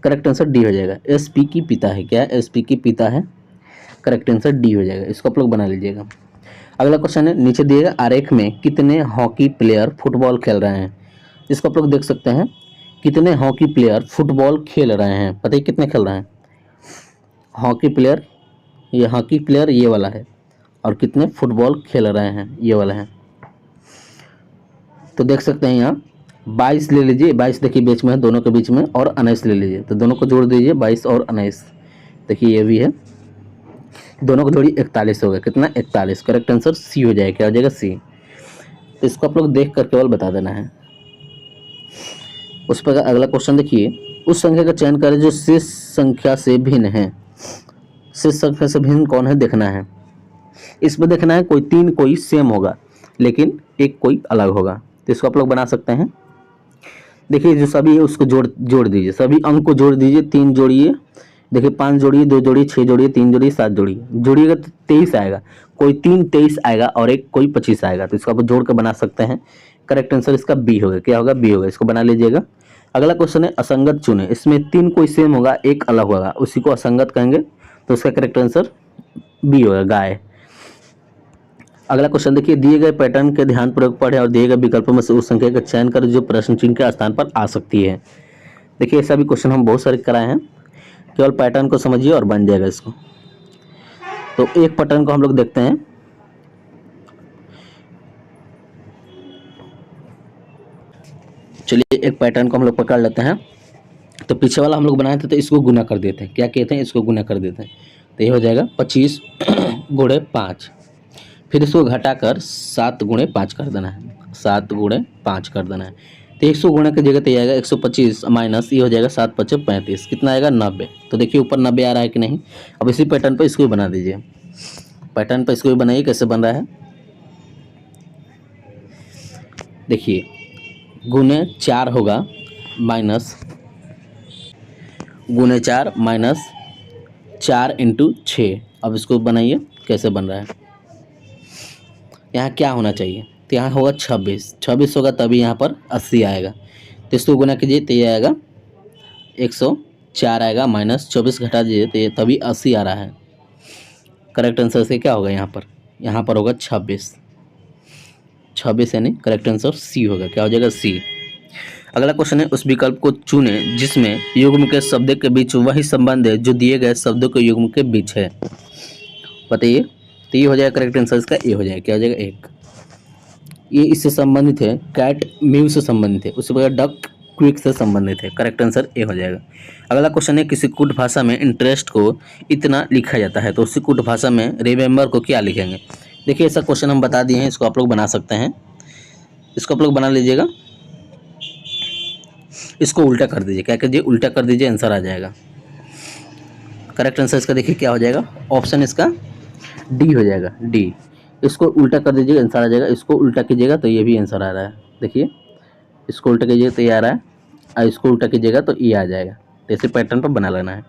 Speaker 1: करेक्ट आंसर डी हो जाएगा, एस पी की पिता है, क्या है, एस पी की पिता है, करेक्ट आंसर डी हो जाएगा, इसको आप लोग बना लीजिएगा। अगला क्वेश्चन है, नीचे दिए गए आरेख में कितने हॉकी प्लेयर फुटबॉल खेल रहे हैं, इसको आप लोग देख सकते हैं, कितने हॉकी प्लेयर फुटबॉल खेल रहे हैं, बताइए कितने खेल रहे हैं हॉकी प्लेयर, ये हॉकी प्लेयर ये वाला है, और कितने फुटबॉल खेल रहे हैं ये वाला है। तो देख सकते हैं यहाँ 22 ले लीजिए, 22 देखिए बीच में है, दोनों के बीच में, और 19 ले लीजिए, तो दोनों को जोड़ दीजिए 22 और 19, देखिए ये भी है, दोनों को जोड़िए 41 हो गया, कितना 41, करेक्ट आंसर सी हो जाएगा, क्या हो जाएगा सी। तो इसको आप लोग देख कर केवल बता देना है। उस पर अगला क्वेश्चन देखिए, उस संख्या का चयन करें जो शेष संख्या से भिन्न है, शेष संख्या से भिन्न कौन है देखना है। इसमें देखना है कोई तीन कोई सेम होगा लेकिन एक कोई अलग होगा, तो इसको आप लोग बना सकते हैं। देखिए जो सभी है उसको जोड़ दीजिए, सभी अंक को जोड़ दीजिए, 3 जोड़िए, देखिए 5 जोड़िए, 2 जोड़िए, 6 जोड़िए, 3 जोड़िए, 7 जोड़िए, जोड़िएगा तो 23 आएगा, कोई 3 23 आएगा और एक कोई 25 आएगा, तो इसको आप जोड़ कर बना सकते हैं, करेक्ट आंसर इसका बी होगा, क्या होगा बी होगा, इसको बना लीजिएगा। अगला क्वेश्चन है असंगत चुने, इसमें 3 कोई सेम होगा एक अलग होगा, उसी को असंगत कहेंगे, तो उसका करेक्ट आंसर बी होगा गाय। अगला क्वेश्चन देखिए, दिए गए पैटर्न के ध्यानपूर्वक पढ़ें और दिए गए विकल्पों में से उस संख्या का चयन करें जो प्रश्न चिन्ह के स्थान पर आ सकती है। देखिए ऐसा भी क्वेश्चन हम बहुत सारे कराए हैं, केवल पैटर्न को समझिए और बन जाएगा इसको। तो एक पैटर्न को हम लोग देखते हैं, चलिए एक पैटर्न को हम लोग पकड़ लेते हैं। तो पीछे वाला हम लोग बनाए थे तो इसको गुना कर देते हैं, क्या कहते हैं, इसको गुना कर देते हैं, तो ये हो जाएगा 25 गुणे 5, फिर इसको घटाकर 7 गुणे 5 कर देना है, 7 गुणे 5 कर देना है, तो 100 गुणे की जगह तो आएगा 125 माइनस ये हो जाएगा 7 × 5 = 35, कितना आएगा 90। तो देखिए ऊपर 90 आ रहा है कि नहीं। अब इसी पैटर्न पर इसको भी बना दीजिए, पैटर्न पर इसको भी बनाइए, कैसे बन रहा है देखिए, गुणे 4 होगा माइनस गुणे 4 माइनस 4 × 6। अब इसको बनाइए कैसे बन रहा है, यहाँ क्या होना चाहिए, तो यहाँ होगा 26 होगा तभी यहाँ पर 80 आएगा, तो इसको गुना कीजिए तो ये आएगा 104 आएगा, माइनस 24 घटा दीजिए तो ये तभी 80 आ रहा है, करेक्ट आंसर से क्या होगा यहाँ पर यहाँ पर होगा 26, 26 यानी करेक्ट आंसर सी होगा। क्या हो जाएगा? सी। अगला क्वेश्चन है, उस विकल्प को चुने जिसमें युग्म के शब्द के बीच वही संबंध है जो दिए गए शब्दों के युग्म के बीच है। बताइए। तो ये हो जाएगा करेक्ट आंसर, इसका ए हो जाएगा। क्या हो जाएगा? एक। ये इससे संबंधित है, कैट म्यू से संबंधित है, उसके बाद डक क्विक से संबंधित है। करेक्ट आंसर ए हो जाएगा। अगला क्वेश्चन है, किसी कुट भाषा में इंटरेस्ट को इतना लिखा जाता है, तो उसी कुट भाषा में रिमेंबर को क्या लिखेंगे? देखिए, ऐसा क्वेश्चन हम बता दिए हैं, इसको आप लोग बना सकते हैं। इसको आप लोग बना लीजिएगा, इसको उल्टा कर दीजिए। क्या कीजिए? उल्टा कर दीजिए, आंसर आ जाएगा। करेक्ट आंसर इसका देखिए क्या हो जाएगा? ऑप्शन इसका डी हो जाएगा, डी। इसको उल्टा कर दीजिएगा, आंसर आ जाएगा। इसको उल्टा कीजिएगा तो ये भी आंसर आ रहा है। देखिए, इसको उल्टा कीजिएगा तो ये आ रहा है, और इसको उल्टा कीजिएगा तो ये आ जाएगा। तो ऐसे पैटर्न पर बना लेना है।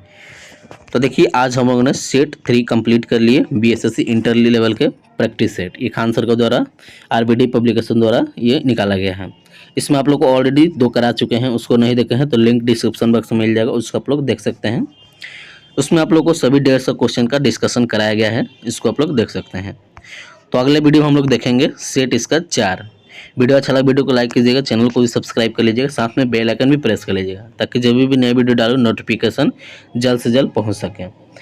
Speaker 1: तो देखिए, आज हम लोगों ने सेट 3 कंप्लीट कर लिए, बीएसएससी इंटरली लेवल के प्रैक्टिस सेट। ये खान सर के द्वारा आरबीडी पब्लिकेशन द्वारा ये निकाला गया है। इसमें आप लोग को ऑलरेडी 2 करा चुके हैं, उसको नहीं देखे हैं तो लिंक डिस्क्रिप्शन बॉक्स में मिल जाएगा, उसको आप लोग देख सकते हैं। उसमें आप लोग को सभी 150 क्वेश्चन का डिस्कशन कराया गया है, इसको आप लोग देख सकते हैं। तो अगले वीडियो में हम लोग देखेंगे सेट इसका 4। वीडियो अच्छा लगा, वीडियो को लाइक कीजिएगा, चैनल को भी सब्सक्राइब कर लीजिएगा, साथ में बेल आइकन भी प्रेस कर लीजिएगा, ताकि जब भी नए वीडियो डालूँ नोटिफिकेशन जल्द से जल्द पहुंच सके।